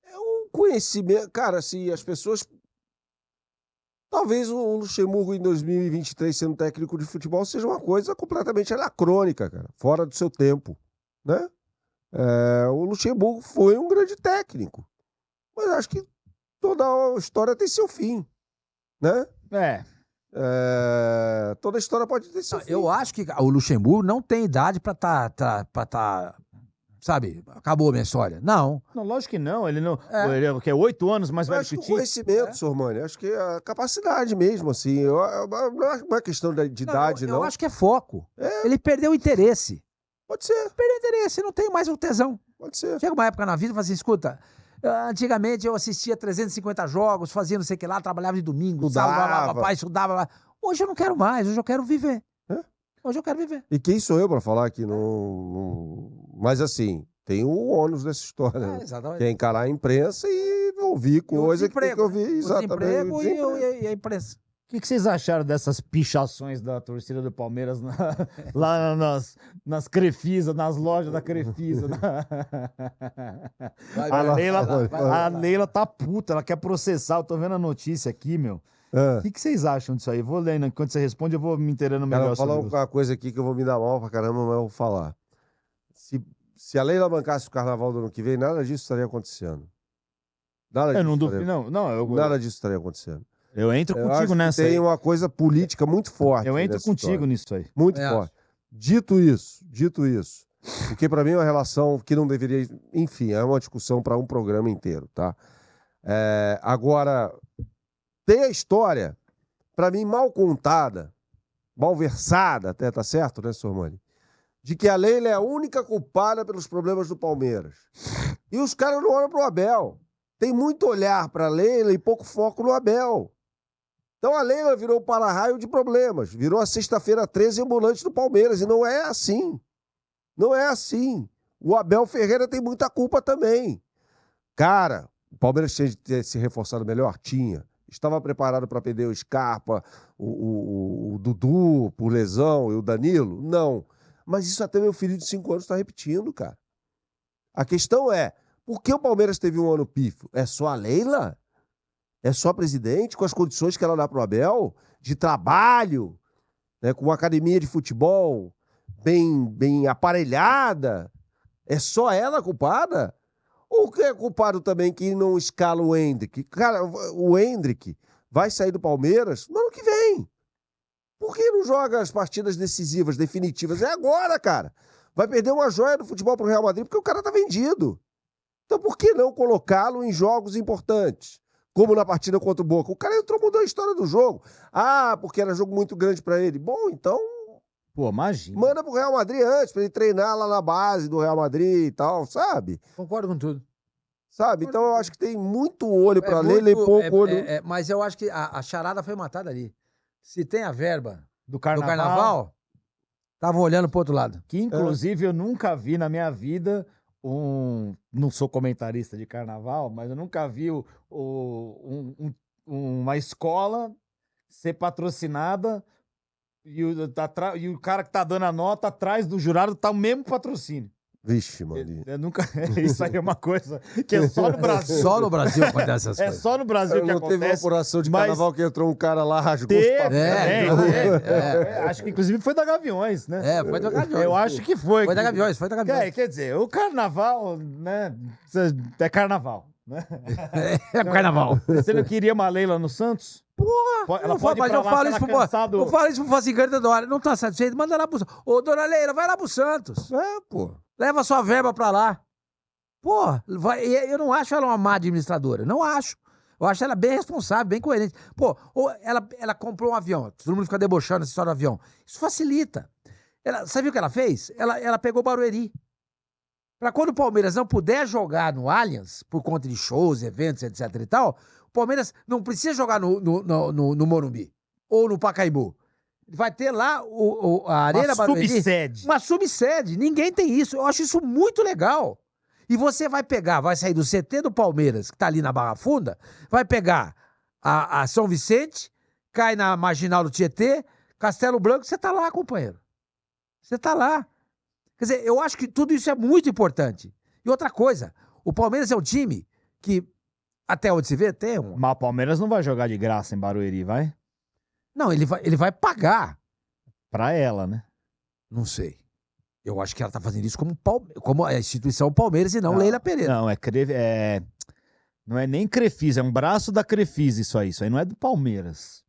É um conhecimento... Cara, assim, as pessoas... Talvez o Luxemburgo em 2023 sendo técnico de futebol seja uma coisa completamente anacrônica, cara. Fora do seu tempo, né? O Luxemburgo foi um grande técnico. Mas acho que toda a história tem seu fim, né? Toda a história pode ter seu fim. Eu acho que o Luxemburgo não tem idade pra tá, sabe, acabou a minha história. Não. Não, lógico que não. Ele não. Ele é 8 anos mais velho que o Tite. Conhecimento, Sormani. Acho que a capacidade mesmo, assim. Não é questão de idade, não. Eu acho que é foco. Ele perdeu o interesse. Pode ser. Perdeu o interesse, não tem mais o tesão. Pode ser. Chega uma época na vida e fala assim, escuta, antigamente eu assistia 350 jogos, fazia não sei o que lá, trabalhava de domingo, estudava. Hoje eu não quero mais, hoje eu quero viver. Hoje eu quero viver. E quem sou eu para falar que não... Mas assim, tem o ônus dessa história. Exatamente. Que é encarar a imprensa e ouvir coisa que tem que ouvir. Exatamente. O desemprego e a imprensa. O que vocês acharam dessas pichações da torcida do Palmeiras lá nas Crefisa, nas lojas da Crefisa? A Leila tá puta, ela quer processar. Eu tô vendo a notícia aqui, meu. O que vocês acham disso aí? Vou lendo, enquanto você responde, eu vou me inteirando melhor sobre isso. Vou falar uma coisa aqui que eu vou me dar mal pra caramba, mas eu vou falar. Se a Leila bancasse o carnaval do ano que vem, nada disso estaria acontecendo. Eu não duvido, não. Nada disso estaria acontecendo. Eu entro contigo nessa aí. Tem uma coisa política muito forte. Eu entro contigo nisso aí. Muito forte. Dito isso, porque pra mim é uma relação que não deveria... Enfim, é uma discussão para um programa inteiro, tá? Agora, tem a história, pra mim, mal contada, mal versada até, tá certo, né, Sormani? De que a Leila é a única culpada pelos problemas do Palmeiras. E os caras não olham pro Abel. Tem muito olhar pra Leila e pouco foco no Abel. Então a Leila virou o para-raio de problemas, virou a sexta-feira 13 ambulante do Palmeiras, e não é assim. Não é assim. O Abel Ferreira tem muita culpa também. Cara, o Palmeiras tinha de ter se reforçado melhor? Tinha. Estava preparado para perder o Scarpa, o Dudu por lesão e o Danilo? Não. Mas isso até meu filho de 5 anos está repetindo, cara. A questão é, por que o Palmeiras teve um ano pífio? É só a Leila? É só a presidente, com as condições que ela dá para o Abel, de trabalho, né, com uma academia de futebol bem aparelhada? É só ela culpada? Ou que é culpado também que não escala o Endrick? Cara, o Endrick vai sair do Palmeiras no ano que vem. Por que não joga as partidas decisivas, definitivas? É agora, cara. Vai perder uma joia do futebol pro Real Madrid porque o cara tá vendido. Então por que não colocá-lo em jogos importantes? Como na partida contra o Boca. O cara entrou, mudou a história do jogo. Porque era jogo muito grande pra ele. Bom, então... Pô, imagina. Manda pro Real Madrid antes, pra ele treinar lá na base do Real Madrid e tal, sabe? Concordo com tudo. Sabe? Então eu acho que tem muito olho pra Leila e pouco olho... Mas eu acho que a charada foi matada ali. Se tem a verba do carnaval, estavam olhando pro outro lado. Que inclusive eu nunca vi na minha vida não sou comentarista de carnaval, mas eu nunca vi uma escola ser patrocinada e o cara que tá dando a nota atrás do jurado tá o mesmo patrocínio. Vixe, mano. Isso aí é uma coisa que é só no Brasil. Só no Brasil acontece essas coisas. É só no Brasil que acontece. Não teve uma apuração de carnaval que entrou um cara lá, rasgou os papéis. Acho que inclusive foi da Gaviões, né? Foi da Gaviões. Eu acho que foi. Foi da Gaviões. Quer dizer, o carnaval, né? É carnaval. Né? É carnaval. Você não queria uma Leila no Santos? Porra! Eu falo isso pro Fazigante toda hora. Não tá satisfeito? Manda lá pro Santos. Ô, dona Leila, vai lá pro Santos. Pô. Leva sua verba pra lá. Pô, eu não acho ela uma má administradora. Não acho. Eu acho ela bem responsável, bem coerente. Pô, ela comprou um avião. Todo mundo fica debochando essa história do avião. Isso facilita. Sabe o que ela fez? Ela pegou o Barueri. Pra quando o Palmeiras não puder jogar no Allianz, por conta de shows, eventos, etc e tal, o Palmeiras não precisa jogar no Morumbi ou no Pacaembu. Vai ter lá a Arena Barueri. Subsede. Uma subsede. Ninguém tem isso. Eu acho isso muito legal. E você vai sair do CT do Palmeiras, que tá ali na Barra Funda, vai pegar a São Vicente, cai na Marginal do Tietê, Castelo Branco, você tá lá, companheiro. Você tá lá. Quer dizer, eu acho que tudo isso é muito importante. E outra coisa, o Palmeiras é um time que, até onde se vê, tem um... Mas o Palmeiras não vai jogar de graça em Barueri, vai? Não, ele vai pagar. Pra ela, né? Não sei. Eu acho que ela tá fazendo isso como a instituição Palmeiras e não Leila Pereira. Não, não é nem Crefisa, é um braço da Crefisa isso aí não é do Palmeiras.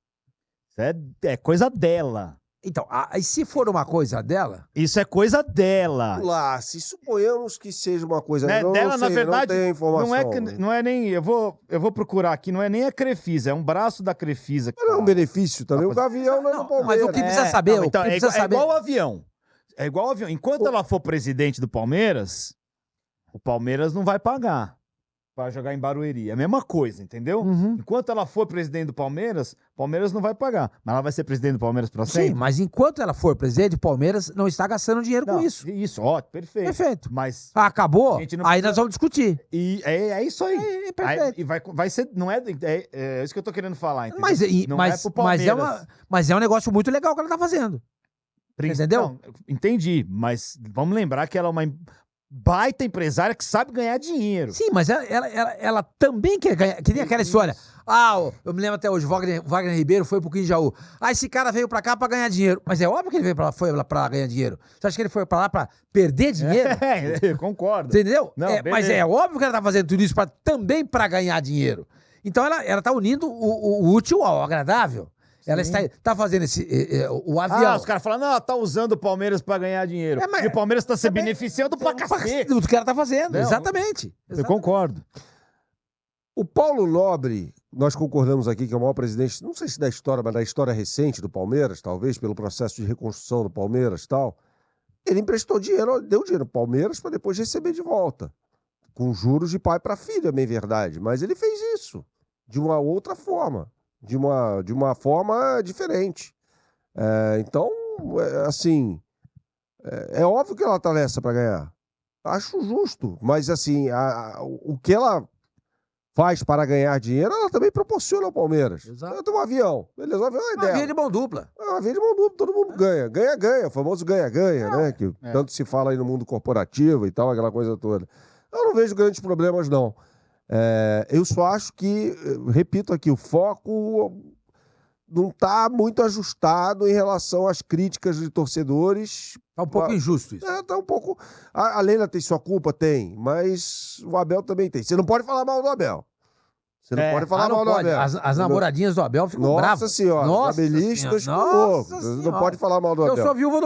Isso é coisa dela. Então, e se for uma coisa dela... Isso é coisa dela. Lá, se suponhamos que seja uma coisa dela, não sei, na verdade, não tem informação. Não é nem... Eu vou procurar aqui, não é nem a Crefisa, é um braço da Crefisa. Mas é um benefício também, o Gavião não é do Palmeiras. Mas o que precisa saber... Então, é igual o avião. É igual o avião. Enquanto ela for presidente do Palmeiras, o Palmeiras não vai pagar para jogar em Barueri. É a mesma coisa, entendeu? Uhum. Enquanto ela for presidente do Palmeiras, o Palmeiras não vai pagar. Mas ela vai ser presidente do Palmeiras para sempre? Sim, mas enquanto ela for presidente, o Palmeiras não está gastando dinheiro com isso. Isso, ótimo, perfeito. Perfeito. Mas acabou? Aí nós vamos discutir. E é isso aí. Perfeito. E vai ser, não é isso que eu tô querendo falar, entendeu? Mas é um negócio muito legal que ela tá fazendo. Entendeu? Não, entendi, mas vamos lembrar que ela é uma baita empresária que sabe ganhar dinheiro. Sim, mas ela também quer ganhar. Que nem aquela história. Eu me lembro até hoje, Wagner Ribeiro foi pro Quinjaú. Esse cara veio pra cá pra ganhar dinheiro. Mas é óbvio que ele foi lá pra ganhar dinheiro. Você acha que ele foi pra lá pra perder dinheiro? Concordo. Entendeu? Não, mas é óbvio que ela tá fazendo tudo isso também pra ganhar dinheiro. Então ela tá unindo o útil ao agradável. Ela está fazendo o avião. Os caras falam, não, tá usando o Palmeiras pra ganhar dinheiro. E o Palmeiras tá se beneficiando pra cacete. Do que ela tá fazendo, exatamente. Eu concordo. O Paulo Nobre, nós concordamos aqui que é o maior presidente, não sei se da história, mas da história recente do Palmeiras, talvez, pelo processo de reconstrução do Palmeiras e tal. Ele emprestou dinheiro, deu dinheiro ao Palmeiras para depois receber de volta. Com juros de pai para filho, é bem verdade. Mas ele fez isso de uma outra forma. De uma forma diferente. Então, assim, é óbvio que ela tá nessa para ganhar. Acho justo, mas assim, o que ela faz para ganhar dinheiro, ela também proporciona ao Palmeiras. Exato. Ela tem um avião, beleza, o avião é dela. Uma via de mão dupla. Uma via de mão dupla, todo mundo ganha. Ganha-ganha, o famoso ganha-ganha, né? Que tanto se fala aí no mundo corporativo e tal, aquela coisa toda. Eu não vejo grandes problemas, não. Eu só acho que, repito aqui, o foco não está muito ajustado em relação às críticas de torcedores. Está um pouco injusto isso. Está um pouco... A Leila tem sua culpa? Tem, mas o Abel também tem. Você não pode falar mal do Abel. Você não pode falar mal do Abel. As namoradinhas do Abel ficam bravas. Nossa senhora, os abelistas ficam loucos. Você não pode falar mal do Abel. Eu sou viúva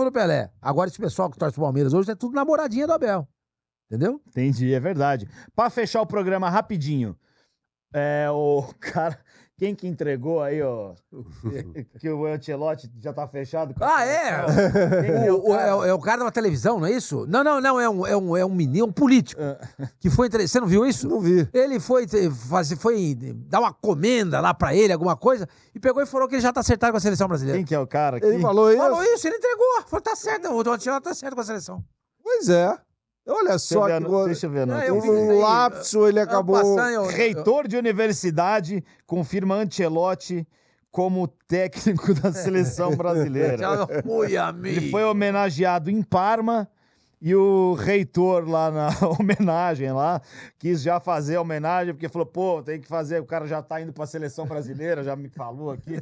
do Pelé. Agora esse pessoal que torce pro Palmeiras hoje é tudo namoradinha do Abel. Entendeu? Entendi, é verdade. Pra fechar o programa rapidinho, o cara... Quem que entregou aí, ó? Que o Ancelotti já tá fechado? É o cara da televisão, não é isso? Não, é um menino, um político. Que foi... Você não viu isso? Não vi. Ele foi dar uma comenda lá pra ele, alguma coisa, e pegou e falou que ele já tá acertado com a seleção brasileira. Quem que é o cara aqui? Ele falou isso? Falou isso, ele entregou. Falou, tá certo, o Ancelotti tá certo com a seleção. Pois é. Olha só que... Deixa eu ver. Um lapso, ele acabou... Reitor de universidade confirma Ancelotti como técnico da seleção brasileira. Ele foi homenageado em Parma e o reitor lá na homenagem lá quis já fazer a homenagem porque falou, pô, tem que fazer, o cara já tá indo pra seleção brasileira, já me falou aqui.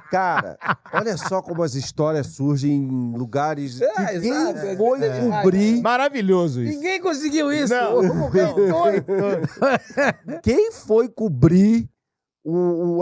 Cara, olha só como as histórias surgem em lugares que quem foi cobrir... Maravilhoso isso. Ninguém conseguiu isso. Não. Quem foi cobrir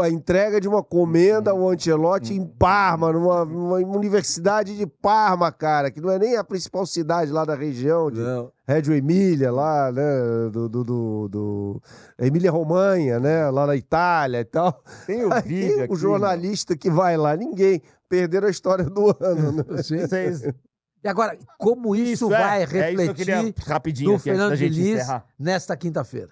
a entrega de uma comenda ao Ancelotti em Parma, numa universidade de Parma, cara, que não é nem a principal cidade lá da região de Reggio Emília, lá, né, do Emília-Romanha, né, lá na Itália e tal. Tem o vídeo aqui, o jornalista que vai lá, ninguém. Perderam a história do ano, né? E agora, como isso vai refletir rapidinho no Fernando Diniz nesta quinta-feira?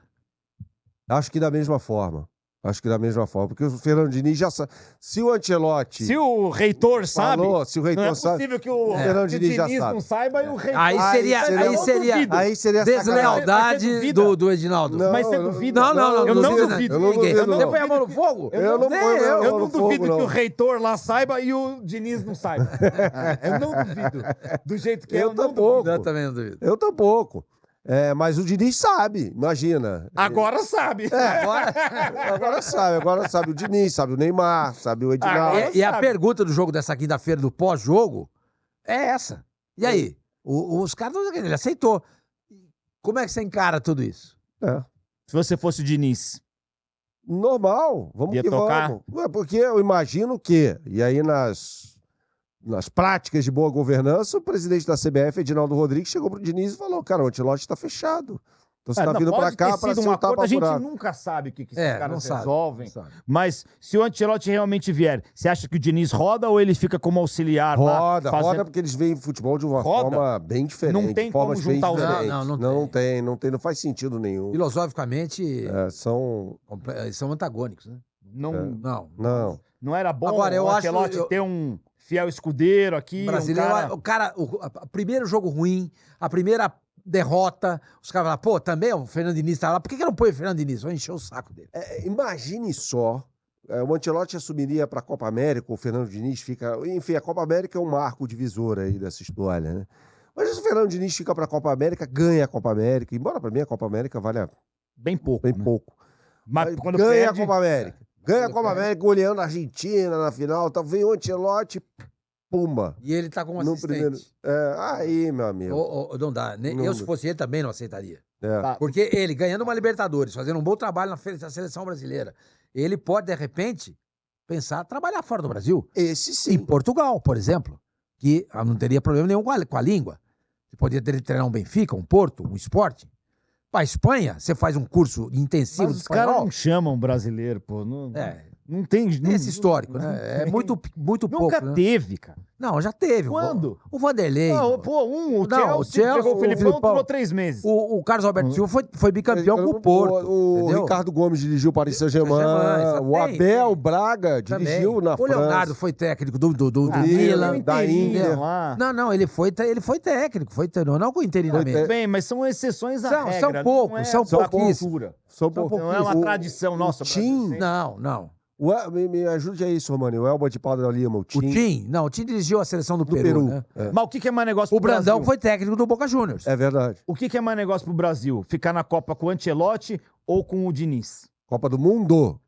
Acho que da mesma forma. Acho que da mesma forma, porque o Fernando Diniz já sabe. Se o Ancelotti... Se o reitor sabe... Se o reitor sabe... Não é possível que o Fernando Diniz já sabe. não saiba e o reitor... Aí seria deslealdade do Edinaldo. Não, mas você duvida? Não, eu não duvido. Você põe a mão no fogo? Eu não duvido que o reitor lá saiba e o Diniz não saiba. Eu não duvido. Do jeito que eu não duvido. Eu também não duvido. Eu tampouco. Mas o Diniz sabe, imagina. Agora sabe. Agora sabe o Diniz, sabe o Neymar, sabe o Edinaldo. E a pergunta do jogo dessa quinta-feira, do pós-jogo, é essa. E aí? Os caras, ele aceitou. Como é que você encara tudo isso? Se você fosse o Diniz. Normal, vamos Ia que tocar? vamos. Porque eu imagino que, e aí nas práticas de boa governança, o presidente da CBF, Edinaldo Rodrigues, chegou pro Diniz e falou, cara, o Ancelotti está fechado. Então você tá vindo pra cá pra ser um tapa-buraco. A gente nunca sabe o que esses caras resolvem. Mas se o Ancelotti realmente vier, você acha que o Diniz roda ou ele fica como auxiliar? Roda porque eles veem futebol de uma forma bem diferente. Não tem como juntar os dois. Não faz sentido nenhum. Filosoficamente, são antagônicos, né? Não era bom agora, o Ancelotti ter um fiel escudeiro aqui. Brasileiro, o primeiro jogo ruim, a primeira derrota, os caras falam, também o Fernando Diniz tá lá, por que não põe o Fernando Diniz? Vou encher o saco dele. Imagine só, o Ancelotti assumiria para a Copa América, o Fernando Diniz fica... Enfim, a Copa América é um marco divisor aí dessa história, né? Mas se o Fernando Diniz fica para a Copa América, ganha a Copa América, embora para mim a Copa América vale bem pouco. Mas quando ganha a Copa América. Ganha a Copa América, goleando a Argentina na final, vem o Ancelotti... Pumba. E ele tá como assistente. Aí, meu amigo. Não dá. Eu, se fosse ele, também não aceitaria. Tá. Porque ele, ganhando uma Libertadores, fazendo um bom trabalho na seleção brasileira, ele pode, de repente, pensar trabalhar fora do Brasil. Esse sim. Em Portugal, por exemplo, que não teria problema nenhum com a língua. Você poderia treinar um Benfica, um Porto, um Sporting. Pra Espanha, você faz um curso intensivo de espanhol. Os caras não chamam brasileiro, pô. Não tem esse histórico, né? É muito pouco. Nunca teve, cara. Não, já teve. Quando? O Vanderlei. O Chelsea pegou o Filipão, durou 3 meses. O Carlos Alberto Silva foi bicampeão com o Porto. O Ricardo Gomes dirigiu o Paris Saint-Germain. O Abel Braga dirigiu na França. O Leonardo foi técnico do Milan. Da Índia. Não, ele foi técnico. Não com interinamento. Bem, mas são exceções à regra. São poucos, são pouquíssimos. Não é uma tradição nossa. Não. Me ajude aí, Romani. O Elba de Padre Lima, o Tim. O Tim dirigiu a seleção do Peru. Né? Mas o que é mais negócio pro Brasil? O Brandão foi técnico do Boca Juniors. É verdade. O que é mais negócio pro Brasil? Ficar na Copa com o Ancelotti ou com o Diniz? Copa do Mundo.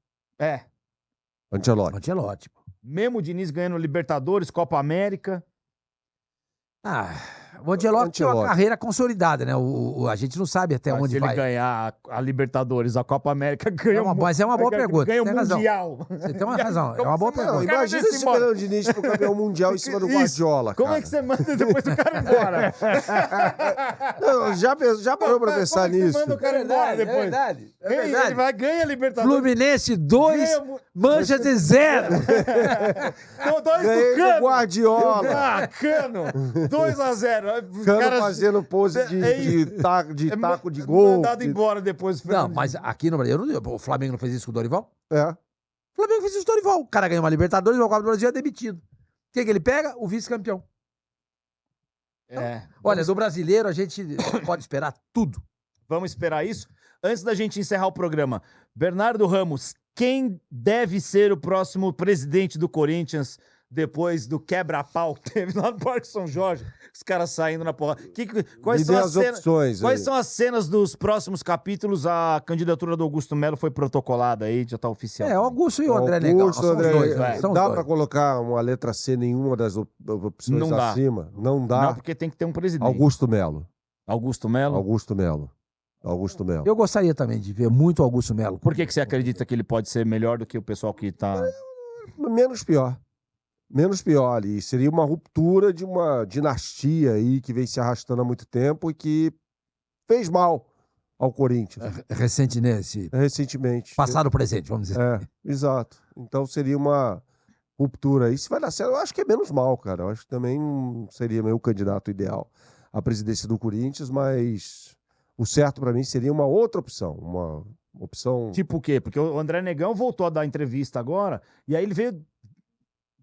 Ancelotti. Mesmo o Diniz ganhando Libertadores, Copa América. O Ancelotti tem uma carreira consolidada, né? A gente não sabe até onde vai. Se ele ganhar a Libertadores, a Copa América, ganha Mas é uma boa pergunta. Ganha o Mundial. Você tem uma razão. É uma boa pergunta. Imagina se o Fernando Diniz for campeão mundial em cima do Guardiola, Como é que você manda depois do cara embora? Já parou pra pensar nisso? Você manda o cara embora depois? É verdade. Ele vai ganhar a Libertadores. Fluminense 2, Manchester 0. 2 do Cano. Guardiola. Cano. 2-0. Cano fazendo pose de taco de gol. Mandado embora depois. Não, mas aqui no Brasil, o Flamengo não fez isso com o Dorival? O Flamengo fez isso com o Dorival. O cara ganhou uma Libertadores, o Copa do Brasil é demitido. O que ele pega? O vice-campeão. Olha, do brasileiro a gente pode esperar tudo. Vamos esperar isso. Antes da gente encerrar o programa, Bernardo Ramos, quem deve ser o próximo presidente do Corinthians depois do quebra-pau que teve lá no Parque São Jorge? Os caras saindo na porra. Quais são as cenas dos próximos capítulos? A candidatura do Augusto Melo foi protocolada aí, já tá oficial. O Augusto e o André Negão. Dá pra colocar uma letra C nenhuma das opções acima? Não dá. Não, porque tem que ter um presidente. Augusto Melo. Eu gostaria também de ver muito Augusto Melo. Por que você acredita que ele pode ser melhor do que o pessoal que tá... Menos pior ali. Seria uma ruptura de uma dinastia aí que vem se arrastando há muito tempo e que fez mal ao Corinthians. Recentemente. Passado presente, vamos dizer. Exato. Então seria uma ruptura aí. Se vai dar certo, eu acho que é menos mal, cara. Eu acho que também não seria meu candidato ideal à presidência do Corinthians, mas o certo para mim seria uma outra opção. Opção... Tipo o quê? Porque o André Negão voltou a dar entrevista agora, e aí ele veio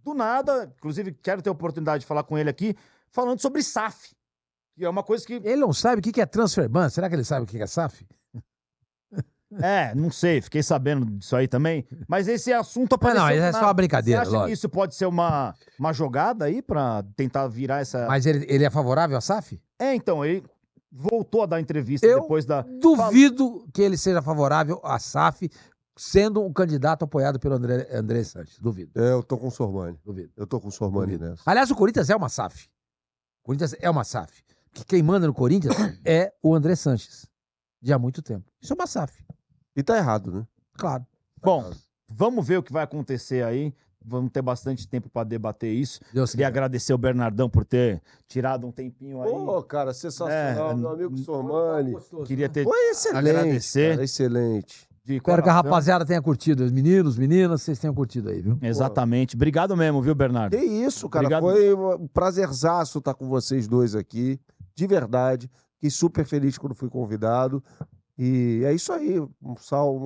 do nada, inclusive quero ter a oportunidade de falar com ele aqui, falando sobre SAF, que é uma coisa que... Ele não sabe o que é transfer ban, será que ele sabe o que é SAF? Não sei, fiquei sabendo disso aí também, mas esse assunto apareceu... Não, é só uma brincadeira, Você acha que isso pode ser uma jogada aí pra tentar virar essa... Mas ele é favorável à SAF? Então, ele voltou a dar entrevista depois da... Duvido que ele seja favorável à SAF, sendo um candidato apoiado pelo André Sanches. Duvido. Eu tô com o Sormani. Duvido. Eu tô com o Sormani nessa. Aliás, o Corinthians é uma SAF. O Corinthians é uma SAF. Que quem manda no Corinthians é o André Sanches. Já há muito tempo. Isso é uma SAF. E tá errado, né? Claro. Bom, vamos ver o que vai acontecer aí. Vamos ter bastante tempo para debater isso. Queria agradecer o Bernardão por ter tirado um tempinho aí. Pô, cara, sensacional. Meu amigo Sormani. Queria ter... Foi excelente, agradecer. Cara, excelente. Espero que a rapaziada tenha curtido. Os meninos, meninas, vocês tenham curtido aí, viu? Exatamente. Obrigado mesmo, viu, Bernardo? Que isso, cara. Obrigado. Foi um prazerzaço estar com vocês dois aqui. De verdade. Fiquei super feliz quando fui convidado. E é isso aí. Um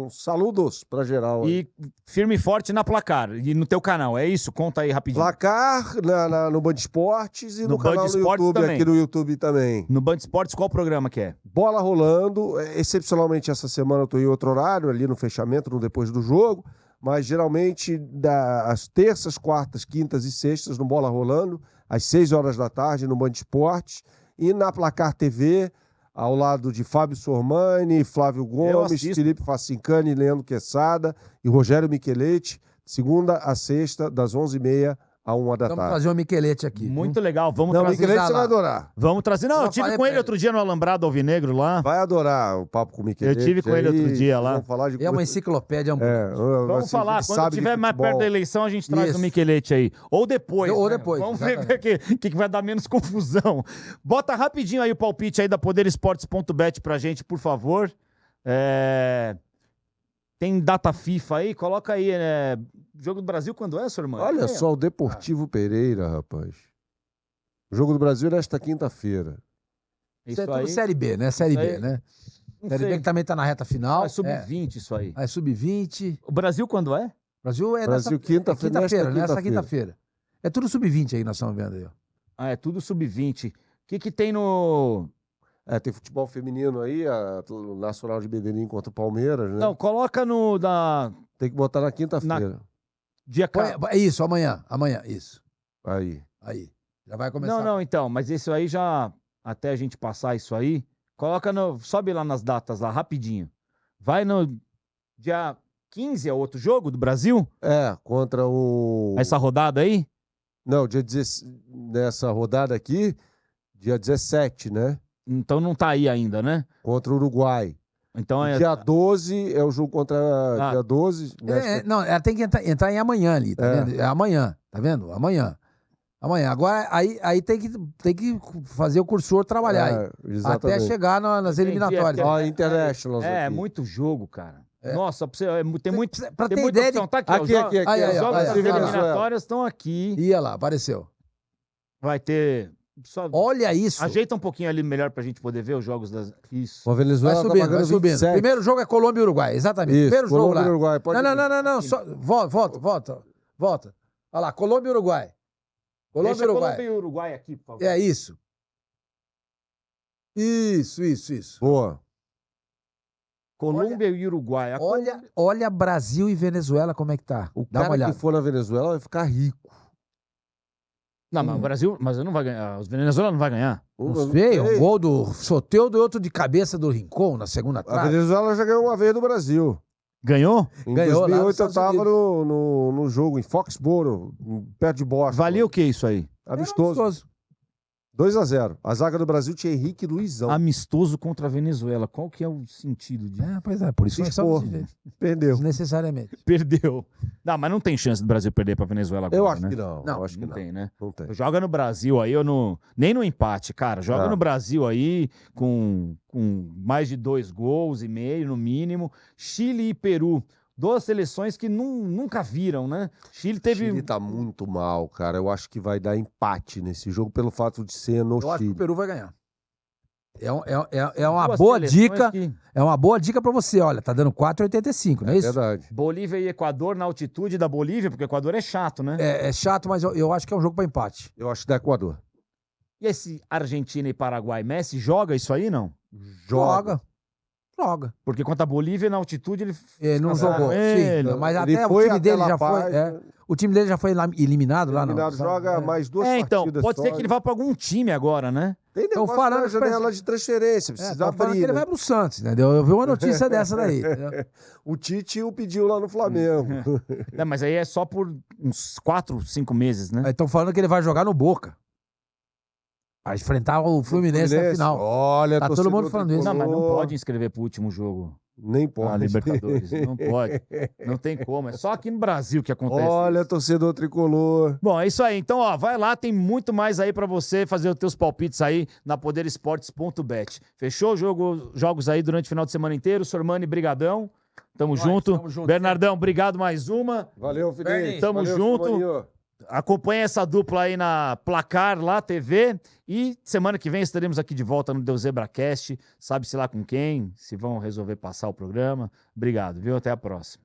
saludos pra geral. E firme e forte na Placar. E no teu canal, é isso? Conta aí rapidinho. Placar no Band Esportes e no canal do YouTube, também. Aqui no YouTube também. No Band Esportes, qual programa que é? Bola rolando. Excepcionalmente essa semana eu tô em outro horário, ali no fechamento, no depois do jogo. Mas geralmente às terças, quartas, quintas e sextas no Bola Rolando, às 6 horas da tarde no Band Esportes. E na Placar TV, ao lado de Fábio Sormani, Flávio Gomes, Felipe Facincani, Leandro Quesada e Rogério Micheletti, segunda a sexta, das 11h30 à 1h da tarde. Vamos fazer um Micheletti aqui. Muito legal. Vamos trazer. Micheletti você vai adorar. Vamos trazer. Não, eu tive com ele outro dia no Alambrado Alvinegro lá. Vai adorar o papo com o Micheletti. Eu tive com ele outro dia lá. Vamos falar de É uma enciclopédia ambulante. Vamos falar. Quando estiver mais perto da eleição, a gente traz o Micheletti aí. Ou depois. Ou depois. Vamos ver o que vai dar menos confusão. Bota rapidinho aí o palpite aí da poderesportes.bet pra gente, por favor. Tem data FIFA aí? Coloca aí, né? Jogo do Brasil quando é, seu irmão? Olha só, o Deportivo Pereira, rapaz. O Jogo do Brasil é nesta quinta-feira. Isso é tudo Série B, né? Série B, né? Série B que também tá na reta final. É sub-20 isso aí. É sub-20. O Brasil quando é? O Brasil é quinta-feira, nessa quinta-feira. É tudo sub-20 aí, nós estamos vendo aí, ó. É tudo sub-20. O que tem no... tem futebol feminino aí, o Nacional de Medellín contra o Palmeiras, né? Não, coloca no... Tem que botar na quinta-feira. É isso, amanhã, isso. Aí. Já vai começar. Não, então, mas isso aí já, até a gente passar isso aí, sobe lá nas datas lá, rapidinho. Vai no dia 15, é outro jogo do Brasil? Contra o... Essa rodada aí? Não, nessa rodada aqui, dia 17, né? Então não tá aí ainda, né? Contra o Uruguai. Então dia 12 é o jogo contra dia 12. Não, ela tem que entrar em amanhã ali, tá vendo? É amanhã, tá vendo? Amanhã. Agora, aí tem que fazer o cursor trabalhar aí. Até chegar nas eliminatórias. International. É muito jogo, cara. Nossa, tem muita ideia opção. Tá aqui, aqui. Os jogos das eliminatórias estão aqui. Ia lá, apareceu. Vai ter... Olha isso. Ajeita um pouquinho ali melhor pra gente poder ver os jogos das... Isso. A Venezuela vai subindo. Primeiro jogo é Colômbia e Uruguai, exatamente. Isso, primeiro jogo lá. Uruguai, não. Volta. Olha lá, Colômbia e Uruguai. Colômbia e Uruguai aqui, por favor. É isso. Isso. Boa. Colômbia e Uruguai. Olha Brasil e Venezuela como é que tá. O cara que for na Venezuela vai ficar rico. Não, mas o Brasil não vai ganhar. Os venezuelanos não vai ganhar. Não sei, um gol do Soteldo e outro de cabeça do Rincon na segunda trave. A Venezuela já ganhou uma vez no Brasil. Ganhou? Em 2008 eu tava no jogo, em Foxboro, perto de Boston. Valia o que isso aí? Amistoso. 2-0. A zaga do Brasil tinha Henrique e Luizão. Amistoso contra a Venezuela. Qual que é o sentido disso? Pois é, por isso é só perdeu. Desnecessariamente. Perdeu. Não, mas não tem chance do Brasil perder pra Venezuela agora, eu acho né? que não. Não, eu acho que não tem, né? Não tem. Joga no Brasil aí, nem no empate, cara. Joga no Brasil aí com mais de 2,5 gols, no mínimo. Chile e Peru. Duas seleções que nunca viram, né? Chile tá muito mal, cara. Eu acho que vai dar empate nesse jogo pelo fato de ser no Chile. Eu acho que o Peru vai ganhar. É uma boa dica. É uma boa dica pra você. Olha, tá dando 4,85, não é isso? Verdade. Bolívia e Equador na altitude da Bolívia, porque o Equador é chato, né? É chato, mas eu acho que é um jogo pra empate. Eu acho da Equador. E esse Argentina e Paraguai, Messi joga isso aí, não? Joga. Porque contra a Bolívia, na altitude, ele não jogou. Sim, mas até o time dele já foi. O time dele já foi eliminado lá, não. Joga mais 2 partidas. Então, pode ser que ele vá pra algum time agora, né? Tem negócio na janela de transferência, precisa abrir. Que ele vai pro Santos, entendeu? Eu vi uma notícia dessa daí. O Tite o pediu lá no Flamengo. Não, mas aí é só por uns 4, 5 meses, né? Estão falando que ele vai jogar no Boca. Vai enfrentar o Fluminense na final. Olha, tá todo mundo falando isso. Não, mas não pode inscrever pro último jogo. Nem pode. Libertadores. Não pode. Não tem como. É só aqui no Brasil que acontece. Olha, torcedor tricolor. Bom, é isso aí. Então, ó, vai lá, tem muito mais aí pra você fazer os teus palpites aí na poderesportes.bet. Fechou? Jogos aí durante o final de semana inteiro. Sormani, brigadão. Tamo junto. Bernardão, obrigado mais uma. Valeu, Fidel. Tamo junto. Acompanhe essa dupla aí na Placar lá, TV. E semana que vem estaremos aqui de volta no Deus Zebracast. Sabe-se lá com quem, se vão resolver passar o programa. Obrigado, viu? Até a próxima.